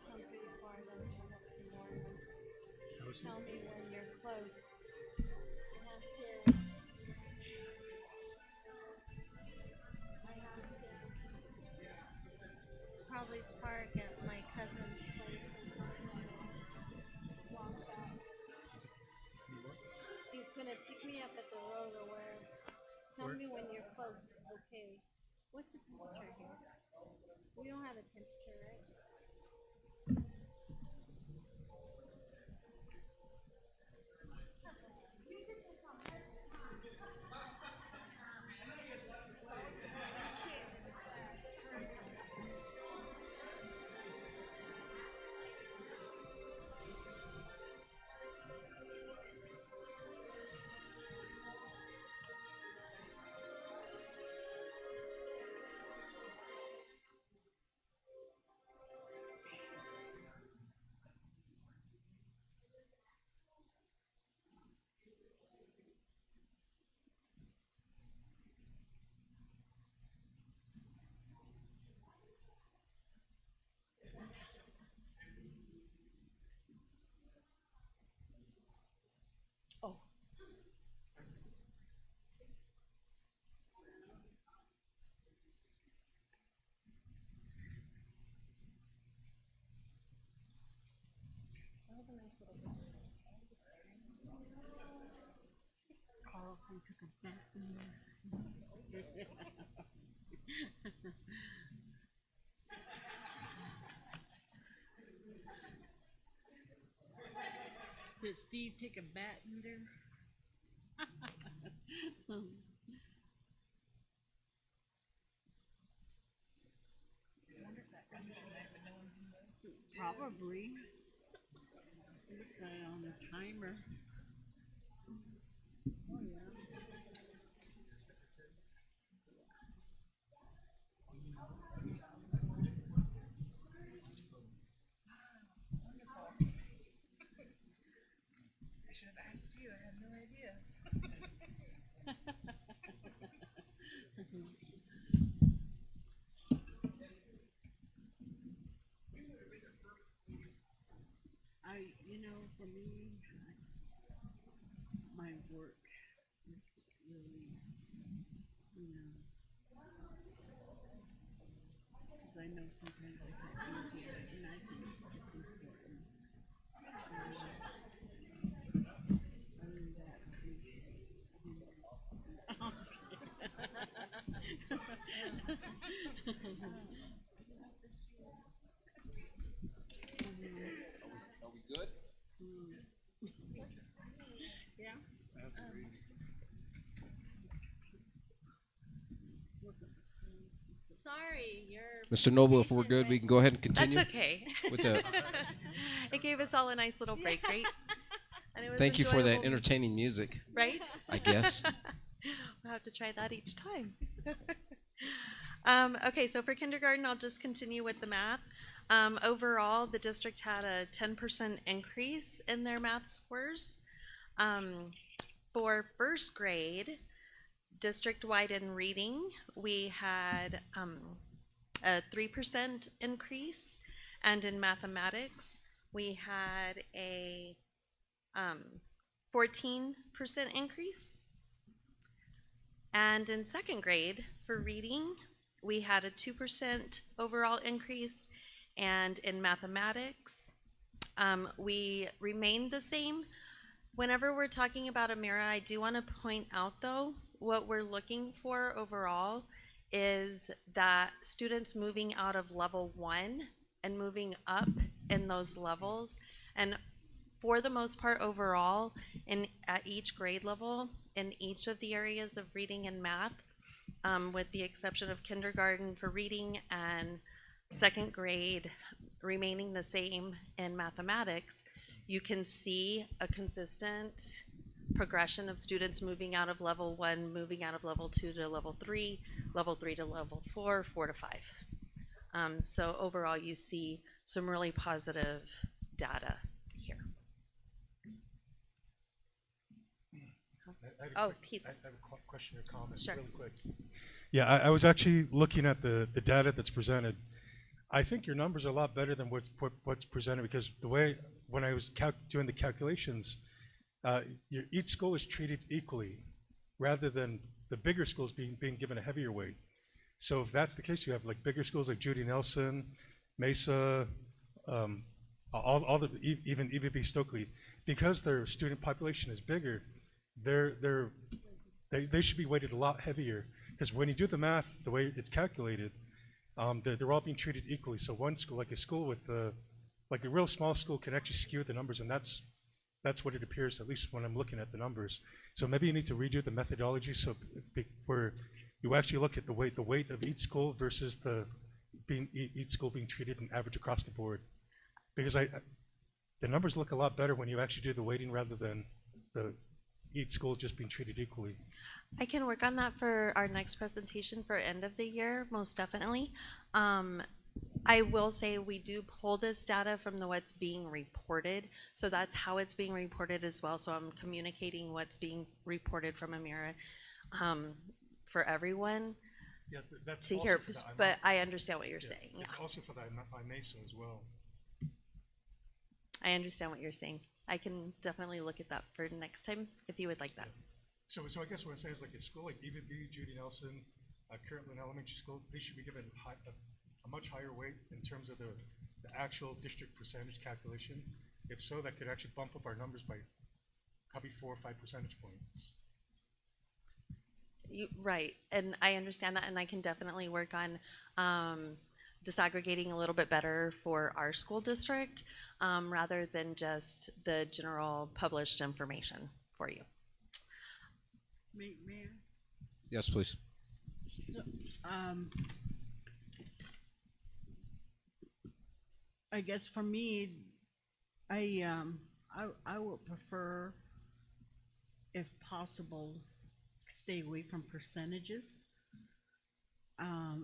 come pretty far though, jump up some more. And tell me when you're close. I have to probably park at my cousin's place and walk back. He's gonna pick me up at the road or where. Tell me when you're close. Okay. What's the temperature here? We don't have a temperature, right? Oh. Carlson took a bath in there. Did Steve take a bat in there? Probably. Looks like on the timer. Oh yeah. I should have asked you. I had no idea. For me, my work is really, because I know sometimes I can't be here, and I think it's important. Other than that, I'm just Are we good? Yeah. Sorry, you're. Mr. Noble, if we're good, we can go ahead and continue. That's okay. With the, It gave us all a nice little break, right? And it was thank you for that enjoyable. entertaining music. Right? I guess. We'll have to try that each time. Okay, so for kindergarten, I'll just continue with the math. Overall, the district had a 10% increase in their math scores. For first grade, district-wide in reading, we had a 3% increase, and in mathematics, we had a 14% increase. And in second grade, for reading, we had a 2% overall increase, and in mathematics, we remained the same. Whenever we're talking about Amira, I do want to point out, though, what we're looking for overall is that students moving out of level 1 and moving up in those levels, and for the most part overall, at each grade level, in each of the areas of reading and math, with the exception of kindergarten for reading and second grade remaining the same in mathematics, you can see a consistent progression of students moving out of level 1, moving out of level 2 to level 3 to level 4, 4 to 5. So overall, you see some really positive data here. Oh, Pete. I have a question or comment, Sure. really quick. Yeah, I was actually looking at the data that's presented. I think your numbers are a lot better than what's presented, because the way, when I was doing the calculations, each school is treated equally, rather than the bigger schools being given a heavier weight. So if that's the case, you have like bigger schools like Judy Nelson, Mesa, all the even EVP Stokely, because their student population is bigger, they should be weighted a lot heavier, because when you do the math, the way it's calculated, they're all being treated equally. So one school, like a school with like a real small school, can actually skew the numbers, and that's what it appears, at least when I'm looking at the numbers. So maybe you need to redo the methodology, so where you actually look at the weight of each school versus each school being treated and average across the board. Because the numbers look a lot better when you actually do the weighting rather than each school just being treated equally. I can work on that for our next presentation for end of the year, most definitely. I will say we do pull this data from what's being reported, so that's how it's being reported as well. So I'm communicating what's being reported from Amira for everyone. Yeah, that's to also hear, for the but I understand what you're saying. It's Yeah. also for the IMESA as well. I understand what you're saying. I can definitely look at that for next time if you would like that. So I guess what I'm saying is, like a school like EVB, Judy Nelson, Kirtland Elementary School, they should be given a much higher weight in terms of the actual district percentage calculation. If so, that could actually bump up our numbers by probably 4 or 5 percentage points. Right, and I understand that, and I can definitely work on disaggregating a little bit better for our school district, rather than just the general published information for you. Mayor? Yes, please. So, I guess for me, I would prefer, if possible, stay away from percentages.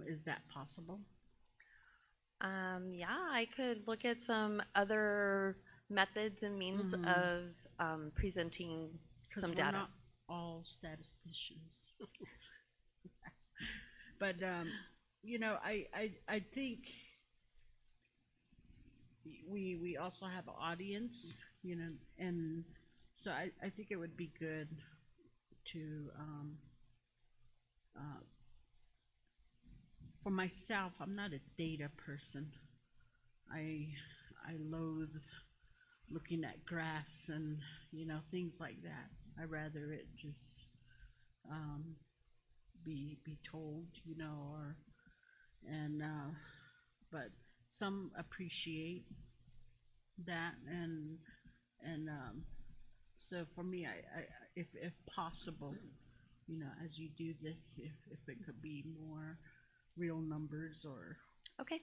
Is that possible? Yeah, I could look at some other methods and means of presenting some We're data. not all statisticians. But you know, I think we also have an audience, you know, and so I think it would be good to for myself, I'm not a data person. I loathe looking at graphs and, you know, things like that. I rather it just be told, you know, but some appreciate that, and so for me, I if possible, you know, as you do this, if it could be more real numbers or. Okay,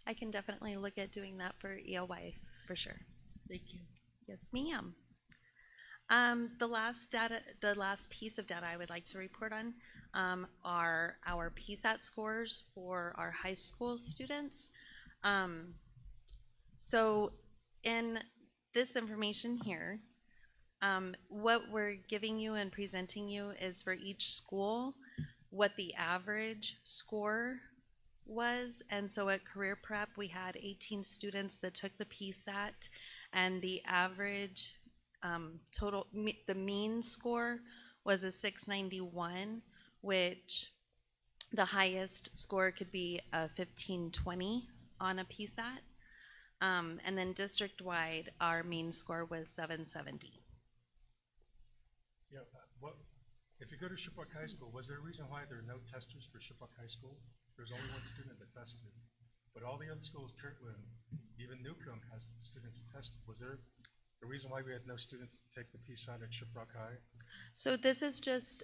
I can definitely look at doing that for ELY for sure. Thank you. Yes, ma'am. The last piece of data I would like to report on are our PSAT scores for our high school students. So in this information here, what we're giving you and presenting you is for each school what the average score was. And so at Career Prep, we had 18 students that took the PSAT, and the average the mean score was a 691, which the highest score could be a 1520 on a PSAT. And then district-wide, our mean score was 770. Yeah, If you go to Shiprock High School, was there a reason why there are no testers for Shiprock High School? There's only one student that tested. But all the other schools, Kirtland, even Newcomb has students who tested. Was there a reason why we had no students take the PSAT at Shiprock High? So this is just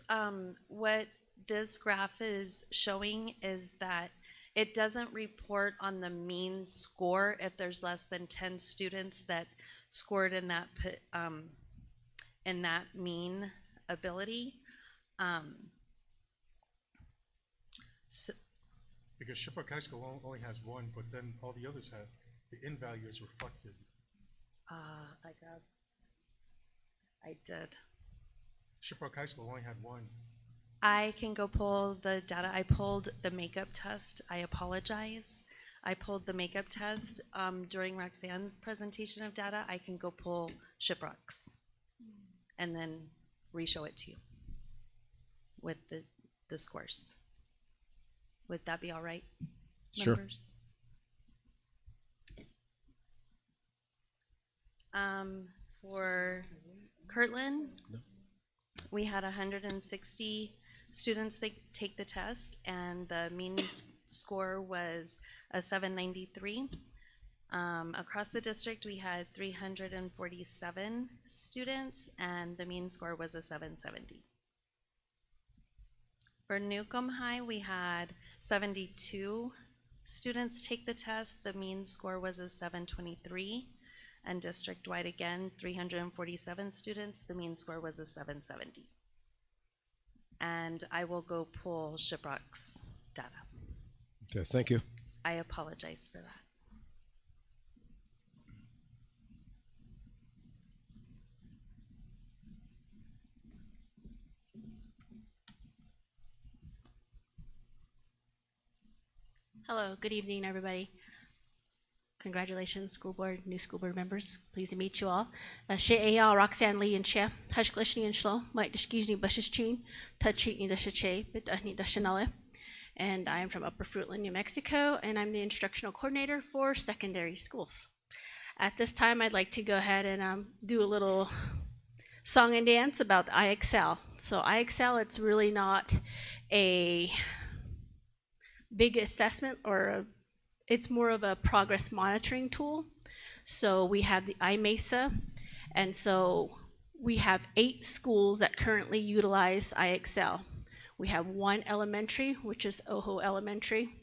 what this graph is showing is that it doesn't report on the mean score if there's less than 10 students that scored in that mean ability. So, because Shiprock High School only has one, but then all the others have. The in value is reflected. I did. Shiprock High School only had one. I can go pull the data. I pulled the makeup test. I apologize. I pulled the makeup test during Roxanne's presentation of data. I can go pull Shiprock's and then re-show it to you with the scores. Would that be all right, Sure. members? For Kirtland, we had 160 students take the test, and the mean score was a 793. Across the district, we had 347 students, and the mean score was a 770. For Newcomb High, we had 72 students take the test. The mean score was a 723. And district-wide again, 347 students. The mean score was a 770. And I will go pull Shiprock's data. Okay, thank you. I apologize for that. Hello, good evening, everybody. Congratulations, school board, new school board members. Pleased to meet you all. She'ayal Roxanne Lee and Che, Hashklishni and Shlo, Mike Deshkijni Bushichin, Tachitni Dashache, Bitahni Dashanale. And I am from Upper Fruitland, New Mexico, and I'm the instructional coordinator for secondary schools. At this time, I'd like to go ahead and do a little song and dance about IXL. So IXL, it's really not a big assessment or it's more of a progress monitoring tool. So we have the IMESA, and so we have 8 schools that currently utilize IXL. We have one elementary, which is Oho Elementary.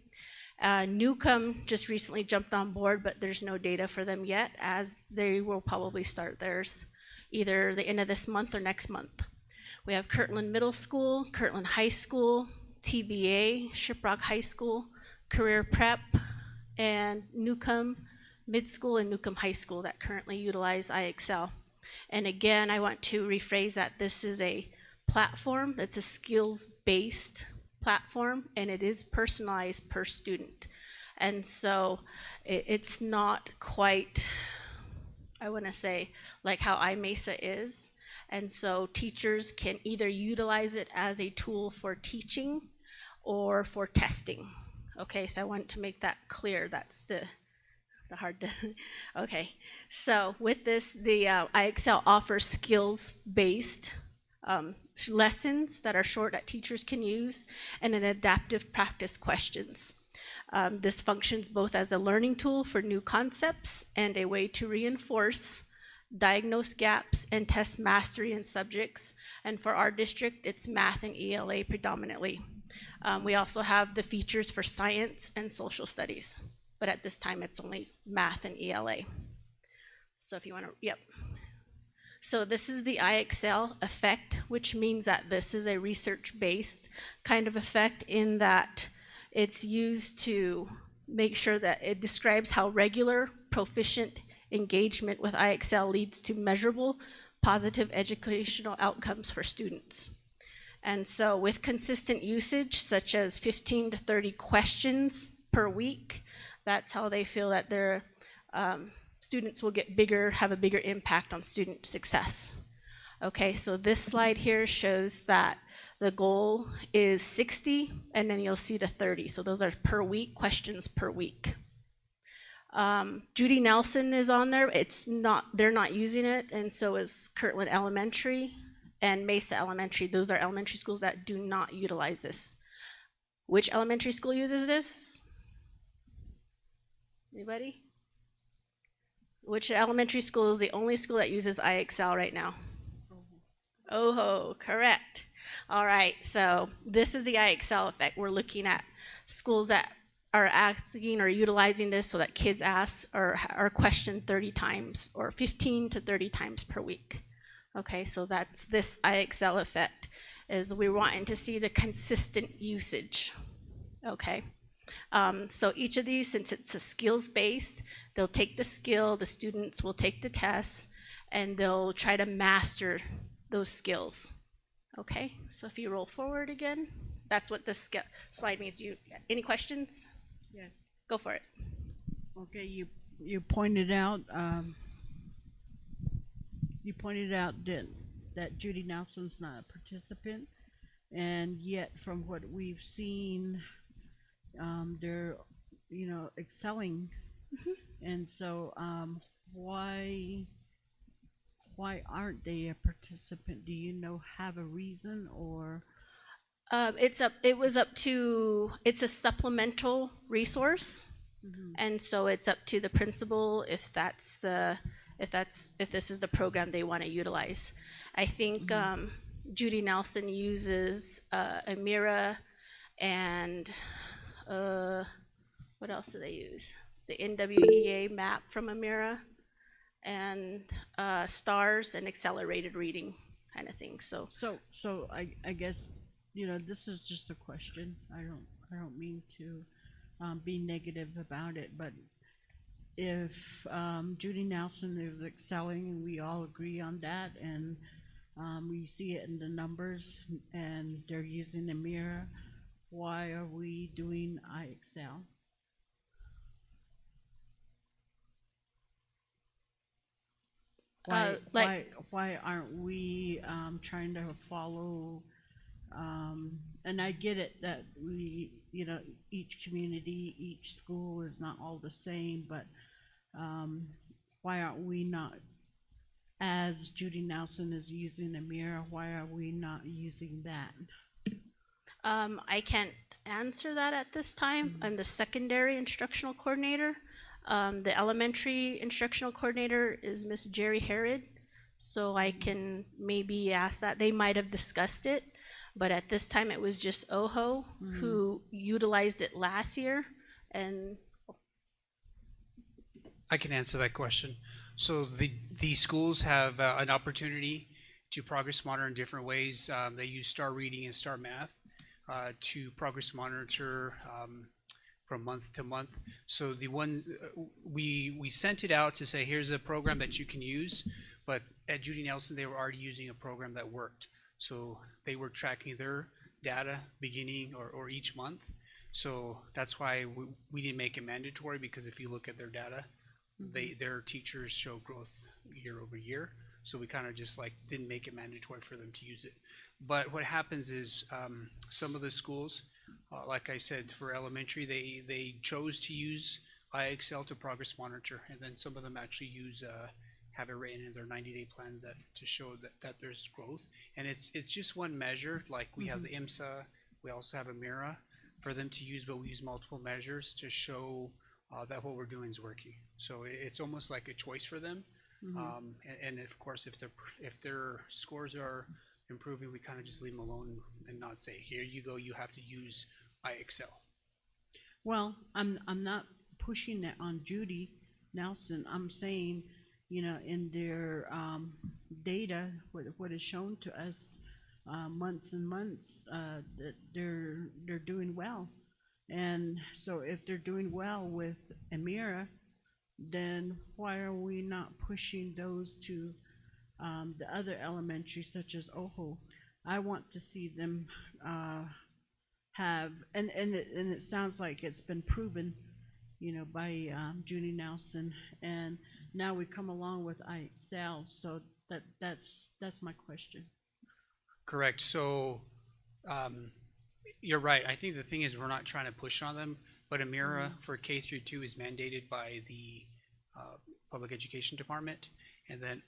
Newcomb just recently jumped on board, but there's no data for them yet, as they will probably start theirs either the end of this month or next month. We have Kirtland Middle School, Kirtland High School, TBA, Shiprock High School, Career Prep, and Newcomb Mid School and Newcomb High School that currently utilize IXL. And again, I want to rephrase that this is a platform that's a skills-based platform, and it is personalized per student. And so it's not quite, I want to say, like how IMESA is. And so teachers can either utilize it as a tool for teaching or for testing. Okay, so I want to make that clear. That's the hard to, okay. So with this, the IXL offers skills-based lessons that are short that teachers can use and an adaptive practice questions. This functions both as a learning tool for new concepts and a way to reinforce, diagnose gaps, and test mastery in subjects. And for our district, it's math and ELA predominantly. We also have the features for science and social studies, but at this time it's only math and ELA. So if you want to, yep. So this is the IXL effect, which means that this is a research-based kind of effect in that it's used to make sure that it describes how regular, proficient engagement with IXL leads to measurable, positive educational outcomes for students. And so with consistent usage, such as 15 to 30 questions per week, that's how they feel that their students will get bigger, have a bigger impact on student success. Okay, so this slide here shows that the goal is 60, and then you'll see the 30. So those are per week, questions per week. Judy Nelson is on there. It's not, they're not using it, and so is Kirtland Elementary and Mesa Elementary. Those are elementary schools that do not utilize this. Which elementary school uses this? Anybody? Which elementary school is the only school that uses iExcel right now? Oh, correct. All right, so this is the iExcel effect. We're looking at schools that are asking or utilizing this so that kids ask or are questioned 30 times or 15 to 30 times per week. Okay, so that's this iExcel effect, is we're wanting to see the consistent usage. Okay, so each of these, since it's a skills-based, they'll take the skill, the students will take the tests, and they'll try to master those skills. Okay, so if you roll forward again, that's what this slide means. Any questions? Yes. Go for it. Okay, you pointed out that Judy Nelson's not a participant, and yet from what we've seen, they're excelling, and so why aren't they a participant? Do you have a reason, or? It's a supplemental resource, and so it's up to the principal if this is the program they want to utilize. I think Judy Nelson uses Amira and what else do they use? The NWEA map from Amira and STARS and accelerated reading kind of thing. So I guess this is just a question. I don't mean to be negative about it, but if Judy Nelson is excelling and we all agree on that, and we see it in the numbers, and they're using the mirror, why are we doing iExcel? Why aren't we trying to follow? And I get it that we, each community, each school is not all the same, but why aren't we not, as Judy Nelson is using a mirror, why are we not using that? I can't answer that at this time. I'm the secondary instructional coordinator. The elementary instructional coordinator is Miss Jerry Herod, so I can maybe ask that. They might have discussed it, but at this time it was just OHO who utilized it last year. And I can answer that question. So the schools have an opportunity to progress monitor in different ways. They use STAR Reading and STAR Math to progress monitor from month to month. So the one we sent it out to say, here's a program that you can use, but at Judy Nelson they were already using a program that worked. So they were tracking their data beginning or each month. So that's why we didn't make it mandatory, because if you look at their data, their teachers show growth year over year. So we kind of just didn't make it mandatory for them to use it. But what happens is some of the schools, like I said, for elementary, they chose to use iExcel to progress monitor, and then some of them actually use have it written in their 90-day plans to show that there's growth. And it's just one measure. Like we have the IMSA, we also have Amira for them to use, but we use multiple measures to show that what we're doing is working. So it's almost like a choice for them. And of course, if their scores are improving, we kind of just leave them alone and not say, here you go, you have to use iExcel. Well, I'm not pushing that on Judy Nelson. I'm saying, in their data, what is shown to us months and months, that they're doing well. And so if they're doing well with Amira, then why are we not pushing those to the other elementary, such as OHO? I want to see them have, and it sounds like it's been proven, by Judy Nelson, and now we come along with iExcel. So that's my question. Correct. So you're right. I think the thing is we're not trying to push on them, but Amira for K through 2 is mandated by the Public Education Department, And then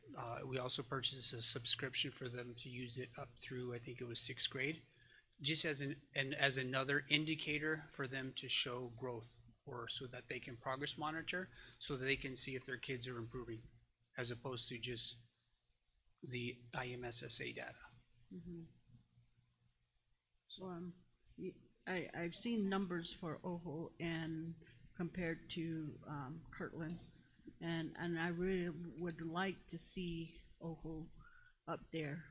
we also purchased a subscription for them to use it up through, I think it was 6th grade, just as as another indicator for them to show growth, or so that they can progress monitor, so that they can see if their kids are improving, as opposed to just the IMSSA data. So, I've seen numbers for OHO and compared to, Kirtland, and I really would like to see OHO up there.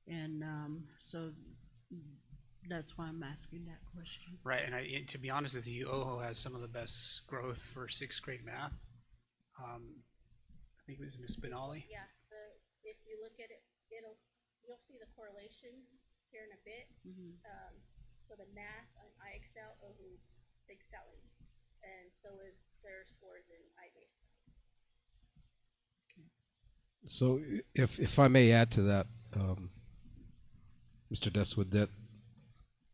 And, so that's why I'm asking that question. Right, and to be honest with you, OHO has some of the best growth for 6th grade math. I think it was Ms. Benali. Yeah, if you look at it, you'll see the correlation here in a bit. So the math on IXL, OHO's excelling, and so is their scores in IBase. So if I may add to that, Mr. Deswood, that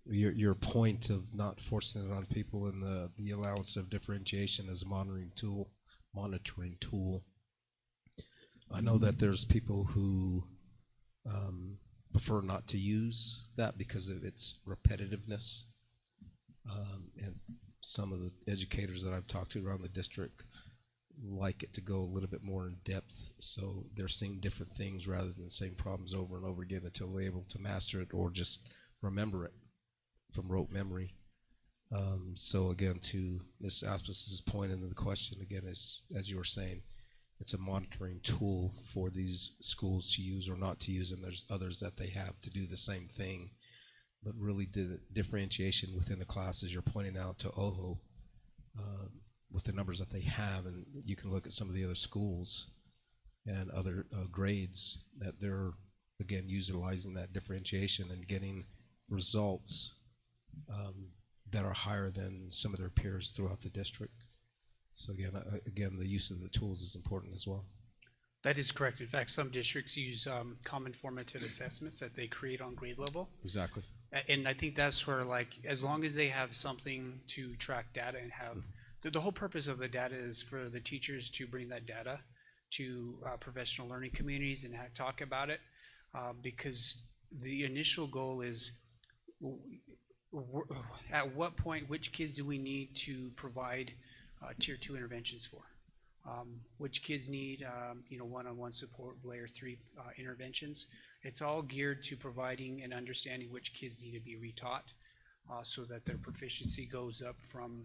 your point of not forcing it on people and the allowance of differentiation as a monitoring tool. I know that there's people who prefer not to use that because of its repetitiveness. And some of the educators that I've talked to around the district like it to go a little bit more in depth, so they're seeing different things rather than the same problems over and over again until they're able to master it or just remember it from rote memory. So again, to Ms. Aspas's point in the question again is, as you were saying, it's a monitoring tool for these schools to use or not to use, and there's others that they have to do the same thing. But really the differentiation within the classes you're pointing out to OHO, with the numbers that they have, and you can look at some of the other schools and other grades that they're, again, utilizing that differentiation and getting results that are higher than some of their peers throughout the district. So again, the use of the tools is important as well. That is correct. In fact, some districts use common formative assessments that they create on grade level. Exactly. And I think that's where, like, as long as they have something to track data and have, the whole purpose of the data is for the teachers to bring that data to professional learning communities and talk about it, because the initial goal is, at what point, which kids do we need to provide tier 2 interventions for? Which kids need one-on-one support, layer 3 interventions. It's all geared to providing and understanding which kids need to be retaught, so that their proficiency goes up from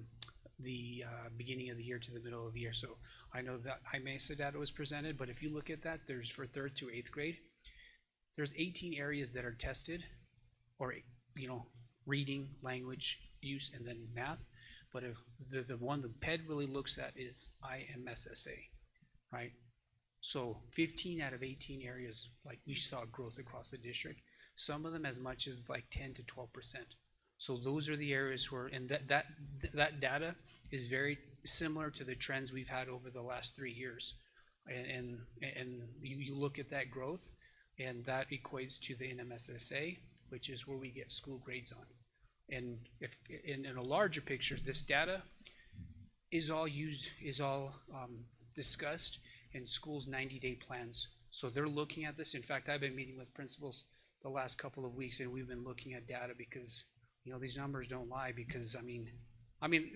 the beginning of the year to the middle of the year. So I know that IMESA data was presented, but if you look at that, there's for 3rd to 8th grade, there's 18 areas that are tested, or reading, language, use, and then math. But if the one the PED really looks at is IMSSA, right? So 15 out of 18 areas, like, we saw growth across the district. Some of them as much as like 10 to 12%. So those are the areas where, and that data is very similar to the trends we've had over the last 3 years. And you look at that growth, and that equates to the NMSSA, which is where we get school grades on. And if in a larger picture, this data is all discussed in schools' 90-day plans. So they're looking at this. In fact, I've been meeting with principals the last couple of weeks, and we've been looking at data because these numbers don't lie. Because I mean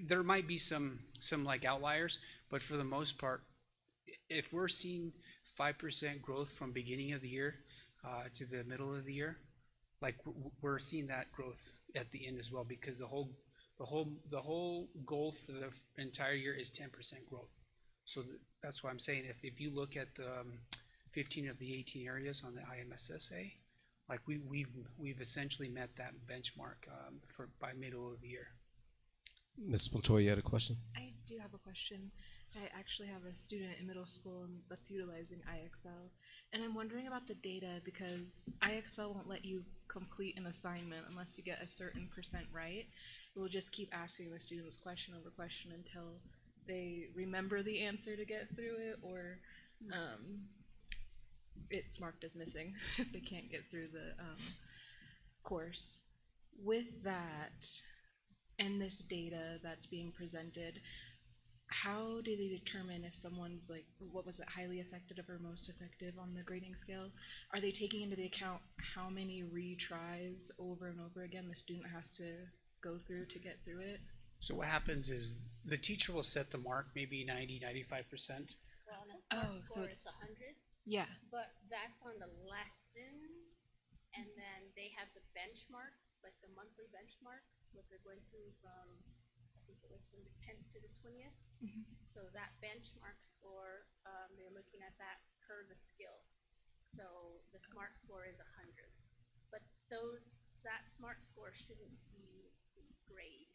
there might be some like outliers, but for the most part, if we're seeing 5% growth from beginning of the year to the middle of the year, like, we're seeing that growth at the end as well, because the whole goal for the entire year is 10% growth. So that's why I'm saying, if you look at the 15 of the 18 areas on the IMSSA, like, we've essentially met that benchmark by middle of the year. Ms. Montoya, you had a question? I do have a question. I actually have a student in middle school that's utilizing IXL, and I'm wondering about the data, because IXL won't let you complete an assignment unless you get a certain % right. It will just keep asking the students question over question until they remember the answer to get through it, or it's marked as missing if they can't get through the course. With that and this data that's being presented, how do they determine if someone's like, what was it, highly effective or most effective on the grading scale? Are they taking into the account how many retries over and over again the student has to go through to get through it? So what happens is the teacher will set the mark, maybe 90, 95%. Well, on a Oh, SMART so score, it's- it's 100, Yeah. but that's on the lesson, and then they have the benchmark, like the monthly benchmarks, what they're going through from, I think it was from the 10th to the 20th. So that benchmark score, they're looking at that per the skill. So the SMART score is 100, but that SMART score shouldn't be the grade.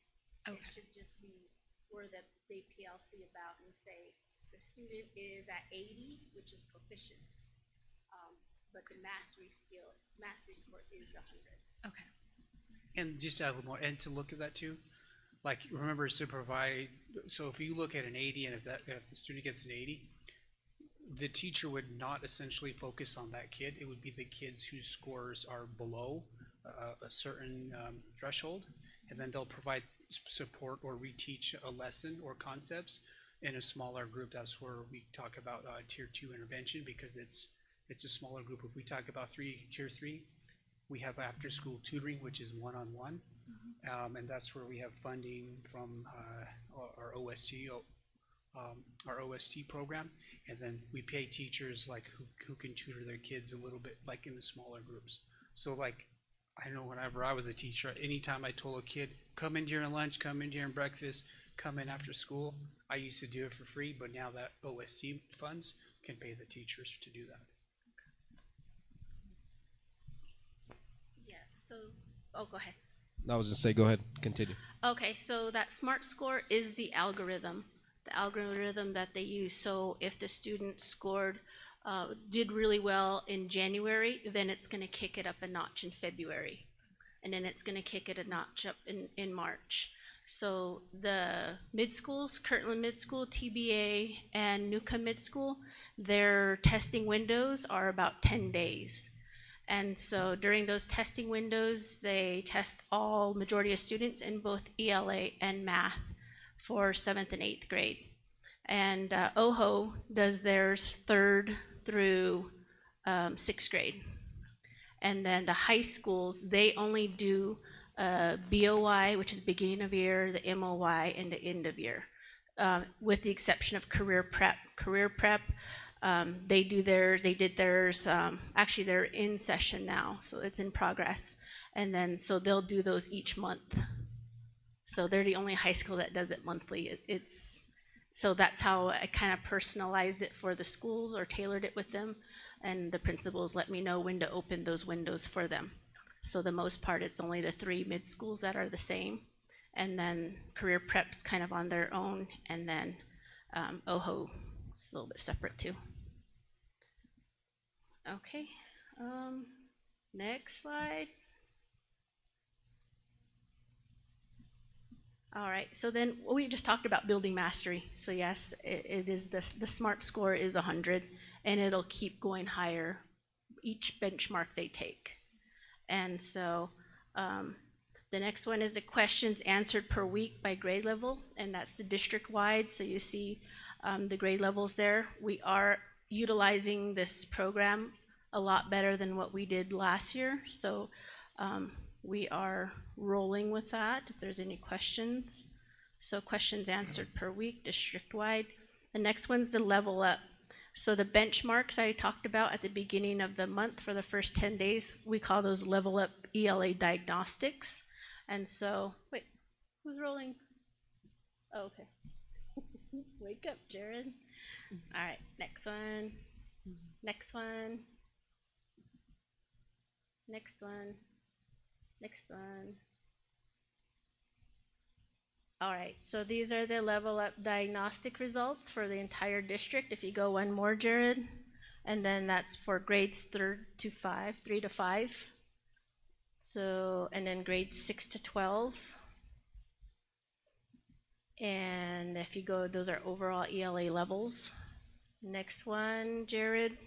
It should just be where they PLC about and say the student is at 80, which is proficient, but the mastery score is 100. Okay. And just to add a little more, and to look at that too, like remember is to provide, so if you look at an 80 and if the student gets an 80, the teacher would not essentially focus on that kid. It would be the kids whose scores are below a certain threshold, and then they'll provide support or reteach a lesson or concepts in a smaller group. That's where we talk about tier 2 intervention, because it's a smaller group. If we talk about tier 3, we have after school tutoring, which is one-on-one, and that's where we have funding from our OST program, and then we pay teachers like who can tutor their kids a little bit, like in the smaller groups. So like, I know whenever I was a teacher, anytime I told a kid, come in during lunch, come in during breakfast, come in after school, I used to do it for free, but now that OST funds can pay the teachers to do that. Yeah, so, oh, go ahead. I was gonna say, go ahead, continue. Okay, so that SMART score is the algorithm that they use. So if the student did really well in January, then it's going to kick it up a notch in February, and then it's going to kick it a notch up in March. So the mid-schools, Kirtland Mid School, TBA, and Newcomb Mid School, their testing windows are about 10 days. And so during those testing windows, they test majority of students in both ELA and math for 7th and 8th grade. And OHO does theirs 3rd through 6th grade. And then the high schools, they only do BOY, which is beginning of year, the MOY, and the end of year, with the exception of career prep. Career prep, they did theirs, actually they're in session now, so it's in progress. And then, so they'll do those each month. So they're the only high school that does it monthly. So that's how I kind of personalized it for the schools, or tailored it with them. And the principals let me know when to open those windows for them. So the most part, it's only the 3 mid schools that are the same. And then career prep's kind of on their own. And then OHO is a little bit separate too. Okay, next slide. All right, so then we just talked about building mastery. So yes, it is the SMART score is 100, and it'll keep going higher each benchmark they take. And so the next one is the questions answered per week by grade level, and that's the district-wide. So you see the grade levels there. We are utilizing this program a lot better than what we did last year. So we are rolling with that if there's any questions. So questions answered per week, district-wide. The next one's the level up. So the benchmarks I talked about at the beginning of the month for the first 10 days, we call those level up ELA diagnostics. And so, wait, who's rolling? Oh, okay. Wake up, Jared. All right, next one. Next one. Next one. Next one. All right, so these are the level up diagnostic results for the entire district. If you go one more, Jared, and then that's for grades 3 to 5. So, and then grades 6 to 12. And if you go, those are overall ELA levels. Next one, Jared.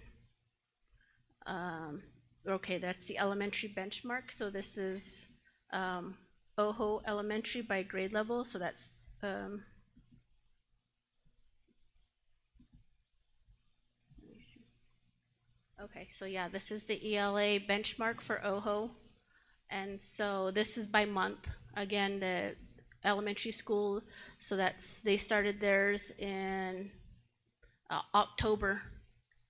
Okay, that's the elementary benchmark. So this is OHO elementary by grade level. So that's Okay, so yeah, this is the ELA benchmark for OHO. And so this is by month. Again, the elementary school, so they started theirs in October.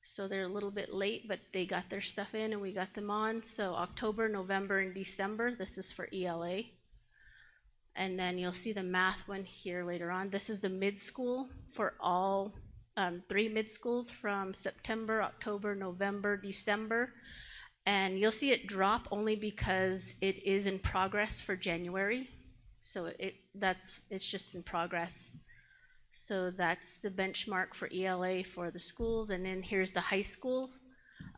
So they're a little bit late, but they got their stuff in and we got them on. So October, November, and December, this is for ELA. And then you'll see the math one here later on. This is the mid-school for all 3 mid-schools from September, October, November, December. And you'll see it drop only because it is in progress for January. So it's just in progress. So that's the benchmark for ELA for the schools. And then here's the high school.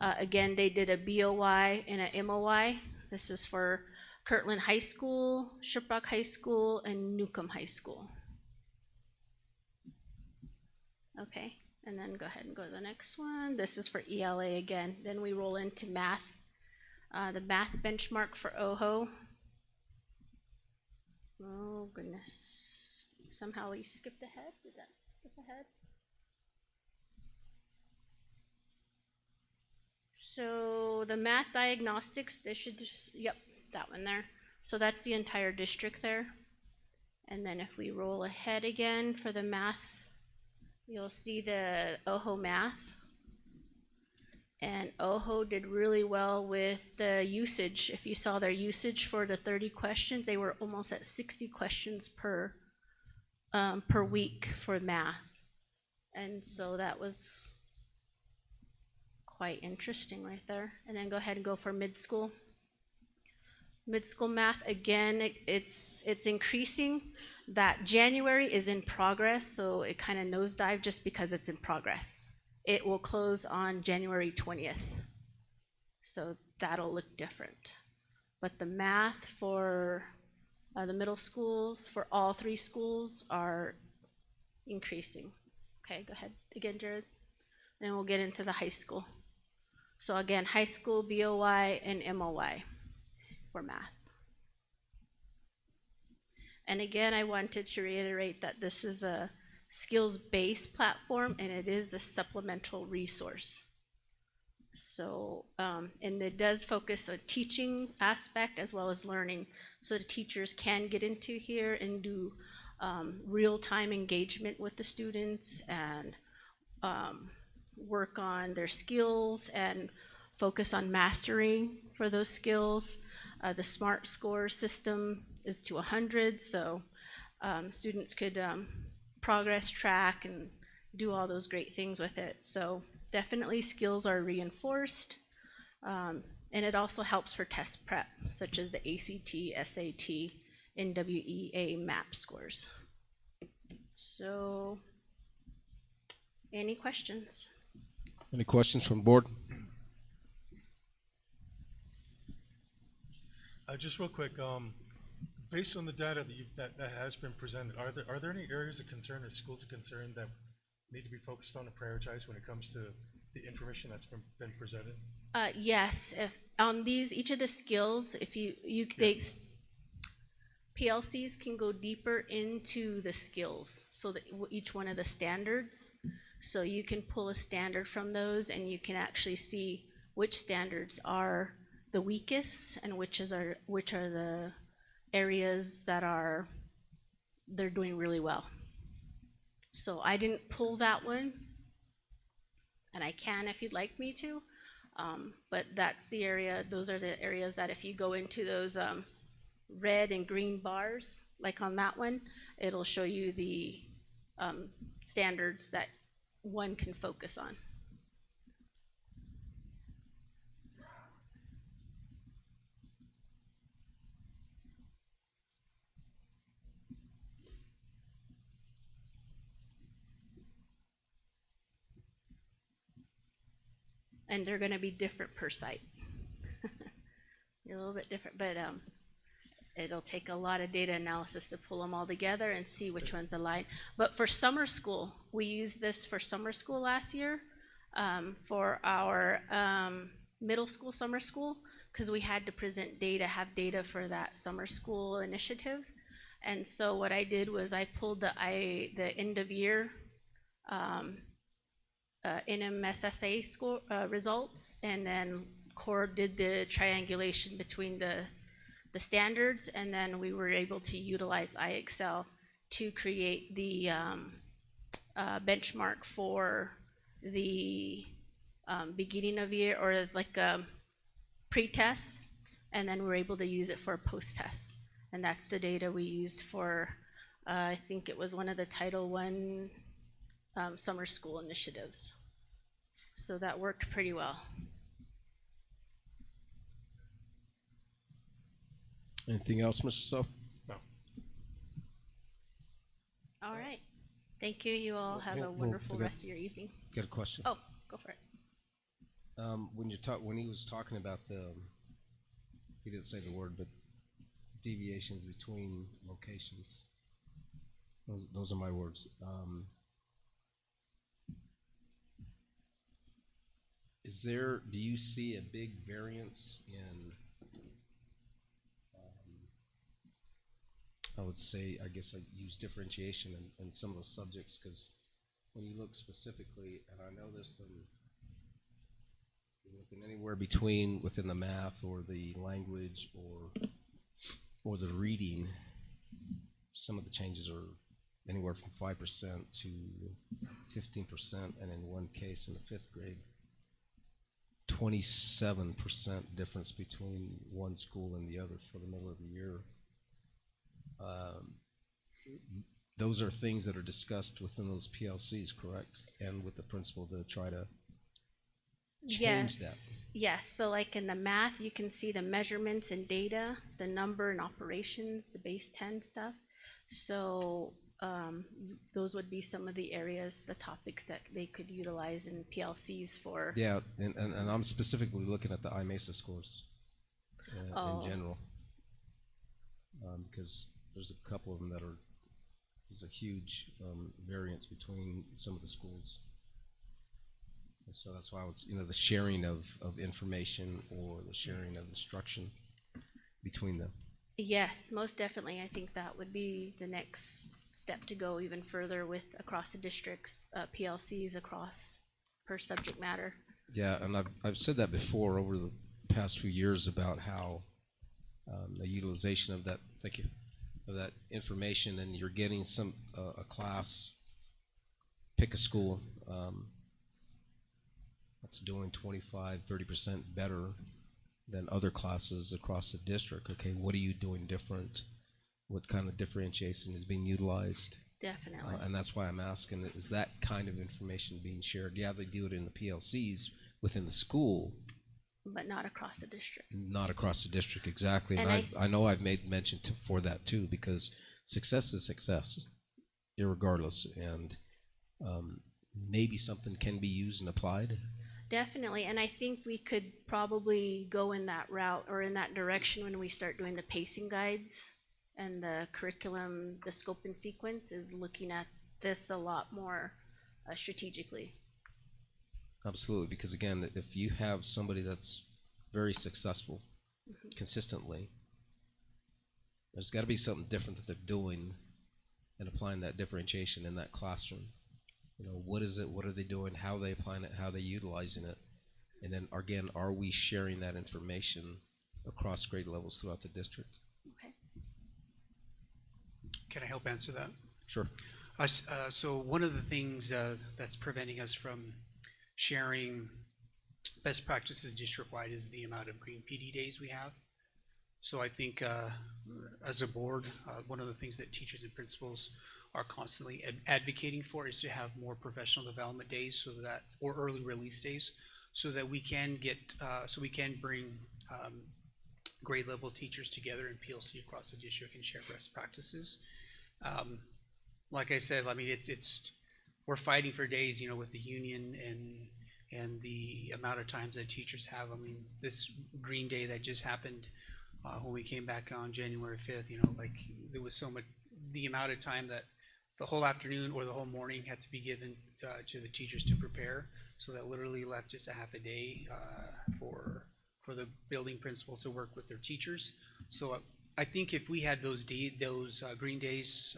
Again, they did a BOY and a MOY. This is for Kirtland High School, Shiprock High School, and Newcomb High School. Okay, and then go ahead and go to the next one. This is for ELA again. Then we roll into math. The math benchmark for OHO. Oh goodness. Somehow we skipped ahead. Did that skip ahead? So the math diagnostics, they should just, yep, that one there. So that's the entire district there. And then if we roll ahead again for the math, you'll see the OHO math. And OHO did really well with the usage. If you saw their usage for the 30 questions, they were almost at 60 questions per week for math. And so that was quite interesting right there. And then go ahead and go for mid-school. Mid-school math, again, it's increasing. That January is in progress, so it kind of nosedived just because it's in progress. It will close on January 20th. So that'll look different. But the math for the middle schools, for all 3 schools, are increasing. Okay, go ahead again, Jared. Then we'll get into the high school. So again, high school, BOY, and MOY for math. And again, I wanted to reiterate that this is a skills-based platform and it is a supplemental resource. So, and it does focus on teaching aspect as well as learning. So the teachers can get into here and do real-time engagement with the students and work on their skills and focus on mastering for those skills. The SMART score system is to 100, so students could progress track and do all those great things with it. So definitely skills are reinforced, and it also helps for test prep, such as the ACT, SAT, NWEA MAP scores. So, any questions? Any questions from the board? Just real quick, based on the data that has been presented, are there any areas of concern or schools of concern that need to be focused on and prioritized when it comes to the information that's been presented? Yes, if on each of the skills, if PLCs can go deeper into the skills, so that each one of the standards, so you can pull a standard from those and you can actually see which standards are the weakest and which are the areas that they're doing really well. So I didn't pull that one, and I can if you'd like me to, but that's the area, those are the areas that if you go into those red and green bars, like on that one, it'll show you the standards that one can focus on. And they're going to be different per site. A little bit different, but it'll take a lot of data analysis to pull them all together and see which ones align. But for summer school, we used this for summer school last year for our middle school summer school, because we had to present data, have data for that summer school initiative. And so what I did was I pulled the end of year NMSSA score results, and then core did the triangulation between the standards, and then we were able to utilize iExcel to create the benchmark for the beginning of year, or like pre-tests, and then we're able to use it for post-tests. And that's the data we used for, I think it was one of the Title I summer school initiatives. So that worked pretty well. Anything else, Mr. So? No. All right. Thank you. You all have a wonderful rest of your evening. Got a question. Oh, go for it. When he was talking about he didn't say the word, but deviations between locations. Those are my words. Do you see a big variance in, I would say, I guess I'd use differentiation in some of those subjects, because when you look specifically, and I know there's some, you're looking anywhere between within the math or the language or the reading, some of the changes are anywhere from 5% to 15%, and in one case in the 5th grade, 27% difference between one school and the other for the middle of the year. Those are things that are discussed within those PLCs, correct? And with the principal to try to change that. Yes. So like in the math, you can see the measurements and data, the number and operations, the base 10 stuff. So those would be some of the areas, the topics that they could utilize in PLCs for. Yeah, and I'm specifically looking at the IMESA scores in general, because there's a couple of them there's a huge variance between some of the schools. And so that's why I was, the sharing of information or the sharing of instruction between them. Yes, most definitely. I think that would be the next step to go even further with across the districts, PLCs across per subject matter. Yeah, and I've said that before over the past few years about how the utilization of that, thank you, of that information, and you're getting a class, pick a school that's doing 25-30% better than other classes across the district. Okay, what are you doing different? What kind of differentiation is being utilized? Definitely. And that's why I'm asking, is that kind of information being shared? Yeah, they do it in the PLCs within the school, but not across the district. Not across the district, exactly. And I know I've made mention for that too, because success is success, irregardless, and maybe something can be used and applied. Definitely, and I think we could probably go in that route or in that direction when we start doing the pacing guides and the curriculum, the scope and sequence is looking at this a lot more strategically. Absolutely, because again, if you have somebody that's very successful consistently, there's got to be something different that they're doing and applying that differentiation in that classroom. What is it? What are they doing? How are they applying it? How are they utilizing it? And then again, are we sharing that information across grade levels throughout the district? Okay. Can I help answer that? Sure. So one of the things that's preventing us from sharing best practices district-wide is the amount of green PD days we have. So I think as a board, one of the things that teachers and principals are constantly advocating for is to have more professional development days, or early release days, so that we can bring grade level teachers together in PLC across the district and share best practices. Like I said, I mean, we're fighting for days, with the union and the amount of times that teachers have. I mean, this Green Day that just happened when we came back on January 5th, there was so much, the amount of time that the whole afternoon or the whole morning had to be given to the teachers to prepare. So that literally left just a half a day for the building principal to work with their teachers. So I think if we had those green days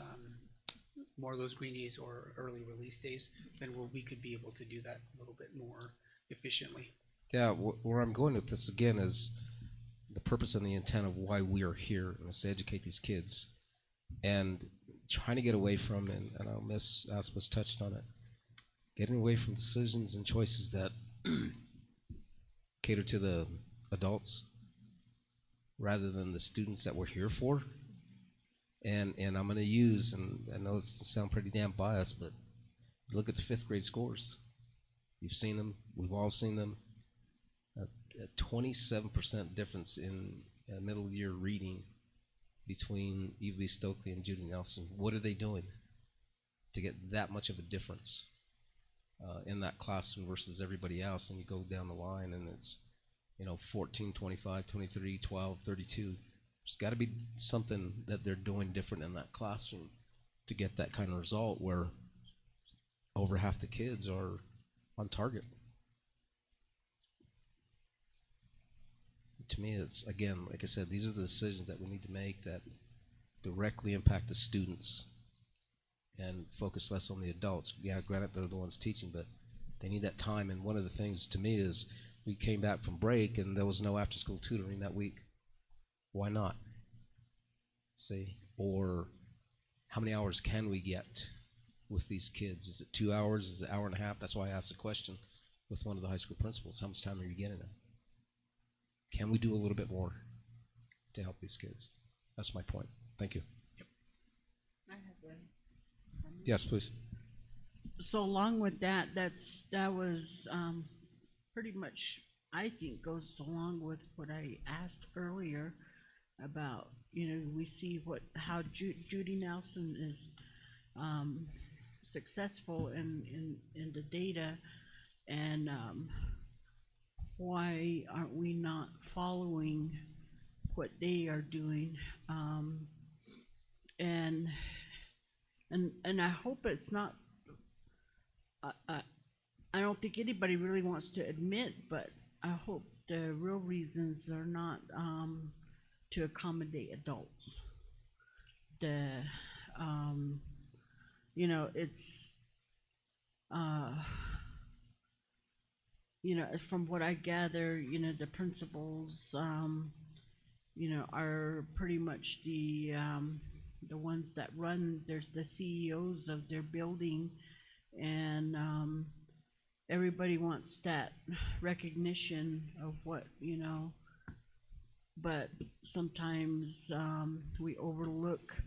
more of those green days or early release days, then we could be able to do that a little bit more efficiently. Yeah, where I'm going with this again is the purpose and the intent of why we are here, and is to educate these kids, and trying to get away from, and I know Miss Aspas touched on it, getting away from decisions and choices that cater to the adults rather than the students that we're here for. And I'm going to use, and I know it's sound pretty damn biased, but look at the 5th grade scores. You've seen them. We've all seen them. A 27% difference in middle year reading between Evie Stokely and Judy Nelson. What are they doing to get that much of a difference in that classroom versus everybody else? And you go down the line and it's, 14, 25, 23, 12, 32. There's got to be something that they're doing different in that classroom to get that kind of result where over half the kids are on target. To me, it's, again, like I said, these are the decisions that we need to make that directly impact the students and focus less on the adults. Yeah, granted, they're the ones teaching, but they need that time. And one of the things to me is we came back from break and there was no after-school tutoring that week. Why not? See, or how many hours can we get with these kids? Is it 2 hours? Is it an hour and a half? That's why I asked the question with one of the high school principals. How much time are you getting them? Can we do a little bit more to help these kids? That's my point. Thank you. Yes, please. So along with that, that was pretty much, I think, goes along with what I asked earlier about, we see how Judy Nelson is successful in the data, and why aren't we not following what they are doing? And I hope it's not, I don't think anybody really wants to admit, but I hope the real reasons are not to accommodate adults. It's from what I gather, the principals, are pretty much the ones that run. There's the CEOs of their building, and everybody wants that recognition of what, but sometimes we overlook,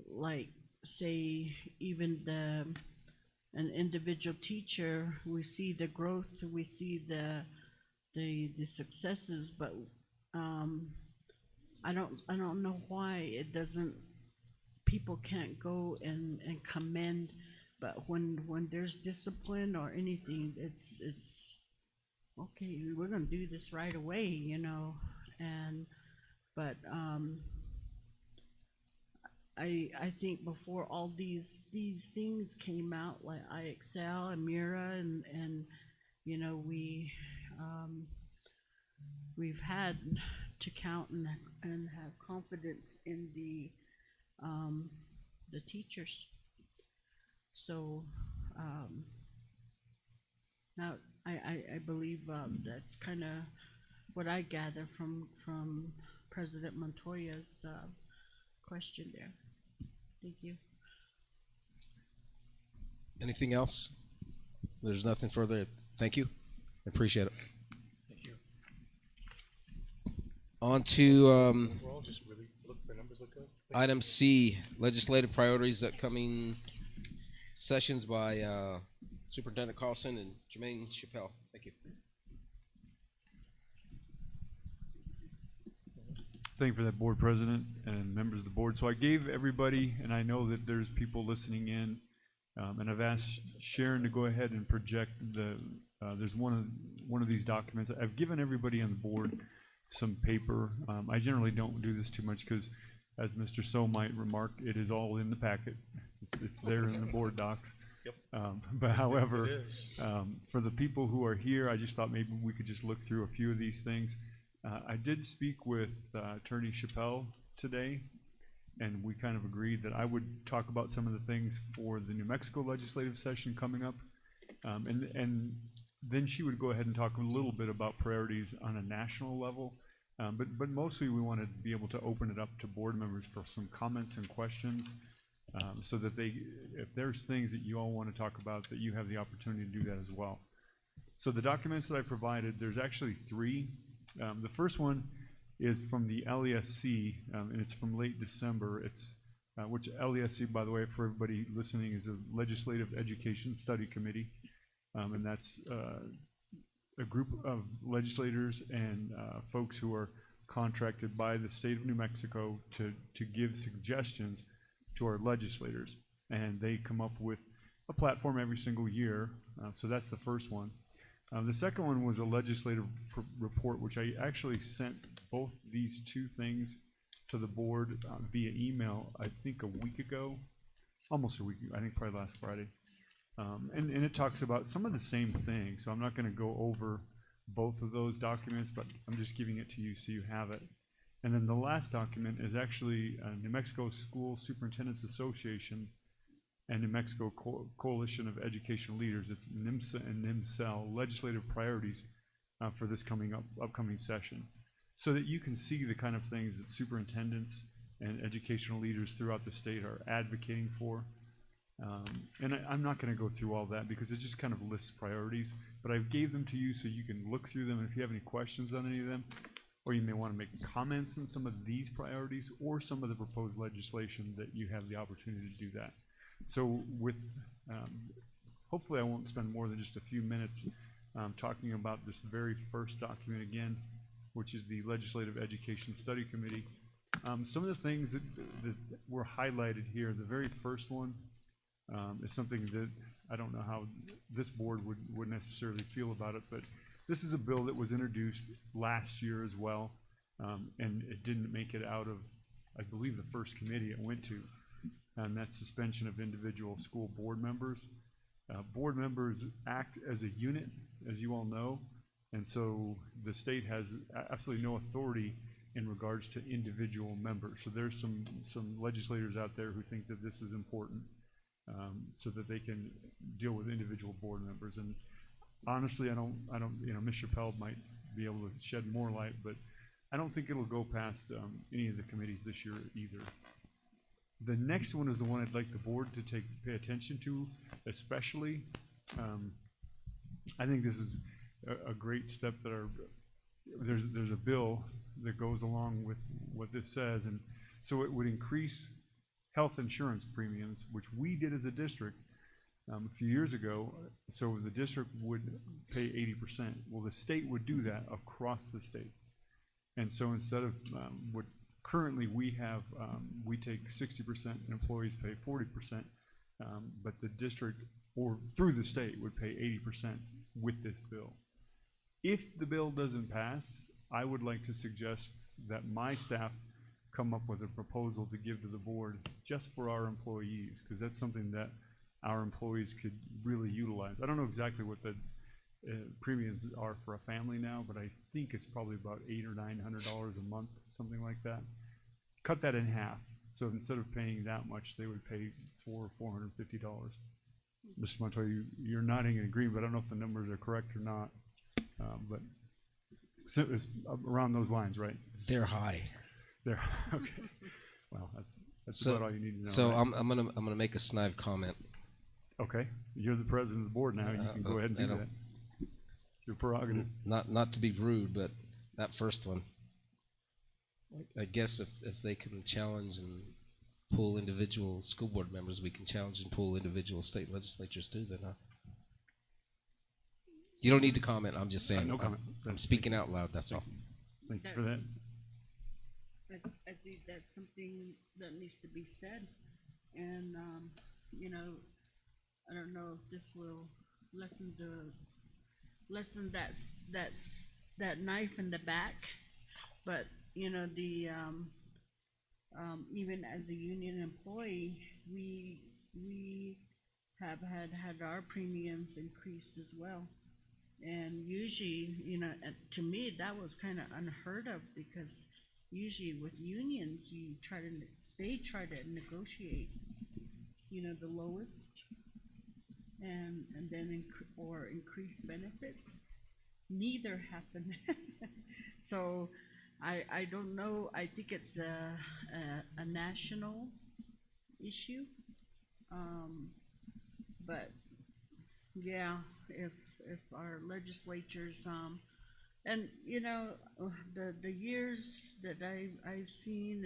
like, say, even an individual teacher. We see the growth, we see the successes, but I don't know why it doesn't, people can't go and commend. But when there's discipline or anything, it's okay, we're gonna do this right away, but I think before all these things came out, like IXL and Mira, and we've had to count and have confidence in the teachers. So now I believe that's kind of what I gather from President Montoya's question there. Thank you. Anything else? There's nothing further. Thank you. I appreciate it. Thank you. On to Overall, just really look, the numbers look good. item C, legislative priorities, upcoming sessions by Superintendent Carlson and Jermaine Chappelle. Thank you. Thank you for that, Board President and members of the board. So I gave everybody, and I know that there's people listening in, and I've asked Sharon to go ahead and project there's one of these documents. I've given everybody on the board some paper. I generally don't do this too much because, as Mr. So might remark, it is all in the packet. It's there in the board docs. Yep. But however, for the people who are here, I just thought maybe we could just look through a few of these things. I did speak with Attorney Chappelle today, and we kind of agreed that I would talk about some of the things for the New Mexico legislative session coming up. And then she would go ahead and talk a little bit about priorities on a national level. But mostly we wanted to be able to open it up to board members for some comments and questions, so that if there's things that you all want to talk about, that you have the opportunity to do that as well. So the documents that I provided, there's actually 3. The first one is from the LESC, and it's from late December. It's which LESC, by the way, for everybody listening, is a Legislative Education Study Committee, and that's a group of legislators and folks who are contracted by the state of New Mexico to give suggestions to our legislators, and they come up with a platform every single year. So that's the first one. The second one was a legislative report, which I actually sent both these 2 things to the board via email, I think a week ago, almost a week, I think probably last Friday. And it talks about some of the same things, so I'm not going to go over both of those documents, but I'm just giving it to you so you have it. And then the last document is actually New Mexico School Superintendents Association and New Mexico Coalition of Education Leaders. It's NIMSA and NIMSEL legislative priorities for this upcoming session, so that you can see the kind of things that superintendents and educational leaders throughout the state are advocating for. And I'm not going to go through all that because it just kind of lists priorities, but I gave them to you so you can look through them, and if you have any questions on any of them, or you may want to make comments on some of these priorities or some of the proposed legislation, that you have the opportunity to do that. So with, hopefully I won't spend more than just a few minutes talking about this very first document again, which is the Legislative Education Study Committee. Some of the things that were highlighted here, the very first one is something that I don't know how this board would necessarily feel about it, but this is a bill that was introduced last year as well, and it didn't make it out of, I believe, the first committee it went to, and that's suspension of individual school board members. Board members act as a unit, as you all know, and so the state has absolutely no authority in regards to individual members. So there's some legislators out there who think that this is important, so that they can deal with individual board members. And honestly, I don't, Ms. Chappelle might be able to shed more light, but I don't think it'll go past any of the committees this year either. The next one is the one I'd like the board to pay attention to, especially. I think this is a great step that there's a bill that goes along with what this says, and so it would increase health insurance premiums, which we did as a district a few years ago. So the district would pay 80%. Well, the state would do that across the state, and so instead of what currently we have, we take 60% and employees pay 40%, but the district or through the state would pay 80% with this bill. If the bill doesn't pass, I would like to suggest that my staff come up with a proposal to give to the board just for our employees, because that's something that our employees could really utilize. I don't know exactly what the premiums are for a family now, but I think it's probably about $800 or $900 a month, something like that. Cut that in half. So instead of paying that much, they would pay $450. Mr. Montoya, you're nodding in agreement, but I don't know if the numbers are correct or not. But so it's around those lines, right? They're high. They're okay. Well, that's So, about all you need to know. so right? I'm gonna make a snide comment. Okay, you're the president of the board now. You can go ahead and do that. Your prerogative. Not to be rude, but that first one, I guess if they can challenge and pull individual school board members, we can challenge and pull individual state legislatures too, then, huh? You don't need to comment. I'm just saying. No comment. I'm speaking out loud. That's all. Thank you for that. I think that's something that needs to be said, and I don't know if this will lessen that knife in the back, but even as a union employee, we have had our premiums increased as well. And usually, to me, that was kind of unheard of, because usually with unions, you try to they try to negotiate, you know, the lowest and then increase benefits. Neither happened. So I don't know. I think it's a national issue. But yeah, if our legislatures and you know the years that I've seen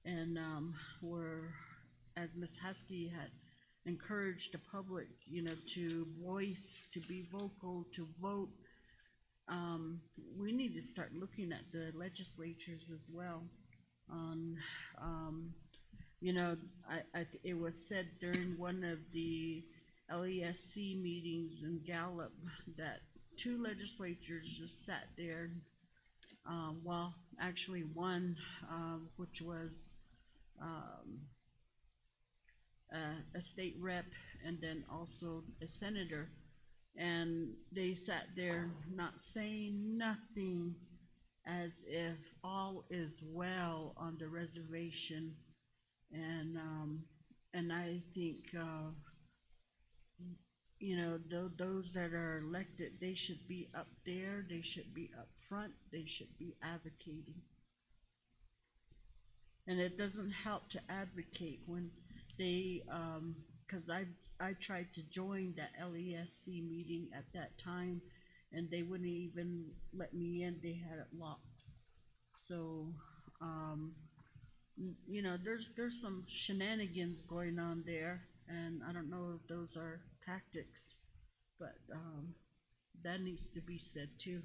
and were, as Ms. Husky had encouraged the public, you know, to voice, to be vocal, to vote. We need to start looking at the legislatures as well. On, you know, it was said during one of the LESC meetings in Gallup that 2 legislatures just sat there. Well, actually one, which was a state rep and then also a senator, and they sat there not saying nothing, as if all is well on the reservation. And I think you know, those that are elected, they should be up there, they should be up front, they should be advocating. And it doesn't help to advocate when they, cause I tried to join that LESC meeting at that time, and they wouldn't even let me in, they had it locked. So, you know, there's some shenanigans going on there, and I don't know if those are tactics, but that needs to be said too.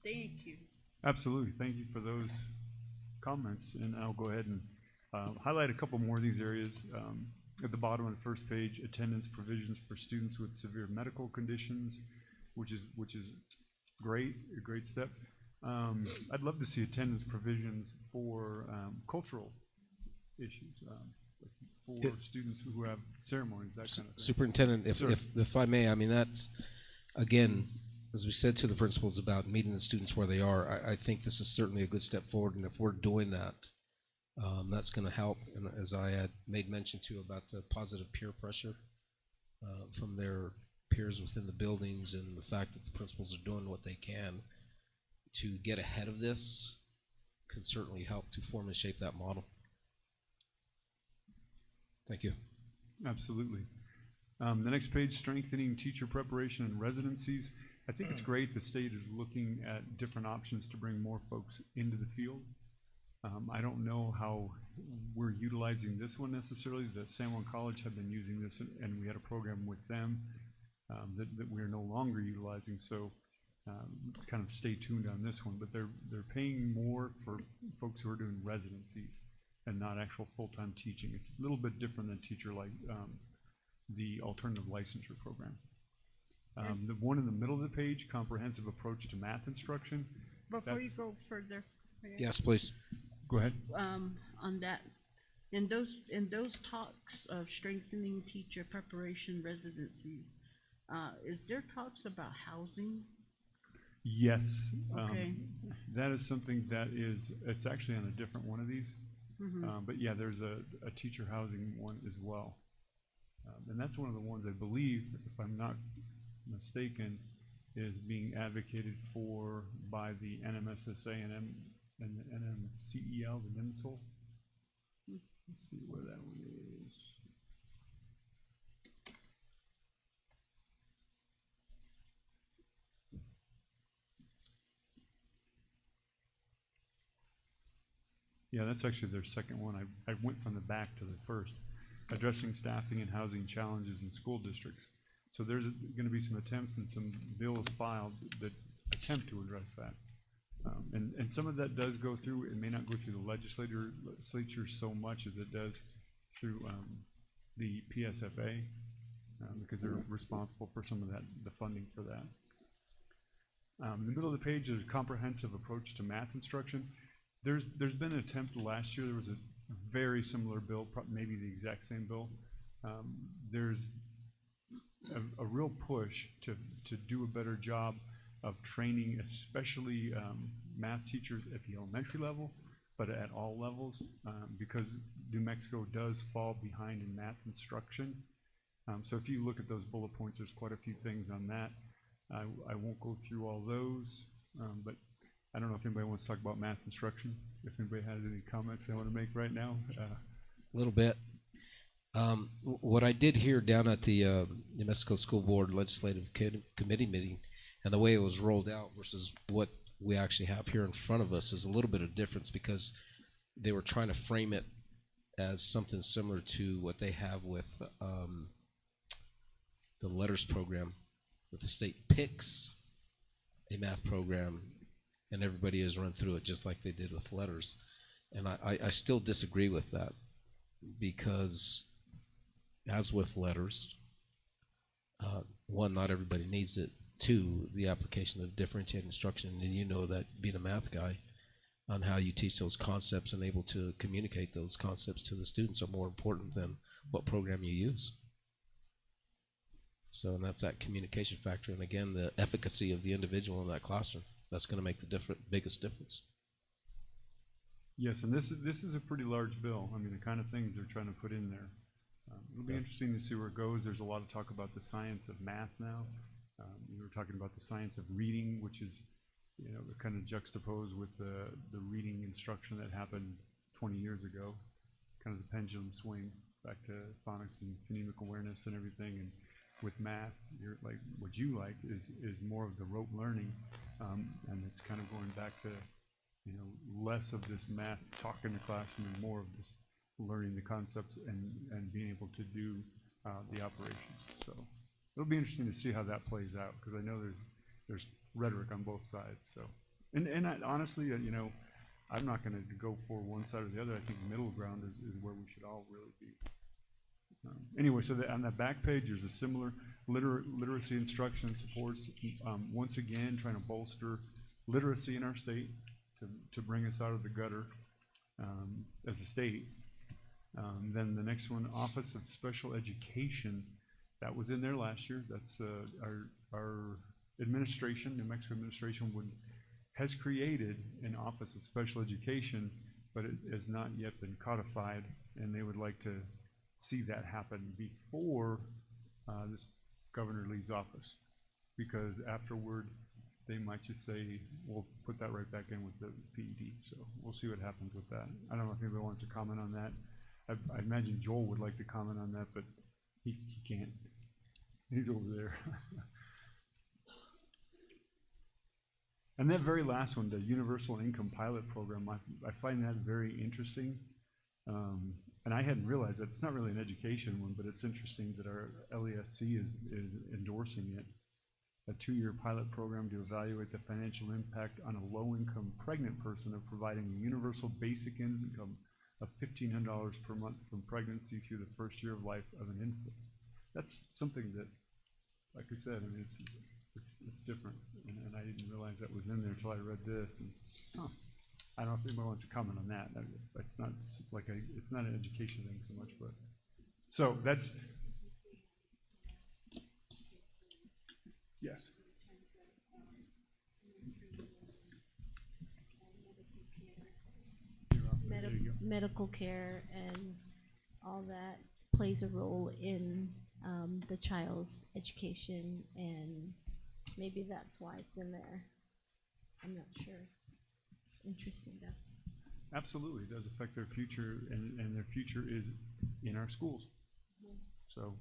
Thank you. Absolutely. Thank you for those comments, and I'll go ahead and highlight a couple more of these areas. At the bottom of the first page, attendance provisions for students with severe medical conditions, which is great, a great step. I'd love to see attendance provisions for cultural issues, for students who have ceremonies, that kind of thing. Superintendent, if I may, I mean, that's, again, as we said to the principals about meeting the students where they are, I think this is certainly a good step forward, and if we're doing that, that's going to help. And as I had made mention to about the positive peer pressure from their peers within the buildings, and the fact that the principals are doing what they can to get ahead of this can certainly help to form and shape that model. Thank you. Absolutely. The next page, strengthening teacher preparation and residencies. I think it's great the state is looking at different options to bring more folks into the field. I don't know how we're utilizing this one necessarily. The San Juan College have been using this, and we had a program with them that we're no longer utilizing. So kind of stay tuned on this one. But they're paying more for folks who are doing residencies and not actual full-time teaching. It's a little bit different than teacher like the alternative licensure program. The one in the middle of the page, comprehensive approach to math instruction. Before you go further. Yes, please. Go ahead. On that, in those talks of strengthening teacher preparation residencies, is there talks about housing? Yes. Okay. That is something that it's actually on a different one of these. But yeah, there's a teacher housing one as well. And that's one of the ones I believe, if I'm not mistaken, is being advocated for by the NMSSA and the NMCEL, the NIMSL. Let's see where that one is. Yeah, that's actually their second one. I went from the back to the first, addressing staffing and housing challenges in school districts. So there's going to be some attempts and some bills filed that attempt to address that. And some of that does go through, it may not go through the legislature so much as it does through the PSFA, because they're responsible for some of that, the funding for that. In the middle of the page, there's a comprehensive approach to math instruction. There's been an attempt last year. There was a very similar bill, maybe the exact same bill. There's a real push to do a better job of training, especially math teachers at the elementary level, but at all levels, because New Mexico does fall behind in math instruction. So if you look at those bullet points, there's quite a few things on that. I won't go through all those, but I don't know if anybody wants to talk about math instruction. If anybody has any comments they want to make right now. A little bit. What I did hear down at the New Mexico School Board Legislative Committee meeting, and the way it was rolled out versus what we actually have here in front of us, is a little bit of difference, because they were trying to frame it as something similar to what they have with the letters program, that the state picks a math program and everybody is run through it just like they did with letters. And I still disagree with that, because as with letters, one, not everybody needs it. Two, the application of differentiated instruction, and you know that being a math guy, on how you teach those concepts and able to communicate those concepts to the students are more important than what program you use. So, and that's that communication factor, and again, the efficacy of the individual in that classroom. That's going to make the biggest difference. Yes, and this is a pretty large bill. I mean, the kind of things they're trying to put in there. It'll be interesting to see where it goes. There's a lot of talk about the science of math now. We were talking about the science of reading, which is, you know, kind of juxtaposed with the reading instruction that happened 20 years ago. Kind of the pendulum swing back to phonics and phonemic awareness and everything. And with math, you're like, what you like is more of the rote learning, and it's kind of going back to, you know, less of this math talk in the classroom and more of this learning the concepts and being able to do the operations. So it'll be interesting to see how that plays out, because I know there's rhetoric on both sides. So, and I, honestly, you know, I'm not going to go for one side or the other. I think middle ground is where we should all really be. Anyway, so on that back page, there's a similar literacy instruction supports, once again, trying to bolster literacy in our state to bring us out of the gutter as a state. Then the next one, Office of Special Education, that was in there last year. That's our administration, New Mexico administration has created an Office of Special Education, but it has not yet been codified, and they would like to see that happen before this governor leaves office, because afterward they might just say, we'll put that right back in with the PED. So we'll see what happens with that. I don't know if anybody wants to comment on that. I imagine Joel would like to comment on that, but he can't. He's over there. And that very last one, the Universal Income Pilot Program, I find that very interesting. And I hadn't realized that. It's not really an education one, but it's interesting that our LESC is endorsing it. A 2-year pilot program to evaluate the financial impact on a low-income pregnant person of providing a universal basic income of $1,500 per month from pregnancy through the first year of life of an infant. That's something that, like I said, I mean, it's different, and I didn't realize that was in there until I read this. And I don't know if anybody wants to comment on that. It's not like it's not an education thing so much, but so that's yes. Medical care and all that plays a role in the child's education, and maybe that's why it's in there. I'm not sure. Interesting though. Absolutely, it does affect their future, and their future is in our schools. So,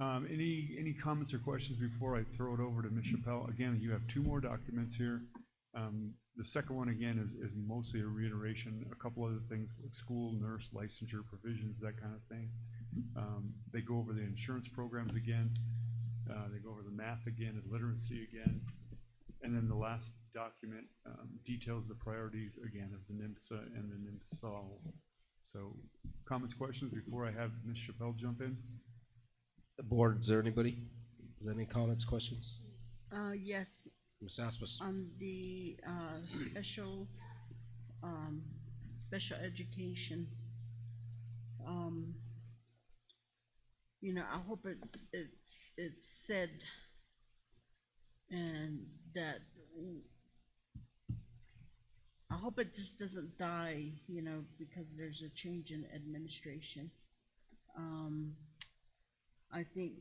any comments or questions before I throw it over to Ms. Chappelle? Again, you have 2 more documents here. The second one, again, is mostly a reiteration, a couple other things like school, nurse, licensure, provisions, that kind of thing. They go over the insurance programs again. They go over the math again and literacy again. And then the last document details the priorities, again, of the NMSA and the NMSOL. So, comments, questions before I have Ms. Chappelle jump in? The board, is there anybody? Is there any comments, questions? Yes. Ms. Asmus. On the special education, you know, I hope it's said and that I hope it just doesn't die, you know, because there's a change in administration. I think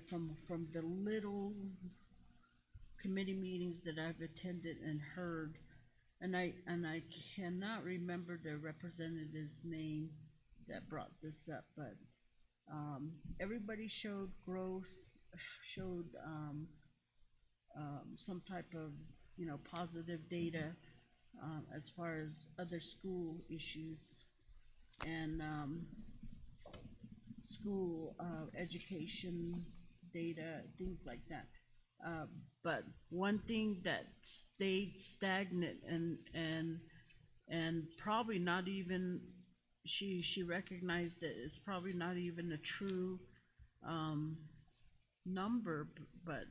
from the little committee meetings that I've attended and heard, and I cannot remember the representative's name that brought this up, but everybody showed growth, showed some type of, you know, positive data as far as other school issues and school education data, things like that. But one thing that stayed stagnant and probably not even she recognized that it's probably not even a true number, but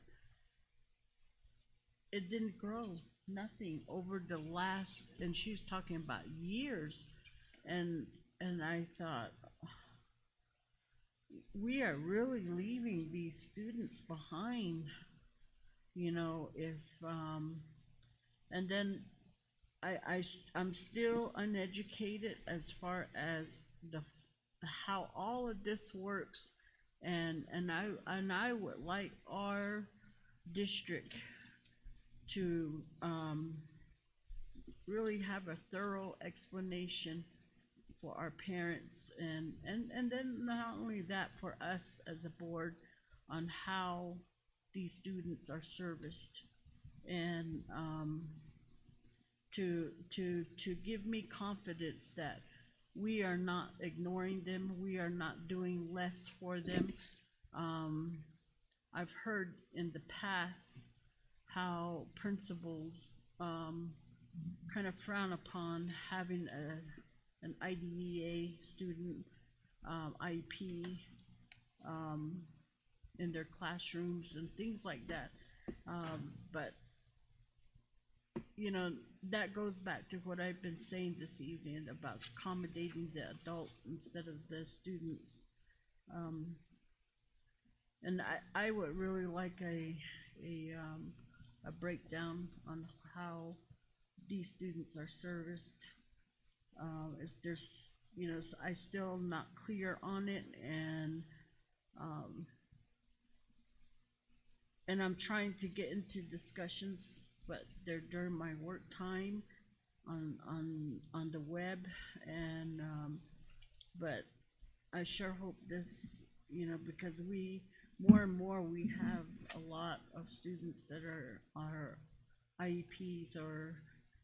it didn't grow, nothing over the last, and she's talking about years, and I thought, we are really leaving these students behind, you know, if and then I'm still uneducated as far as how all of this works, and I would like our district to really have a thorough explanation for our parents, and then not only that, for us as a board on how these students are serviced, and to give me confidence that we are not ignoring them, we are not doing less for them. I've heard in the past how principals kind of frown upon having an IDEA student, IEP, in their classrooms and things like that. But, you know, that goes back to what I've been saying this evening about accommodating the adult instead of the students. And I would really like a breakdown on how these students are serviced. Is there's, you know, I still not clear on it, and I'm trying to get into discussions, but they're during my work time on the web, and but I sure hope this, you know, because more and more we have a lot of students that are IEPs,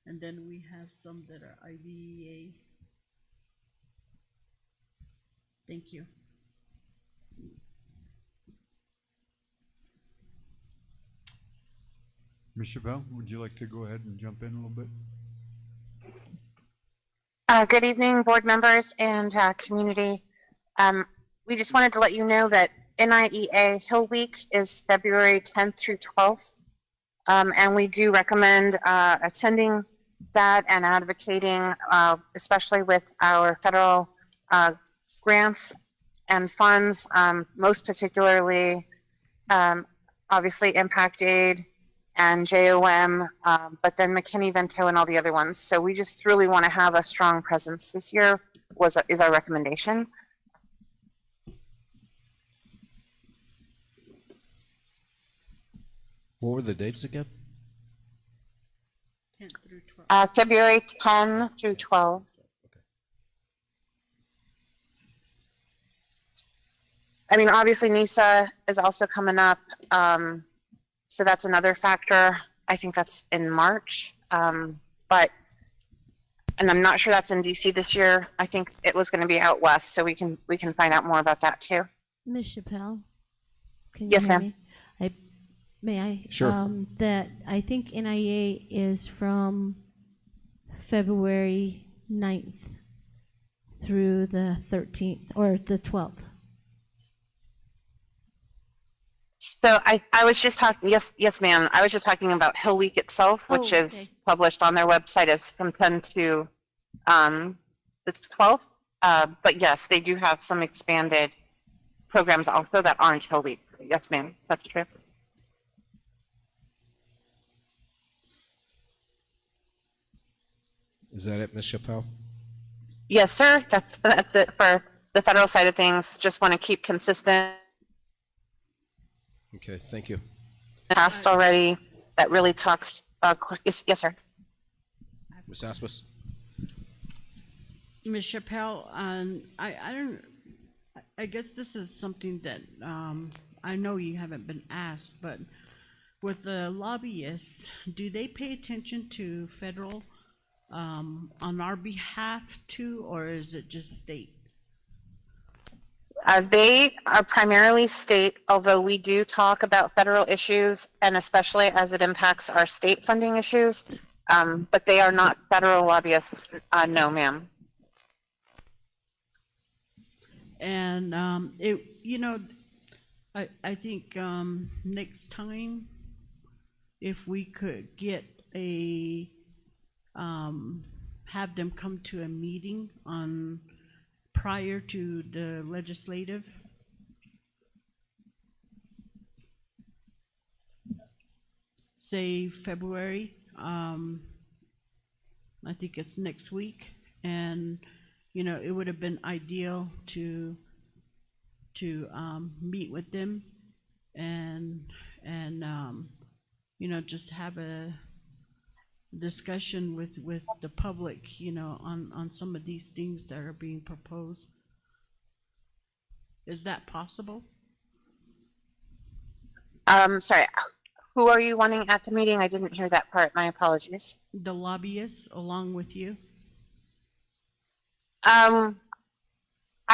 and then we have some that are IDEA. Thank you. Ms. Chappelle, would you like to go ahead and jump in a little bit? Good evening, board members and community. We just wanted to let you know that NIEA Hill Week is February 10th through 12th. And we do recommend attending that and advocating, especially with our federal grants and funds, most particularly, obviously, Impact Aid and JOM, but then McKinney-Vento and all the other ones. So we just really want to have a strong presence this year is our recommendation. What were the dates again? 10 through 12. February 10 through 12. I mean, obviously NISA is also coming up. So that's another factor. I think that's in March. And I'm not sure that's in DC this year. I think it was going to be out west, so we can find out more about that too. Ms. Chappelle, can you Yes, hear ma'am. me? May I? Sure. That I think NIA is from February 9th through the 13th or the 12th. So I was just talking, yes, ma'am. I was just talking about Hill Week itself, which Oh, is published on their website as from 10 to the 12th. But yes, they do have some expanded programs also that aren't Hill Week. Yes, ma'am. That's true. Is that it, Ms. Chappelle? Yes, sir. That's it for the federal side of things. Just want to keep consistent. Okay, thank you. Passed already. That really talks. Yes, sir. Ms. Asmus? Ms. Chappelle, I guess this is something that, I know you haven't been asked, but with the lobbyists, do they pay attention to federal, on our behalf too, or is it just state? They are primarily state, although we do talk about federal issues, and especially as it impacts our state funding issues. But they are not federal lobbyists. No, ma'am. And I think next time, if we could get have them come to a meeting on prior to the legislative. Say February, I think it's next week, and it would have been ideal to meet with them and just have a discussion with the public, on some of these things that are being proposed. Is that possible? Sorry, who are you wanting at the meeting? I didn't hear that part. My apologies. The lobbyists along with you? I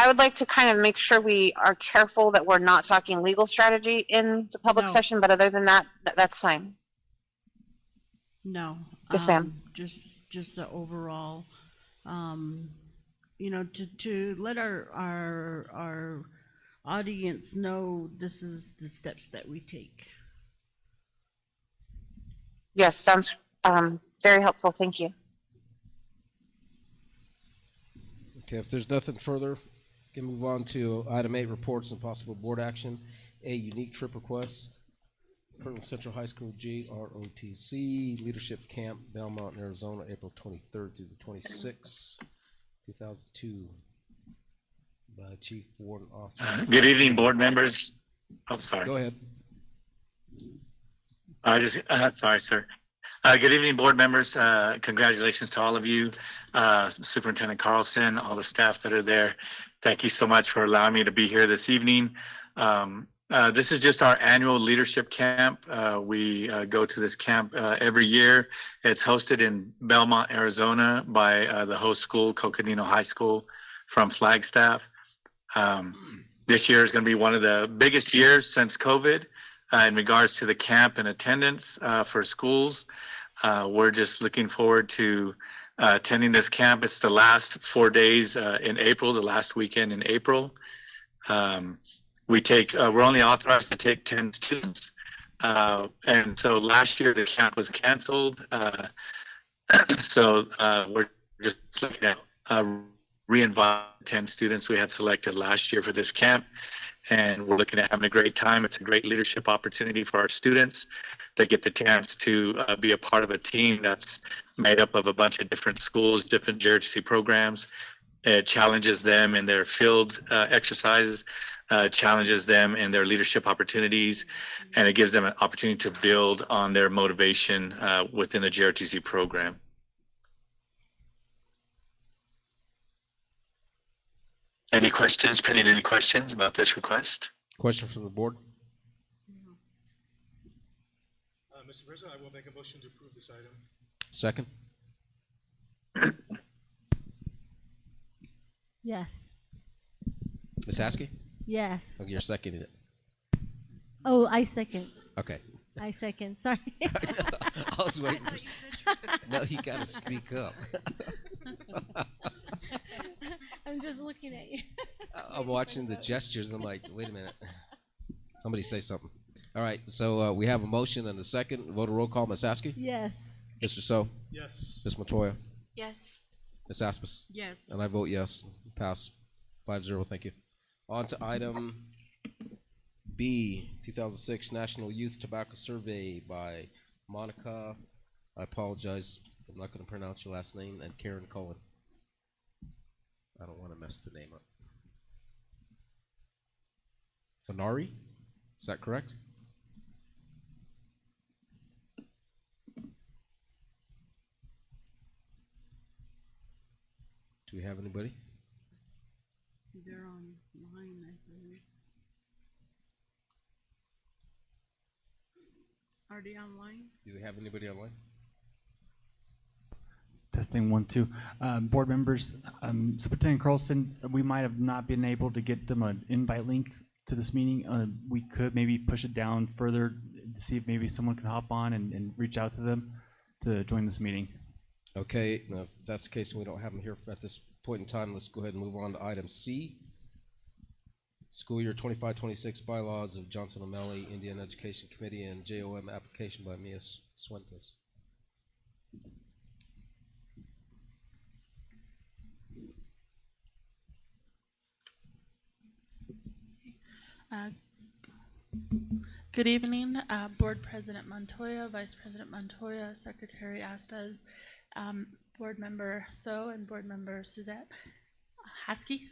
would like to kind of make sure we are careful that we're not talking legal strategy in the public No. session, but other than that, that's fine. No. Yes, ma'am. Just the overall, to let our audience know this is the steps that we take. Yes, sounds very helpful. Thank you. Okay, if there's nothing further, we can move on to item 8, reports and possible board action. A, unique trip request. Kirtland Central High School JROTC Leadership Camp, Bellemont, Arizona, April 23rd through the 26th, 2002. By Chief Warden Officer. Good evening, board members. Oh, sorry. Go ahead. Sorry, sir. Good evening, board members. Congratulations to all of you, Superintendent Carlson, all the staff that are there. Thank you so much for allowing me to be here this evening. This is just our annual leadership camp. We go to this camp every year. It's hosted in Bellemont, Arizona by the host school, Coconino High School from Flagstaff. This year is going to be one of the biggest years since COVID in regards to the camp and attendance for schools. We're just looking forward to attending this camp. It's the last 4 days in April, the last weekend in April. We're only authorized to take 10 students. And so last year the camp was canceled. So we're just looking at re-invite 10 students we had selected last year for this camp. And we're looking at having a great time. It's a great leadership opportunity for our students. They get the chance to be a part of a team that's made up of a bunch of different schools, different JROTC programs. It challenges them in their field exercises, challenges them in their leadership opportunities, and it gives them an opportunity to build on their motivation within the JROTC program. Any questions, pending any questions about this request? Question from the board? Mr. President, I will make a motion to approve this item. Second? Yes. Ms. Haskey? Yes. Oh, you're seconding it. Oh, I second. Okay. I second. Sorry. I was waiting for. No, you got to speak up. I'm just looking at you. I'm watching the gestures. I'm like, wait a minute. Somebody say something. All right. So we have a motion and a second. Vote a roll call. Ms. Haskey? Yes. Mr. So? Yes. Ms. Montoya? Yes. Ms. Asmus? Yes. And I vote yes. Pass 5-0. Thank you. On to item B, 2006 National Youth Tobacco Survey by Monica I apologize. I'm not going to pronounce your last name. And Karen Cullen. I don't want to mess the name up. Fanari? Is that correct? Do we have anybody? They're online, I believe. Are they online? Do we have anybody online? Testing 1, 2. Board members, Superintendent Carlson, we might have not been able to get them an invite link to this meeting. We could maybe push it down further to see if maybe someone can hop on and reach out to them to join this meeting. Okay, now if that's the case and we don't have them here at this point in time, let's go ahead and move on to item C. School year 25-26 bylaws of Johnson O'Malley Indian Education Committee and JOM application by Mia Suentes. Good evening, Board President Montoya, Vice President Montoya, Secretary Aspez, Board Member So, and Board Member Suzette Haskey.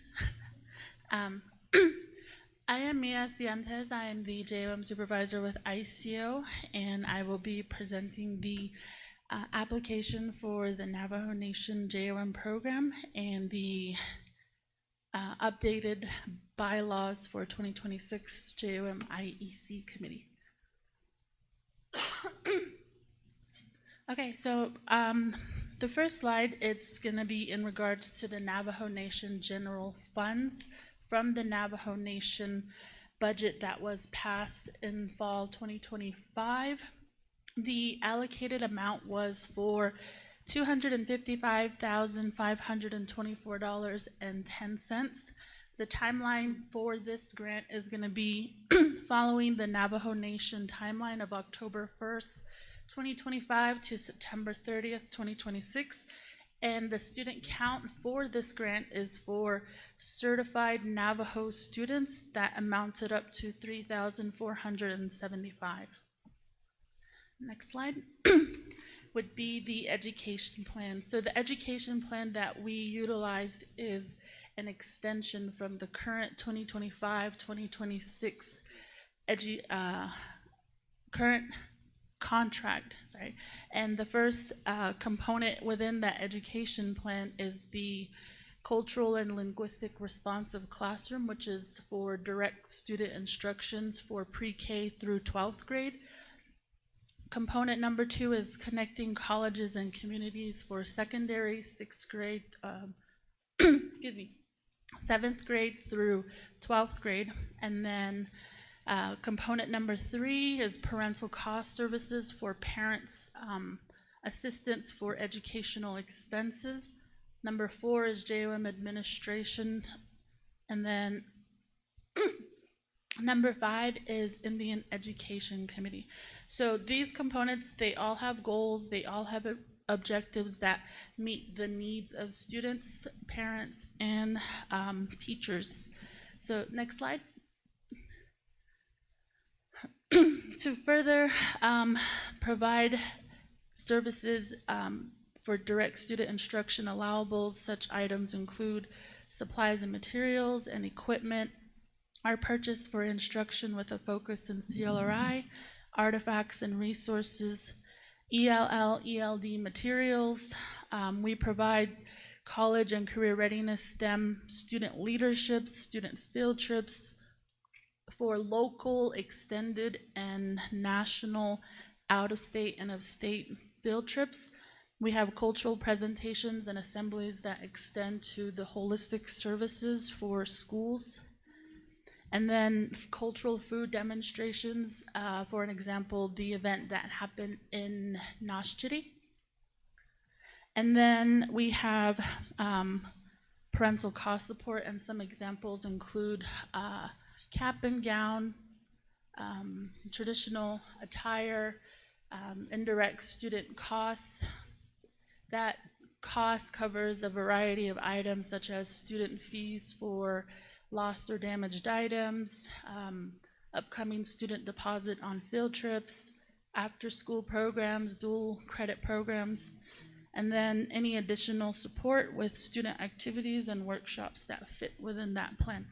I am Mia Cientes. I am the JOM Supervisor with ICO, and I will be presenting the application for the Navajo Nation JOM program and the updated bylaws for 2026 JOM IEC committee. Okay, so the first slide, it's going to be in regards to the Navajo Nation general funds from the Navajo Nation budget that was passed in fall 2025. The allocated amount was for $255,524.10. The timeline for this grant is going to be following the Navajo Nation timeline of October 1st, 2025 to September 30th, 2026. And the student count for this grant is for certified Navajo students that amounted up to 3,475. Next slide would be the education plan. So the education plan that we utilized is an extension from the current 2025-2026 current contract, sorry. And the first component within that education plan is the cultural and linguistic responsive classroom, which is for direct student instructions for pre-K through 12th grade. Component number 2 is connecting colleges and communities for secondary 6th grade, excuse me, 7th grade through 12th grade. And then component number 3 is parental cost services for parents, assistance for educational expenses. Number 4 is JOM administration. And then number 5 is Indian Education Committee. So these components, they all have goals, they all have objectives that meet the needs of students, parents, and teachers. So next slide. To further provide services for direct student instruction allowables, such items include supplies and materials and equipment are purchased for instruction with a focus in CLRI, artifacts and resources, ELL, ELD materials. We provide college and career readiness STEM student leadership, student field trips for local, extended, and national out-of-state and of-state field trips. We have cultural presentations and assemblies that extend to the holistic services for schools. And then cultural food demonstrations, for an example, the event that happened in Nashchitty. And then we have parental cost support, and some examples include cap and gown, traditional attire, indirect student costs. That cost covers a variety of items such as student fees for lost or damaged items, upcoming student deposit on field trips, after-school programs, dual credit programs, and then any additional support with student activities and workshops that fit within that plan.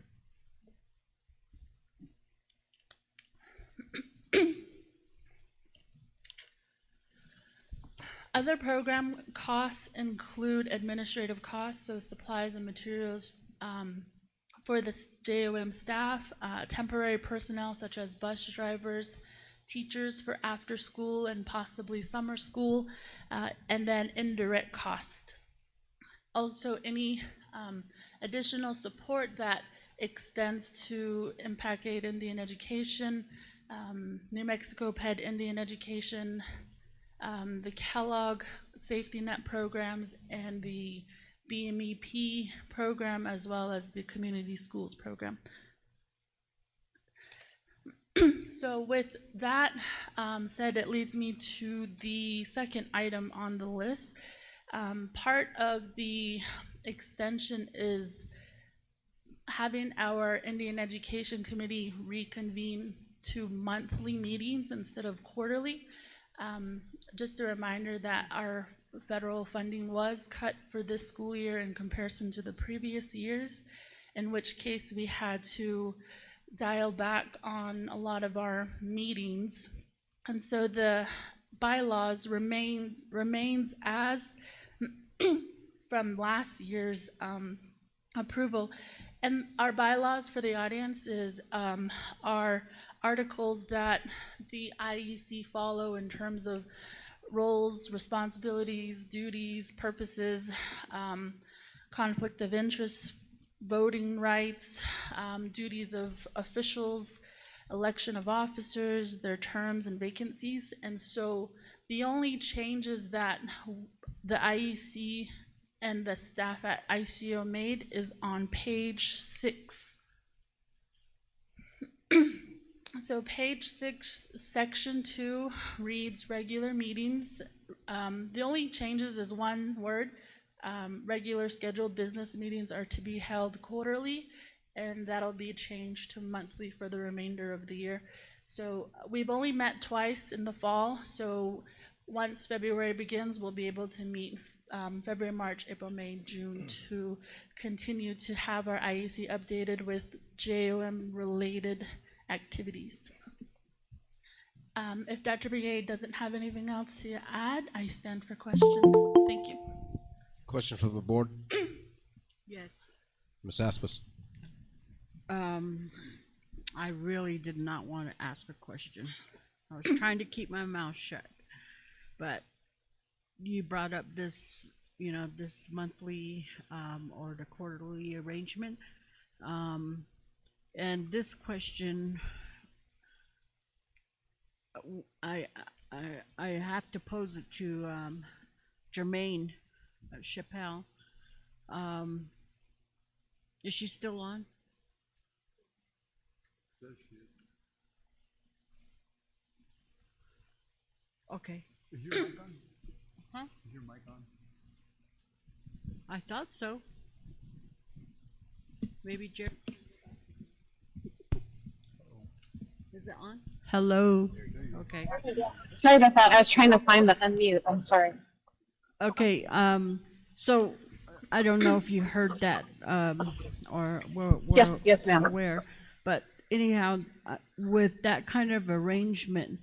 Other program costs include administrative costs, so supplies and materials for the JOM staff, temporary personnel such as bus drivers, teachers for after school and possibly summer school, and then indirect cost. Also, any additional support that extends to Impact Aid Indian Education, New Mexico PED Indian Education, the Kellogg Safety Net programs, and the BMEP program, as well as the Community Schools program. So with that said, it leads me to the second item on the list. Part of the extension is having our Indian Education Committee reconvene to monthly meetings instead of quarterly. Just a reminder that our federal funding was cut for this school year in comparison to the previous years, in which case we had to dial back on a lot of our meetings. And so the bylaws remains as from last year's approval. And our bylaws, for the audience, is are articles that the IEC follow in terms of roles, responsibilities, duties, purposes, conflict of interest, voting rights, duties of officials, election of officers, their terms and vacancies. And so the only changes that the IEC and the staff at ICO made is on page 6. So page 6, section 2 reads regular meetings. The only changes is one word. Regular scheduled business meetings are to be held quarterly, and that'll be changed to monthly for the remainder of the year. So we've only met twice in the fall, so once February begins, we'll be able to meet February, March, April, May, June to continue to have our IEC updated with JOM related activities. If Dr. Brigade doesn't have anything else to add, I stand for questions. Thank you. Question from the board? Yes. Ms. Aspis. I really did not want to ask a question. I was trying to keep my mouth shut, but you brought up this, you know, this monthly or the quarterly arrangement. And this question, I have to pose it to Jermaine Chappelle. Is she still on? Okay. Is your mic on? Huh? Is your mic on? I thought so. Maybe Jer. Is it on? Hello. Okay. Sorry about that. I was trying to find the unmute. I'm sorry. Okay. So I don't know if you heard that or were Yes, ma'am. aware, but anyhow, with that kind of arrangement,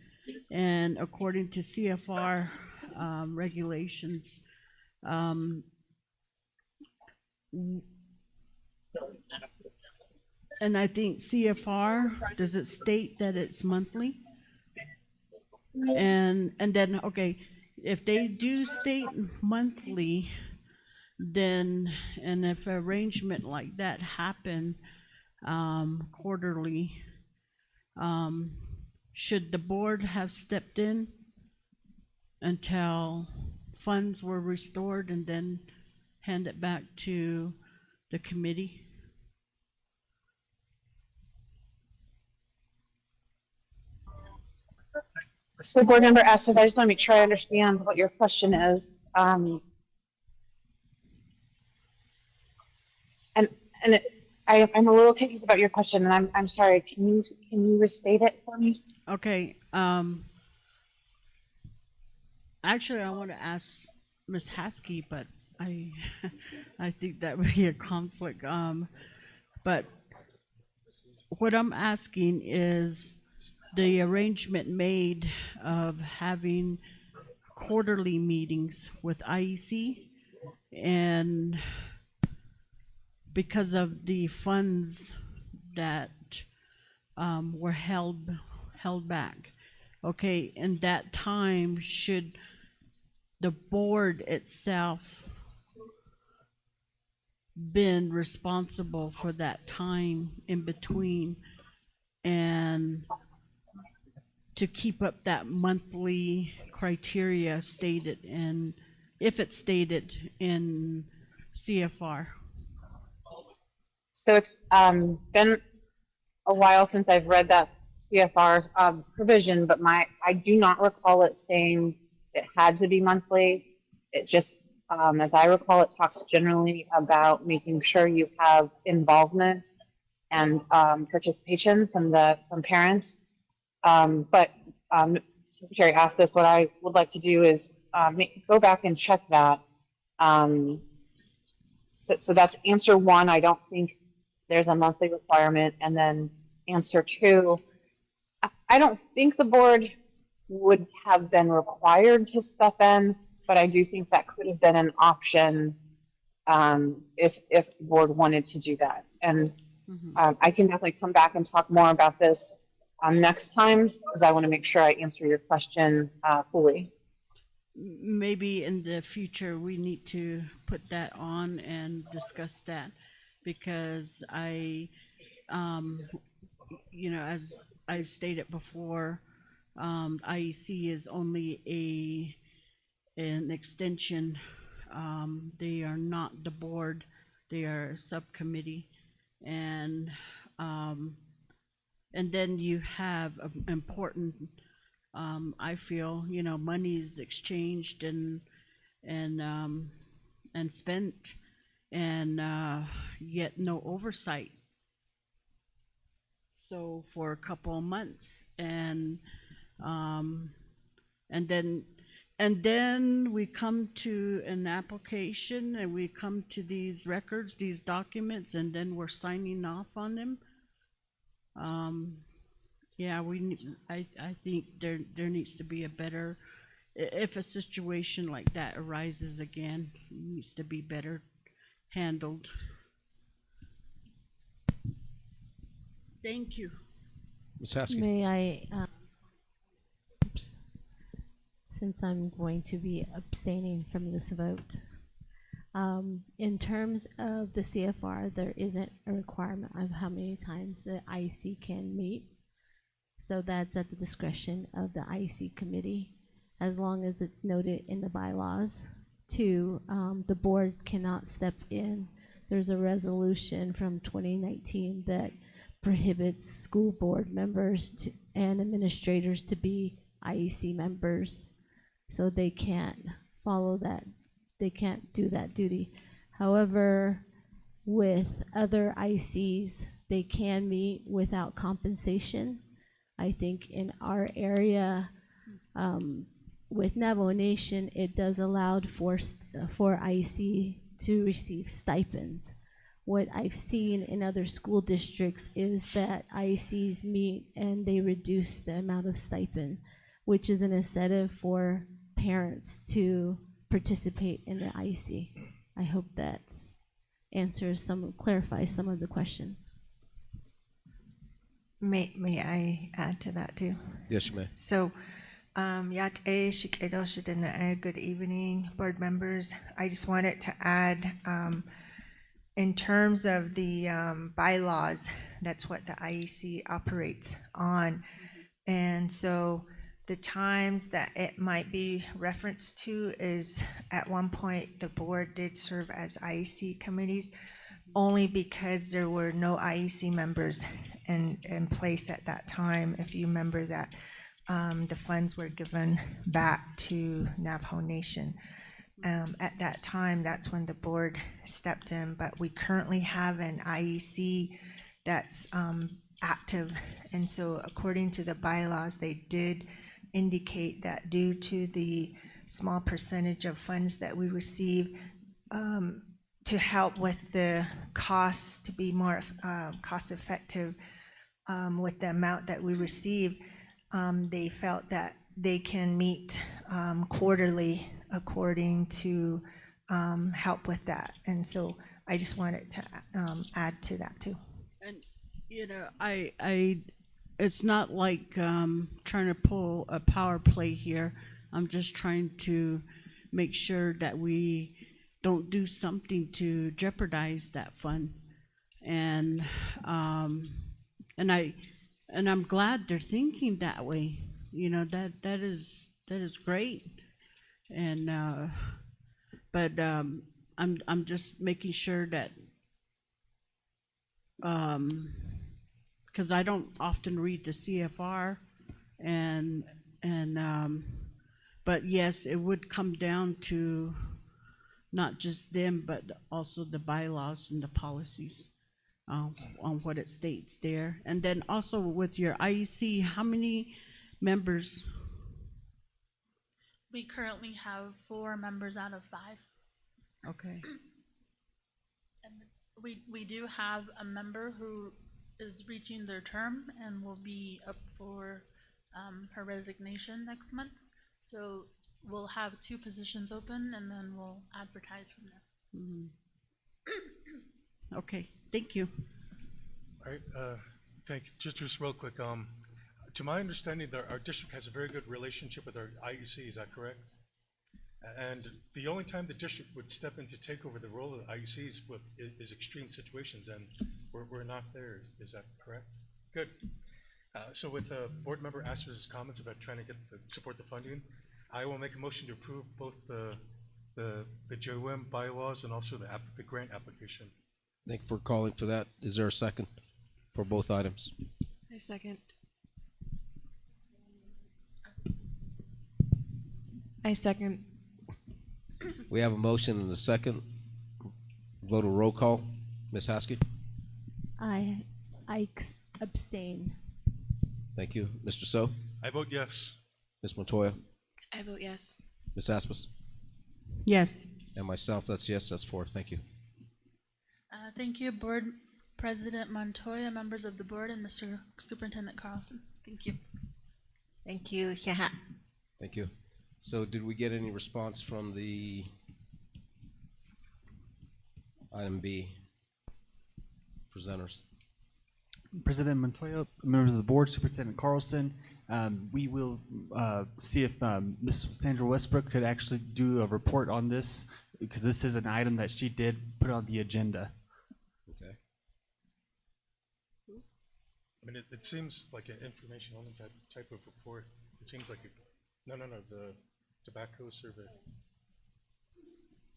and according to CFR regulations, and I think CFR, does it state that it's monthly? And then, okay, if they do state monthly, then, and if an arrangement like that happened quarterly, should the board have stepped in until funds were restored and then hand it back to the committee? So board member Aspas, I just want to make sure I understand what your question is. I'm a little confused about your question, and I'm sorry. Can you restate it for me? Okay. Actually, I want to ask Ms. Haskey, but I, I think that would be a conflict. But what I'm asking is the arrangement made of having quarterly meetings with IEC, and because of the funds that were held back. Okay, in that time, should the board itself been responsible for that time in between and to keep up that monthly criteria stated in, if it's stated in CFR? So it's been a while since I've read that CFR's provision, but I do not recall it saying it had to be monthly. It just, as I recall, it talks generally about making sure you have involvement and participation from parents. But Secretary asked us, what I would like to do is go back and check that. So that's answer one. I don't think there's a monthly requirement. And then answer two, I don't think the board would have been required to step in, but I do think that could have been an option if the board wanted to do that. And I can definitely come back and talk more about this next time, because I want to make sure I answer your question fully. Maybe in the future we need to put that on and discuss that, because as I've stated before, IEC is only an extension. They are not the board. They are a subcommittee, and then you have important. I feel money's exchanged and spent, and yet no oversight. So for a couple of months, and then we come to an application, and we come to these records, these documents, and then we're signing off on them. Yeah, I think there needs to be a better, if a situation like that arises again, it needs to be better handled. Thank you. Ms. Haskey. May I, since I'm going to be abstaining from this vote, in terms of the CFR, there isn't a requirement of how many times the IEC can meet. So that's at the discretion of the IEC committee, as long as it's noted in the bylaws. Two, the board cannot step in. There's a resolution from 2019 that prohibits school board members and administrators to be IEC members. So they can't follow that. They can't do that duty. However, with other IECs, they can meet without compensation. I think in our area, with Navajo Nation, it does allow for IEC to receive stipends. What I've seen in other school districts is that IECs meet and they reduce the amount of stipend, which is an incentive for parents to participate in the IEC. I hope that clarifies some of the questions. May I add to that too? Yes, you may. So, good evening, board members. I just wanted to add, in terms of the bylaws, that's what the IEC operates on. And so the times that it might be referenced to is, at one point, the board did serve as IEC committees, only because there were no IEC members in place at that time. If you remember that the funds were given back to Navajo Nation. At that time, that's when the board stepped in, but we currently have an IEC that's active. And so according to the bylaws, they did indicate that due to the small percentage of funds that we receive to help with the costs, to be more cost effective with the amount that we receive. They felt that they can meet quarterly according to help with that. And so I just wanted to add to that too. And, you know, it's not like trying to pull a power play here. I'm just trying to make sure that we don't do something to jeopardize that fund. And I'm glad they're thinking that way. You know, that is great. And but I'm just making sure that because I don't often read the CFR, and but yes, it would come down to not just them, but also the bylaws and the policies on what it states there. And then also with your IEC, how many members? We currently have 4 members out of 5. Okay. And we do have a member who is reaching their term and will be up for her resignation next month. So we'll have 2 positions open, and then we'll advertise from there. Mm-hmm. Okay, thank you. All right, thank you. Just real quick, to my understanding, our district has a very good relationship with our IEC, is that correct? And the only time the district would step in to take over the role of the IECs is extreme situations, and we're not there, is that correct? Good. So with the board member Asper's comments about trying to support the funding, I will make a motion to approve both the JOM bylaws and also the grant application. Thank you for calling for that. Is there a second for both items? I second. I second. We have a motion and a second. Vote a roll call. Ms. Haskell? I abstain. Thank you. Mr. So? I vote yes. Ms. Montoya? I vote yes. Ms. Aspas? Yes. And myself, that's yes, that's 4. Thank you. Thank you, Board President Montoya, members of the board, and Mr. Superintendent Carlson. Thank you. Thank you. Thank you. So did we get any response from the item B presenters? President Montoya, members of the board, Superintendent Carlson, we will see if Ms. Sandra Westbrook could actually do a report on this, because this is an item that she did put on the agenda. Okay. I mean, it seems like an information only type of report. It seems like no, the tobacco survey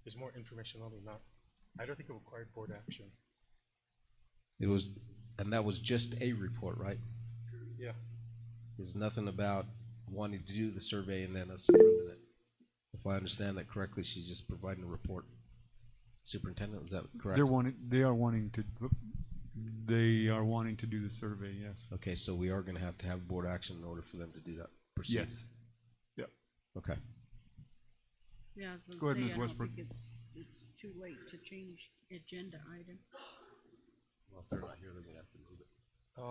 is more information only, not. I don't think it required board action. It was, and that was just a report, right? Yeah. There's nothing about wanting to do the survey and then us approving it. If I understand that correctly, she's just providing a report. Superintendent, is that correct? They are wanting to do the survey, yes. Okay, so we are going to have board action in order for them to do that. Proceed. Yes. Yep. Okay. Yeah, I was Go ahead, gonna Ms. say, I don't Westbrook. think it's too late to change agenda item. Well, if they're not here, then we have to move it.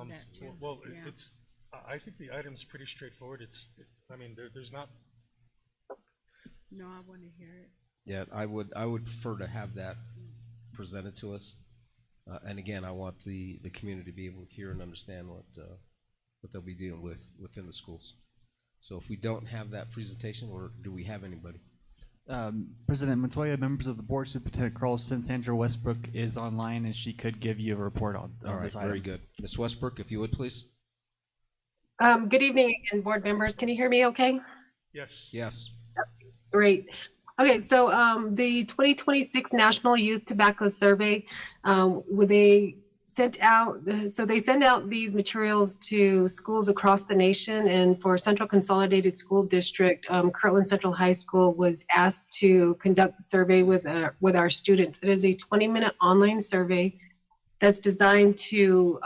That too, Well, yeah. it's. I think the item's pretty straightforward. I mean, there's not. No, I want to hear it. Yeah, I would prefer to have that presented to us. And again, I want the community to be able to hear and understand what they'll be dealing with within the schools. So if we don't have that presentation, or do we have anybody? President Montoya, members of the board, Superintendent Carlson, Sandra Westbrook is online, and she could give you a report on All right, this item. very good. Ms. Westbrook, if you would, please. Good evening again, board members. Can you hear me okay? Yes. Yes. Great. Okay, so the 2026 National Youth Tobacco Survey, they sent out these materials to schools across the nation, and for Central Consolidated School District, Kirtland Central High School was asked to conduct the survey with our students. It is a 20-minute online survey that's designed to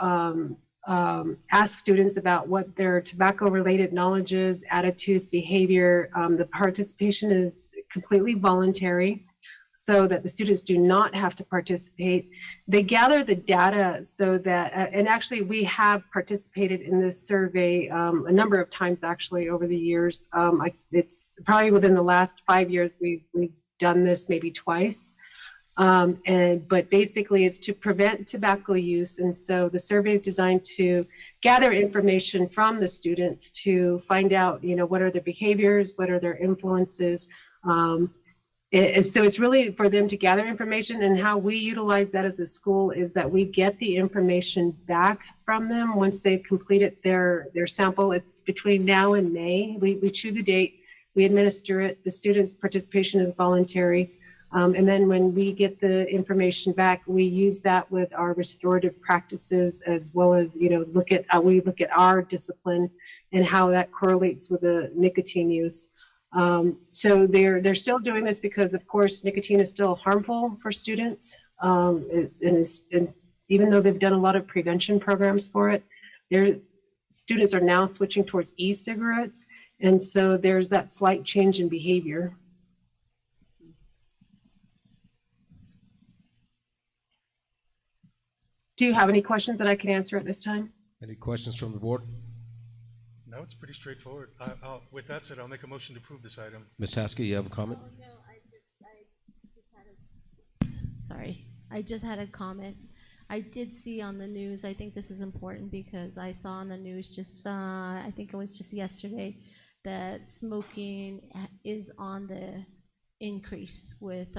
ask students about what their tobacco-related knowledge is, attitudes, behavior. The participation is completely voluntary, so that the students do not have to participate. They gather the data so that, and actually we have participated in this survey a number of times actually over the years. It's probably within the last 5 years we've done this maybe twice. But basically it's to prevent tobacco use. And so the survey is designed to gather information from the students to find out, what are their behaviors, what are their influences. So it's really for them to gather information, and how we utilize that as a school is that we get the information back from them once they've completed their sample. It's between now and May. We choose a date, we administer it, the students' participation is voluntary. And then when we get the information back, we use that with our restorative practices, as well as, we look at our discipline and how that correlates with the nicotine use. So they're still doing this because, of course, nicotine is still harmful for students. And even though they've done a lot of prevention programs for it, their students are now switching towards e-cigarettes. And so there's that slight change in behavior. Do you have any questions that I can answer at this time? Any questions from the board? No, it's pretty straightforward. With that said, I'll make a motion to approve this item. Ms. Haskell, you have a comment? Oh, no, sorry, I just had a comment. I did see on the news, I think this is important because I saw on the news just, I think it was just yesterday, that smoking is on the increase with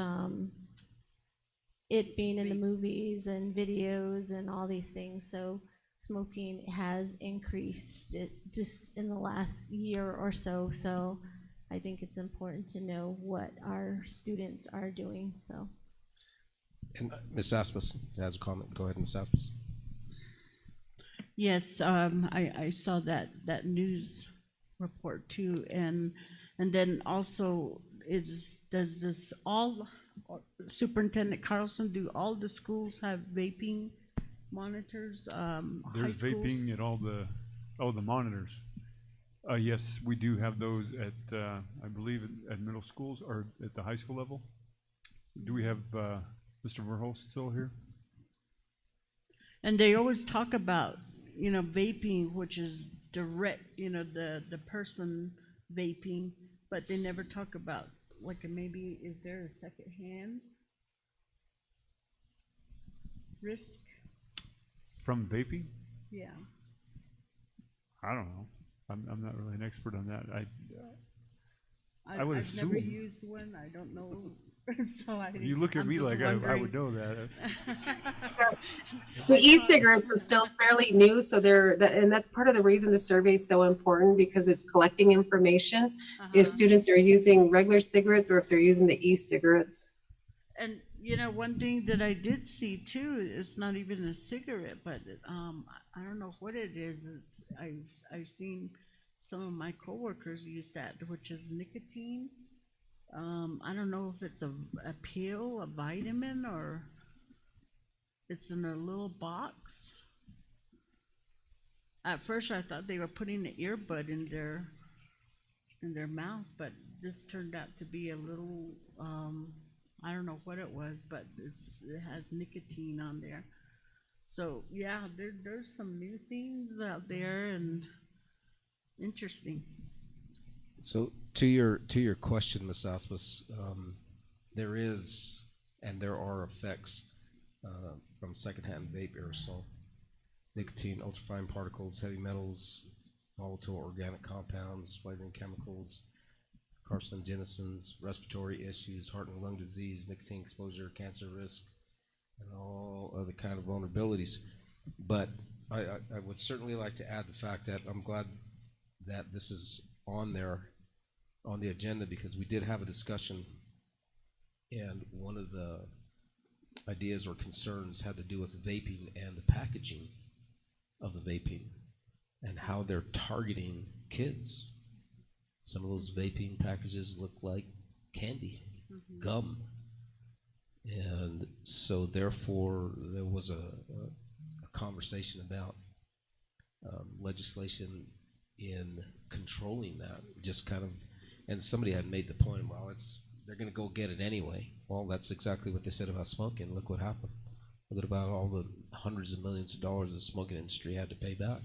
it being in the movies and videos and all these things. So smoking has increased just in the last year or so. So I think it's important to know what our students are doing, so. And Ms. Asmus has a comment. Go ahead, Ms. Asmus. Yes, I saw that news report too, and then also does this all, Superintendent Carlson, do all the schools have vaping monitors? There's vaping at all the monitors. Yes, we do have those at I believe at middle schools or at the high school level. Do we have Mr. Verhulst still here? And they always talk about, vaping, which is direct, the person vaping, but they never talk about, like, maybe is there a second hand risk? From vaping? Yeah. I don't know. I'm not really an expert on that. I've would never assume. used one. I don't know. So You look at I'm me just like I would wondering. know that. The e-cigarettes are still fairly new, so and that's part of the reason the survey is so important, because it's collecting information if students are using regular cigarettes or if they're using the e-cigarettes. And one thing that I did see too, it's not even a cigarette, but I don't know what it is. I've seen some of my coworkers use that, which is nicotine. I don't know if it's a pill, a vitamin, or it's in a little box. At first I thought they were putting an earbud in their mouth, but this turned out to be a little, I don't know what it was, but it has nicotine on there. So yeah, there's some new things out there and interesting. So to your question, Ms. Asmus, there is and there are effects from secondhand vape aerosol, nicotine, ultrafine particles, heavy metals, volatile organic compounds, flavoring chemicals, carcinogens, respiratory issues, heart and lung disease, nicotine exposure, cancer risk, and all other kind of vulnerabilities. But I would certainly like to add the fact that I'm glad that this is on the agenda, because we did have a discussion, and one of the ideas or concerns had to do with vaping and the packaging of the vaping and how they're targeting kids. Some of those vaping packages look like candy, gum, and so therefore there was a conversation about legislation in controlling that. Just kind of, and somebody had made the point, well, they're going to go get it anyway. Well, that's exactly what they said about smoking. Look what happened. Look about all the hundreds of millions of dollars the smoking industry had to pay back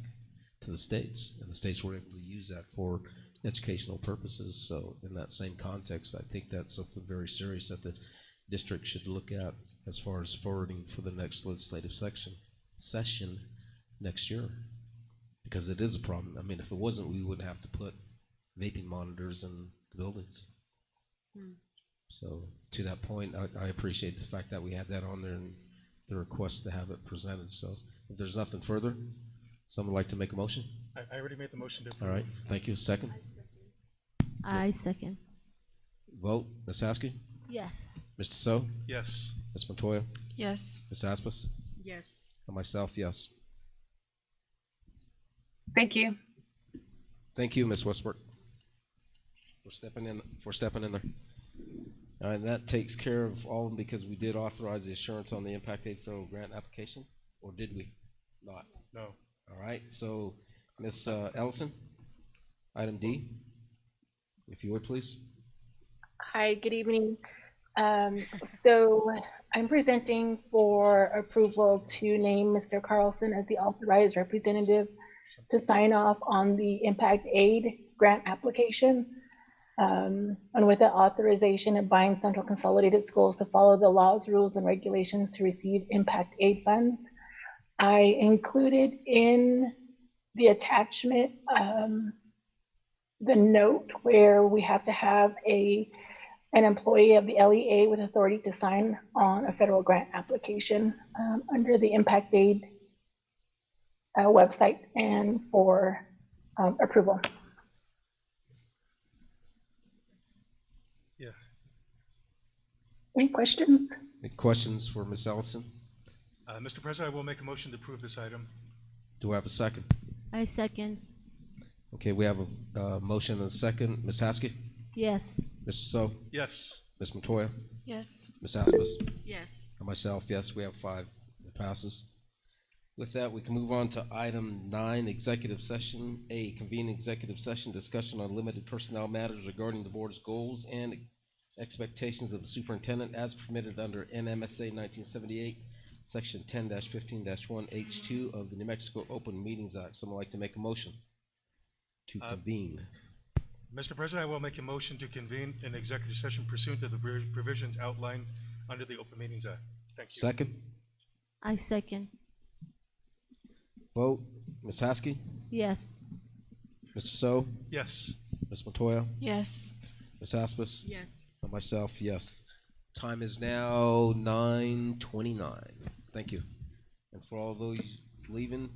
to the states, and the states were able to use that for educational purposes. So in that same context, I think that's something very serious that the district should look at as far as forwarding for the next legislative session next year, because it is a problem. I mean, if it wasn't, we wouldn't have to put vaping monitors in the buildings. So to that point, I appreciate the fact that we had that on there and the request to have it presented. So if there's nothing further, someone would like to make a motion? I already made the motion to approve. All right, thank you. Second? I second. Vote, Ms. Haskell? Yes. Mr. So? Yes. Ms. Montoya? Yes. Ms. Aspas? Yes. And myself, yes. Thank you. Thank you, Ms. Westbrook, for stepping in there. And that takes care of all of them, because we did authorize the assurance on the impact aid federal grant application, or did we not? No. All right, so Ms. Ellison, item D, if you would, please. Hi, good evening. So I'm presenting for approval to name Mr. Carlson as the authorized representative to sign off on the impact aid grant application. And with the authorization, it binds Central Consolidated Schools to follow the laws, rules, and regulations to receive impact aid funds. I included in the attachment the note where we have to have an employee of the LEA with authority to sign on a federal grant application under the impact aid website and for approval. Yeah. Any questions? Any questions for Ms. Ellison? Mr. President, I will make a motion to approve this item. Do I have a second? I second. Okay, we have a motion and a second. Ms. Haskell? Yes. Mr. So? Yes. Ms. Montoya? Yes. Ms. Aspas? Yes. And myself, yes, we have 5. It passes. With that, we can move on to item 9, executive session. A, convene executive session discussion on limited personnel matters regarding the board's goals and expectations of the superintendent as permitted under NMSA 1978, section 10-15-1 H2 of the New Mexico Open Meetings Act. Someone like to make a motion to convene? Mr. President, I will make a motion to convene an executive session pursuant to the provisions outlined under the Open Meetings Act. Thank you. Second? I second. Vote, Ms. Haskell? Yes. Mr. So? Yes. Ms. Montoya? Yes. Ms. Aspas? Yes. And myself, yes. Time is now 9:29. Thank you. And for all those leaving,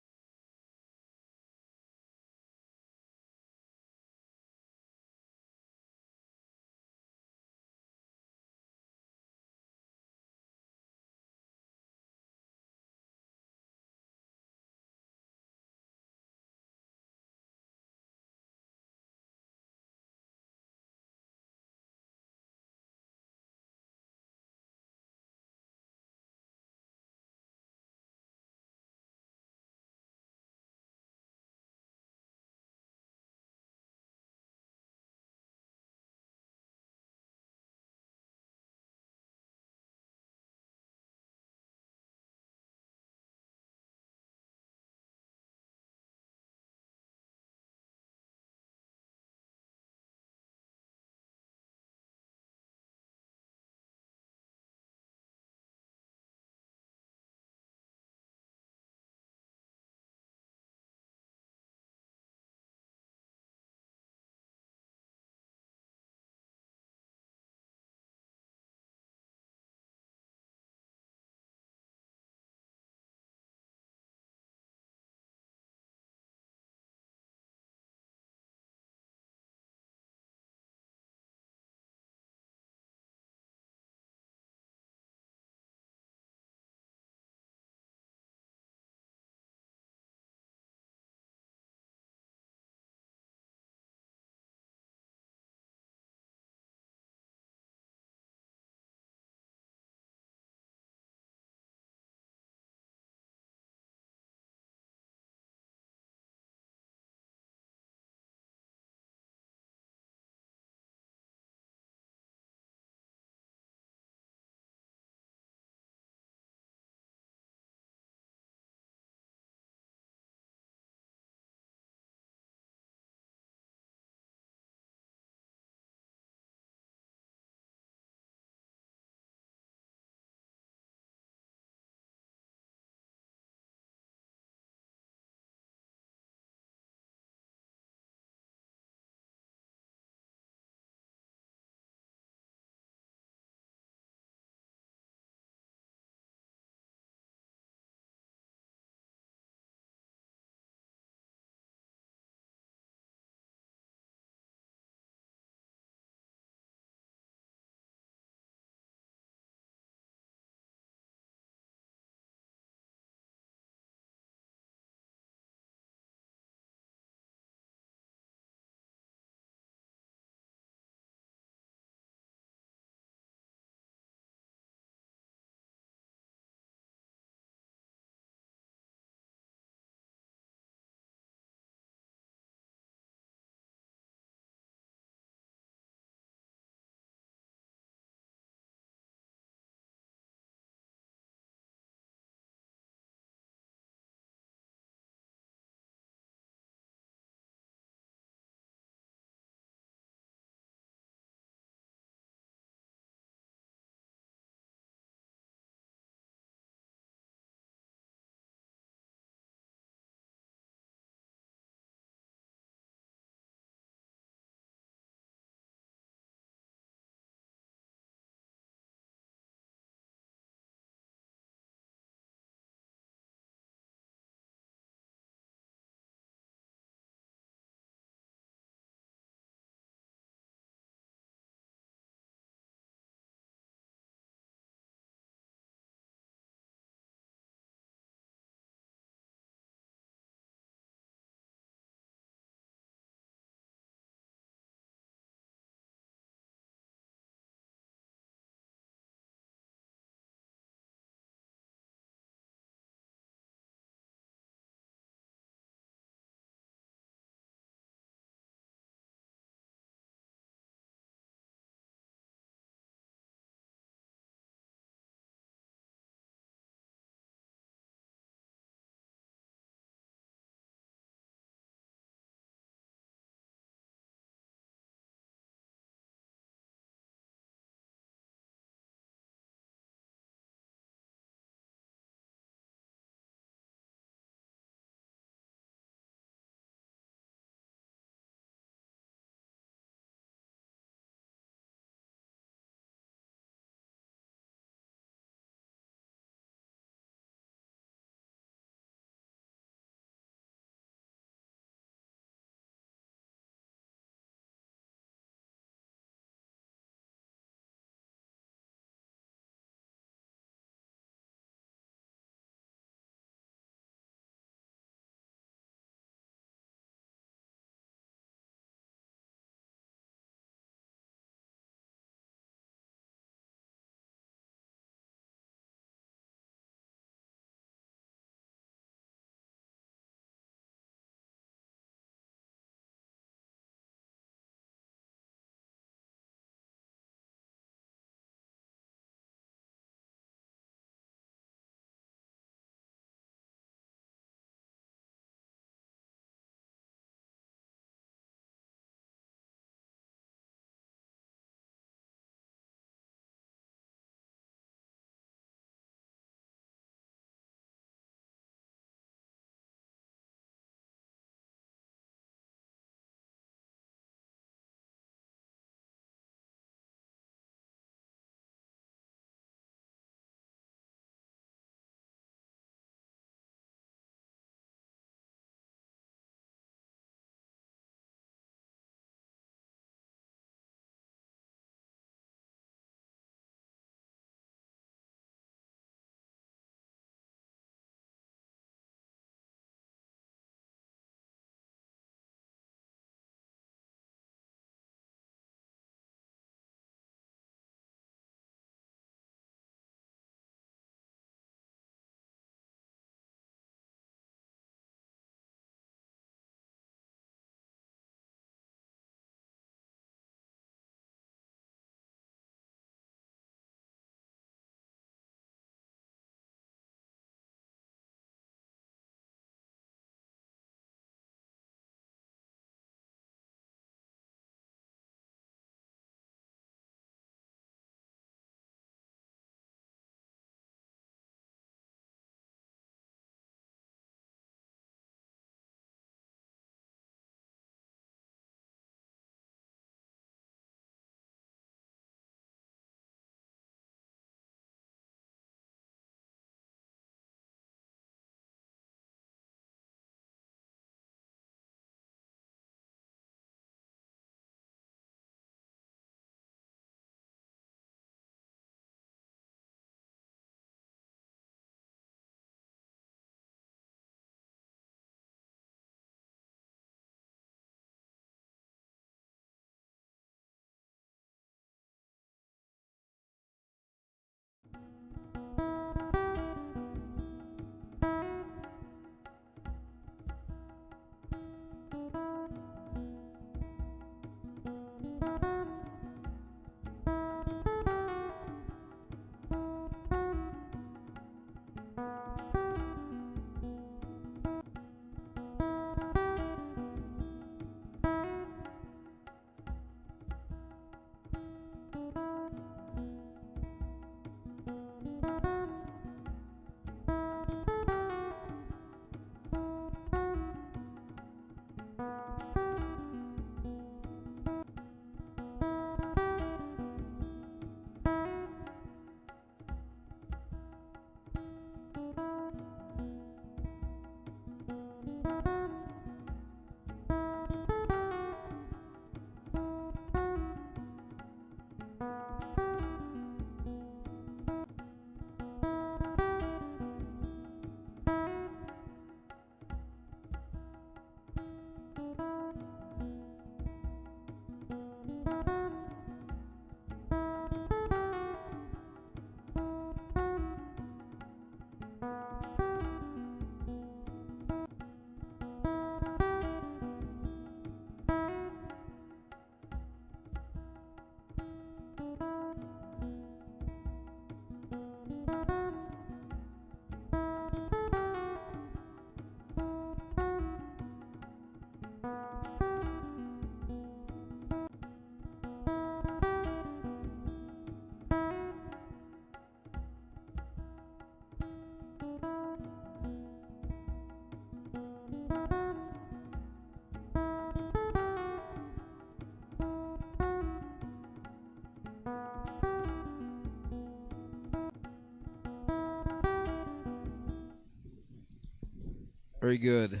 Very good.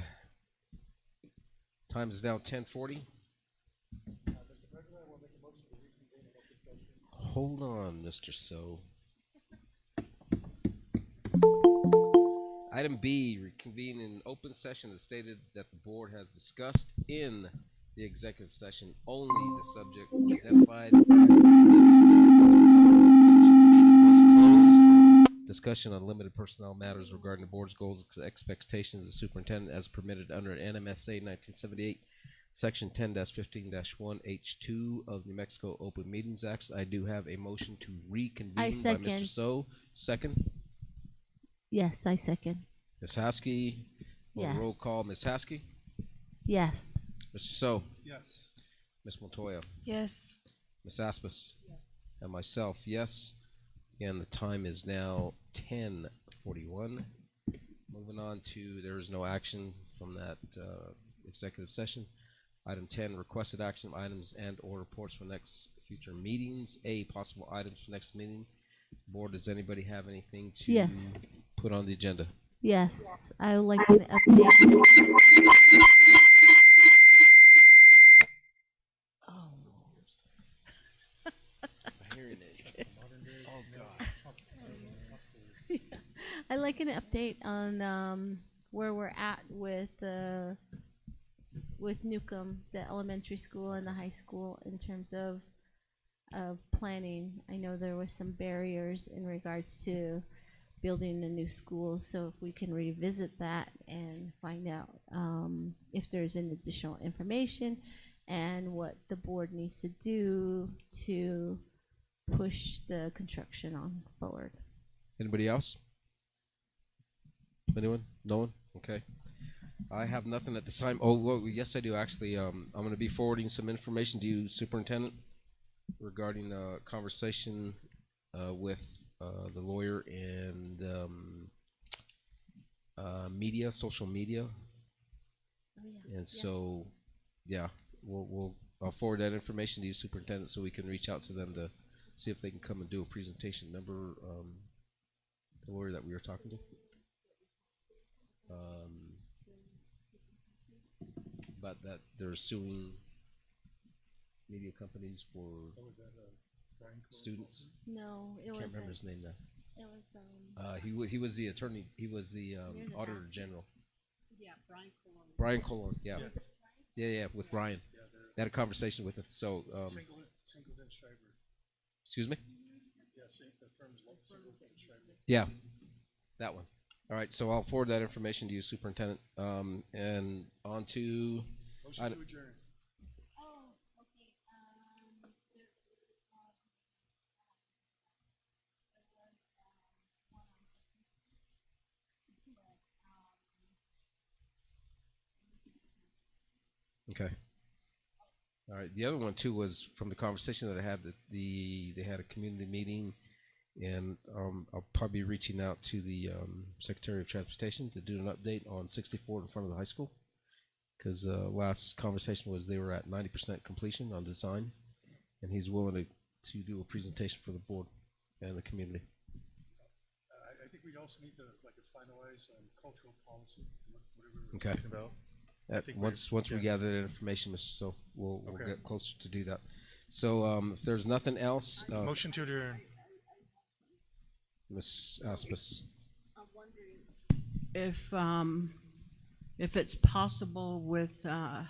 Time is now 10:40. Hold on, Mr. So. Item B, reconvene in open session as stated that the board has discussed in the executive session only the subject identified was closed. Discussion on limited personnel matters regarding the board's goals and expectations of the superintendent as permitted under NMSA 1978, Section 10-15-1 H2 of New Mexico Open Meetings Act. I do have a motion to reconvene by Mr. So. Second. Yes, I second. Ms. Haskey. Yes. Roll call. Ms. Haskey. Yes. Mr. So. Yes. Ms. Montoya. Yes. Ms. Aspis. Yes. And myself, yes. Again, the time is now 10:41. Moving on to, there is no action from that executive session. Item 10, requested action items and or reports for next future meetings. A, possible items for next meeting. Board, does anybody have anything to Yes. put on the agenda? Yes, I would like an update. Oh. Hearing aids. Oh God. I'd like an update on where we're at with Newcomb, the elementary school and the high school in terms of planning. I know there was some barriers in regards to building a new school, so if we can revisit that and find out if there's an additional information and what the board needs to do to push the construction on forward. Anybody else? Anyone? No one? Okay. I have nothing at this time. Oh, well, yes, I do actually. I'm going to be forwarding some information to you, Superintendent, regarding a conversation with the lawyer and media, social media. Oh, yeah. And so, yeah, I'll forward that information to you, Superintendent, so we can reach out to them to see if they can come and do a presentation. Remember the lawyer that we were talking to? But that they're suing media companies for students. No, it Can't was remember his name now. It was He was the attorney. He was the auditor general. Yeah, Brian Colon. Brian Colon. Yeah. Yeah. With Brian. They had a conversation with him. So. Excuse me. Yeah, that one. All right, so I'll forward that information to you, Superintendent. And on to. Motion to adjourn. Okay. All right. The other one too was from the conversation that I had that they had a community meeting, and I'll probably be reaching out to the Secretary of Transportation to do an update on 64 in front of the high school, because last conversation was they were at 90% completion on design, and he's willing to do a presentation for the board and the community. I think we also need to finalize cultural policy, whatever we're Okay. talking about. Once we gather that information, Mr. So we'll get closer to do that. So if there's nothing else, motion to adjourn. Ms. Aspis. I'm wondering if it's possible with I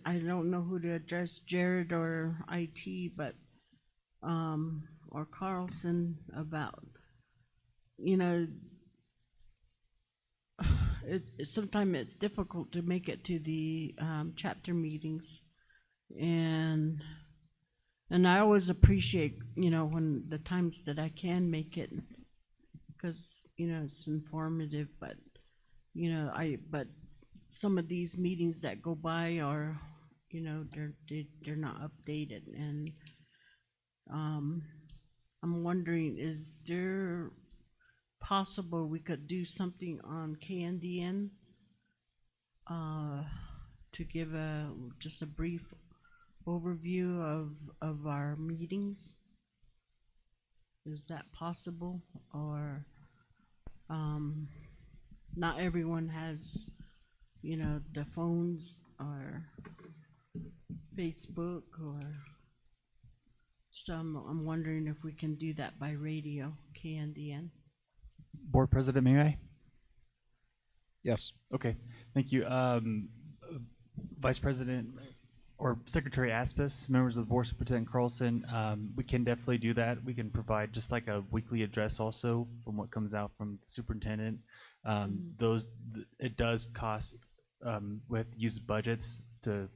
don't know who to address, Jared or IT, but or Carlson, about sometimes it's difficult to make it to the chapter meetings, and I always appreciate when the times that I can make it, because it's informative, but but some of these meetings that go by are they're not updated, and I'm wondering, is there possible we could do something on KNDN to give just a brief overview of our meetings? Is that possible? Or not everyone has, the phones or Facebook or, so I'm wondering if we can do that by radio, KNDN. Board President, may I? Yes. Okay, thank you. Vice President or Secretary Aspis, members of the Board, Superintendent Carlson, we can definitely do that. We can provide just like a weekly address also from what comes out from the superintendent. It does cost, we have to use budgets to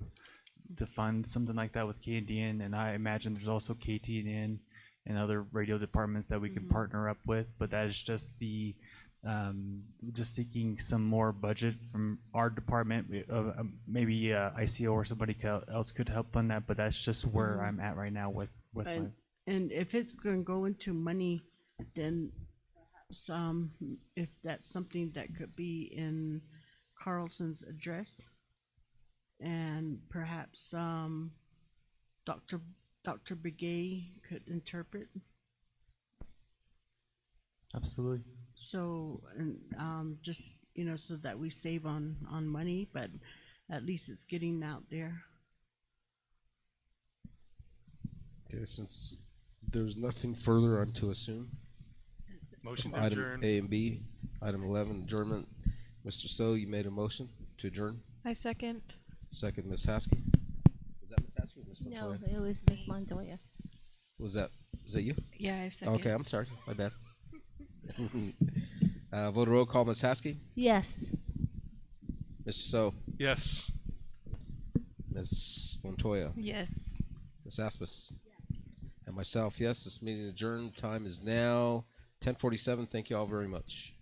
fund something like that with KNDN, and I imagine there's also KTN and other radio departments that we can partner up with, but that is just the just seeking some more budget from our department. Maybe ICO or somebody else could help fund that, but that's just where I'm at right now with and if it's going to go into money, then perhaps if that's something that could be in Carlson's address, and perhaps Dr. Begay could interpret. Absolutely. So, and just, so that we save on money, but at least it's getting out there. Okay, since there's nothing further, I'm to assume. Motion to Item adjourn. A and B, item 11, adjournment. Mr. So, you made a motion to adjourn. I second. Second, Ms. Haskey. Was that Ms. Haskey or Ms. No, Montoya? it was Miss Montoya. Is that you? Yeah, I second. Okay, I'm sorry. My bad. Vote roll call, Ms. Haskey. Yes. Mr. So, Yes. Ms. Montoya, Yes. Ms. Aspis, and myself, yes. This meeting adjourned. Time is now 10:47. Thank you all very much.